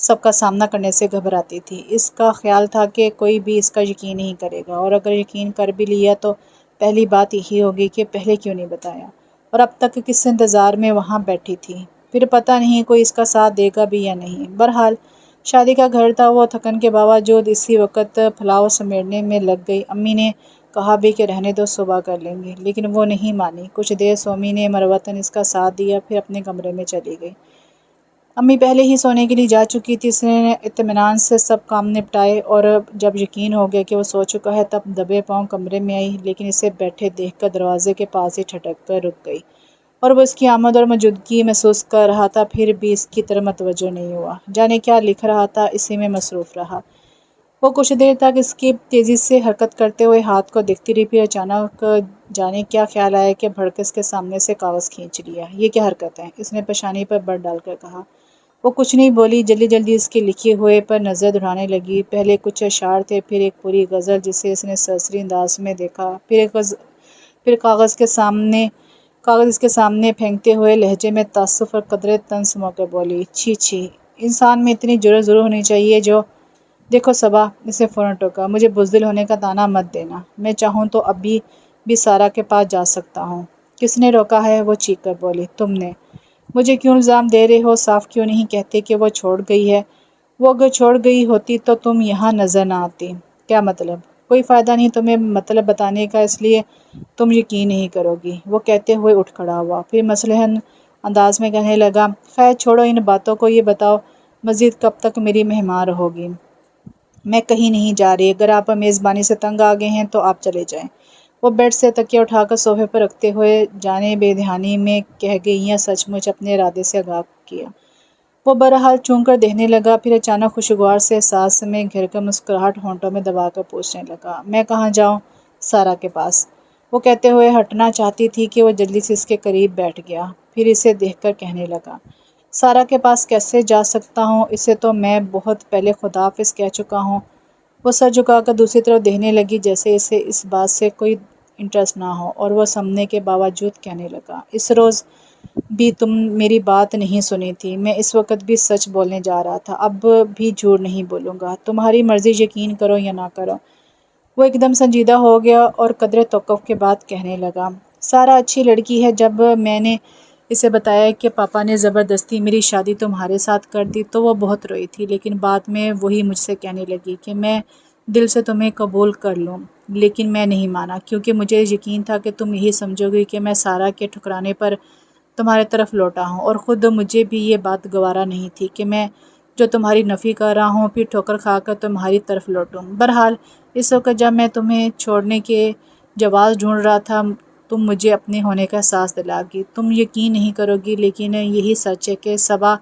Speaker 1: سب کا سامنا کرنے سے گھبراتی تھی۔ اس کا خیال تھا کہ کوئی بھی اس کا یقین نہیں کرے گا، اور اگر یقین کر بھی لیا تو پہلی بات یہی ہوگی کہ پہلے کیوں نہیں بتایا، اور اب تک کس انتظار میں وہاں بیٹھی تھی۔ پھر پتہ نہیں کوئی اس کا ساتھ دے گا بھی یا نہیں۔ بہرحال شادی کا گھر تھا، وہ تھکن کے باوجود اسی وقت پھلاؤ سمیٹنے میں لگ گئی۔ امی نے کہا بھی کہ رہنے دو، صبح کر لیں گے، لیکن وہ نہیں مانی۔ کچھ دیر سومی نے مروتاً اس کا ساتھ دیا، پھر اپنے کمرے میں چلی گئی۔ امی پہلے ہی سونے کے لیے جا چکی تھی۔ اس نے اطمینان سے سب کام نپٹائے، اور جب یقین ہو گیا کہ وہ سو چکا ہے تب دبے پاؤں کمرے میں آئی، لیکن اسے بیٹھے دیکھ کر دروازے کے پاس ہی ٹھٹک کر رک گئی، اور وہ اس کی آمد اور موجودگی محسوس کر رہا تھا، پھر بھی اس کی طرف متوجہ نہیں ہوا۔ جانے کیا لکھ رہا تھا، اسی میں مصروف رہا۔ وہ کچھ دیر تک اس کی تیزی سے حرکت کرتے ہوئے ہاتھ کو دیکھتی رہی، پھر اچانک جانے کیا خیال آیا کہ بھڑک کے سامنے سے کاغذ کھینچ لیا۔ یہ کیا حرکت ہے؟ اس نے پیشانی پر بر ڈال کر کہا۔ وہ کچھ نہیں بولی، جلدی جلدی اس کے لکھے ہوئے پر نظر دوڑانے لگی۔ پہلے کچھ اشعار تھے، پھر ایک پوری غزل جسے اس نے سرسری انداز میں دیکھا، پھر کاغذ اس کے سامنے پھینکتے ہوئے لہجے میں تعصب اور قدرے طنز مو کر بولی، چھی چھی، انسان میں اتنی جرأت ضرور ہونی چاہیے جو… دیکھو صبا، اسے فوراً ٹوکا، مجھے بزدل ہونے کا طعنہ مت دینا، میں چاہوں تو ابھی بھی سارا کے پاس جا سکتا ہوں۔ کس نے روکا ہے؟ وہ چیخ کر بولی، تم نے۔ مجھے کیوں الزام دے رہے ہو؟ صاف کیوں نہیں کہتے کہ وہ چھوڑ گئی ہے؟ وہ اگر چھوڑ گئی ہوتی تو تم یہاں نظر نہ آتی۔ کیا مطلب؟ کوئی فائدہ نہیں تمہیں مطلب بتانے کا، اس لیے تم یقین نہیں کرو گی، وہ کہتے ہوئے اٹھ کھڑا ہوا، پھر مصلحن انداز میں کہنے لگا، خیر چھوڑو ان باتوں کو، یہ بتاؤ مزید کب تک میری مہمان رہو گی؟ میں کہیں نہیں جا رہی، اگر آپ میزبانی سے تنگ آ گئے ہیں تو آپ چلے جائیں۔ وہ بیڈ سے تکیہ اٹھا کر صوفے پر رکھتے ہوئے جانے بے دھیانی میں کہہ گئی، یا سچ مچ اپنے ارادے سے آگاہ کیا؟ وہ بہرحال چونک کر دیکھنے لگا، پھر اچانک خوشگوار سے احساس میں گھر کر مسکراہٹ ہونٹوں میں دبا کر پوچھنے لگا، میں کہاں جاؤں؟ سارا کے پاس۔ وہ کہتے ہوئے ہٹنا چاہتی تھی کہ وہ جلدی سے اس کے قریب بیٹھ گیا، پھر اسے دیکھ کر کہنے لگا، سارا کے پاس کیسے جا سکتا ہوں؟ اسے تو میں بہت پہلے خدا حافظ کہہ چکا ہوں۔ وہ سر جھکا کر دوسری طرف دیکھنے لگی، جیسے اسے اس بات سے کوئی انٹرسٹ نہ ہو، اور وہ سمجھنے کے باوجود کہنے لگا، اس روز بھی تم میری بات نہیں سنی تھی، میں اس وقت بھی سچ بولنے جا رہا تھا، اب بھی جھوٹ نہیں بولوں گا، تمہاری مرضی، یقین کرو یا نہ کرو۔ وہ ایک دم سنجیدہ ہو گیا اور قدرے توقف کے بعد کہنے لگا، سارا اچھی لڑکی ہے، جب میں نے اسے بتایا کہ پاپا نے زبردستی میری شادی تمہارے ساتھ کر دی تو وہ بہت روئی تھی، لیکن بعد میں وہی مجھ سے کہنے لگی کہ میں دل سے تمہیں قبول کر لوں، لیکن میں نہیں مانا، کیونکہ مجھے یقین تھا کہ تم یہی سمجھو گی کہ میں سارا کے ٹھکرانے پر تمہارے طرف لوٹا ہوں، اور خود مجھے بھی یہ بات گوارا نہیں تھی کہ میں جو تمہاری نفی کر رہا ہوں پھر ٹھوکر کھا کر تمہاری طرف لوٹوں۔ بہرحال اس وقت جب میں تمہیں چھوڑنے کے جواز ڈھونڈ رہا تھا، تم مجھے اپنے ہونے کا احساس دلا گی۔ تم یقین نہیں کرو گی، لیکن یہی سچ ہے کہ صبا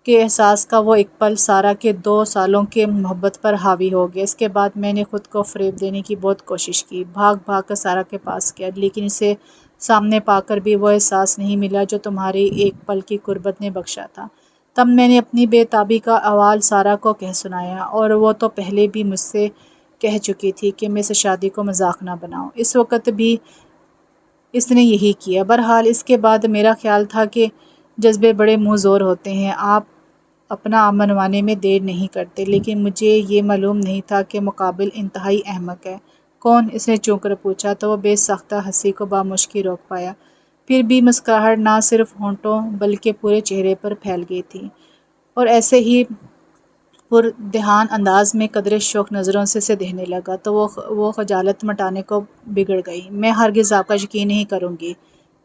Speaker 1: کے احساس کا وہ ایک پل سارا کے 2 سالوں کے محبت پر حاوی ہو گیا۔ اس کے بعد میں نے خود کو فریب دینے کی بہت کوشش کی، بھاگ بھاگ کر سارا کے پاس گیا، لیکن اسے سامنے پا کر بھی وہ احساس نہیں ملا جو تمہاری ایک پل کی قربت نے بخشا تھا۔ تب میں نے اپنی بے تابی کا احوال سارا کو کہہ سنایا، اور وہ تو پہلے بھی مجھ سے کہہ چکی تھی کہ میں اس شادی کو مذاق نہ بناؤ۔ اس وقت بھی اس نے یہی کیا۔ بہرحال اس کے بعد میرا خیال تھا کہ جذبے بڑے منہ زور ہوتے ہیں، آپ اپنا منوانے میں دیر نہیں کرتے، لیکن مجھے یہ معلوم نہیں تھا کہ مقابل انتہائی احمق ہے۔ کون؟ اس نے چونک کر پوچھا تو وہ بے ساختہ ہنسی کو بامشکل روک پایا۔ پھر بھی مسکراہٹ نہ صرف ہونٹوں بلکہ پورے چہرے پر پھیل گئی تھی، اور ایسے ہی پردھیان انداز میں قدرے شوق نظروں سے اسے دیکھنے لگا تو وہ خجالت مٹانے کو بگڑ گئی۔ میں ہرگز آپ کا یقین نہیں کروں گی۔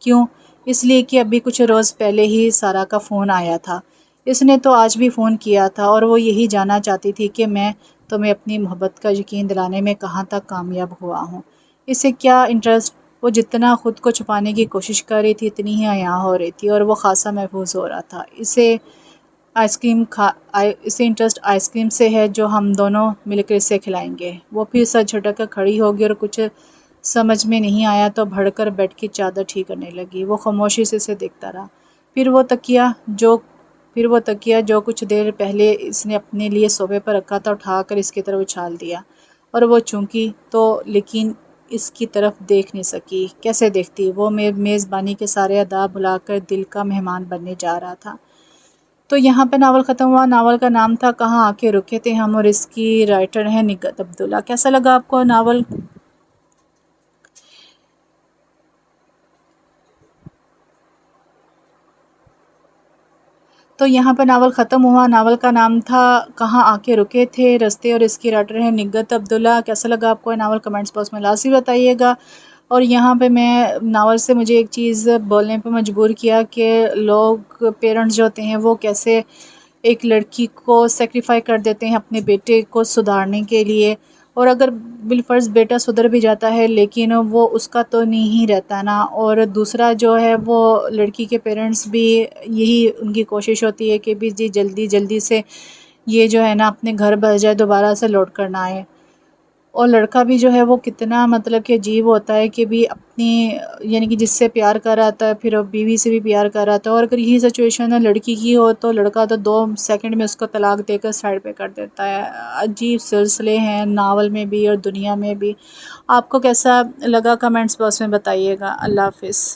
Speaker 1: کیوں؟ اس لیے کہ ابھی کچھ روز پہلے ہی سارا کا فون آیا تھا۔ اس نے تو آج بھی فون کیا تھا، اور وہ یہی جاننا چاہتی تھی کہ میں تمہیں اپنی محبت کا یقین دلانے میں کہاں تک کامیاب ہوا ہوں۔ اسے کیا انٹرسٹ؟ وہ جتنا خود کو چھپانے کی کوشش کر رہی تھی اتنی ہی عیاں ہو رہی تھی، اور وہ خاصا محفوظ ہو رہا تھا۔ اسے انٹرسٹ آئس کریم سے ہے جو ہم دونوں مل کر اسے کھلائیں گے۔ وہ پھر سر جھٹک کر کھڑی ہوگی، اور کچھ سمجھ میں نہیں آیا تو بڑھ کر بیڈ کی چادر ٹھیک کرنے لگی۔ وہ خاموشی سے اسے دیکھتا رہا۔ پھر وہ تکیا جو کچھ دیر پہلے اس نے اپنے لیے صوفے پر رکھا تھا اٹھا کر اس کی طرف اچھال دیا، اور وہ چونکی تو لیکن اس کی طرف دیکھ نہیں سکی۔ کیسے دیکھتی؟ وہ میزبانی کے سارے آداب بھلا کر دل کا مہمان بننے جا رہا تھا۔ تو یہاں پہ ناول ختم ہوا۔ ناول کا نام تھا کہاں آ کے رکے تھے ہم، اور اس کی رائٹر ہے نگہت عبداللہ۔ کیسا لگا آپ کو ناول؟ تو یہاں پہ ناول ختم ہوا۔ ناول کا نام تھا کہاں آ کے رکے تھے رستے، اور اس کی رائٹر ہے نگہت عبداللہ۔ کیسا لگا آپ کو ناول؟ کمنٹس باکس میں لازمی بتائیے گا۔ اور یہاں پہ میں ناول سے مجھے ایک چیز بولنے پہ مجبور کیا کہ لوگ پیرنٹس جو ہوتے ہیں وہ کیسے ایک لڑکی کو سیکریفائی کر دیتے ہیں اپنے بیٹے کو سدھارنے کے لیے، اور اگر بالفرض بیٹا سدھر بھی جاتا ہے لیکن وہ اس کا تو نہیں رہتا نا۔ اور دوسرا جو ہے وہ لڑکی کے پیرنٹس بھی یہی ان کی کوشش ہوتی ہے کہ بھی جی جلدی جلدی سے یہ جو ہے نا اپنے گھر بس جائے، دوبارہ سے لوٹ کر نہ آئے۔ اور لڑکا بھی جو ہے وہ کتنا مطلب کہ عجیب ہوتا ہے کہ بھی اپنی یعنی کہ جس سے پیار کر رہا تھا پھر بیوی سے بھی پیار کر رہا تھا، اور اگر یہی سچویشن لڑکی کی ہو تو لڑکا تو 2 سیکنڈ میں اس کو طلاق دے کر سائڈ پہ کر دیتا ہے۔ عجیب سلسلے ہیں ناول میں بھی اور دنیا میں بھی۔ آپ کو کیسا لگا کمنٹس باکس میں بتائیے گا۔ اللہ حافظ۔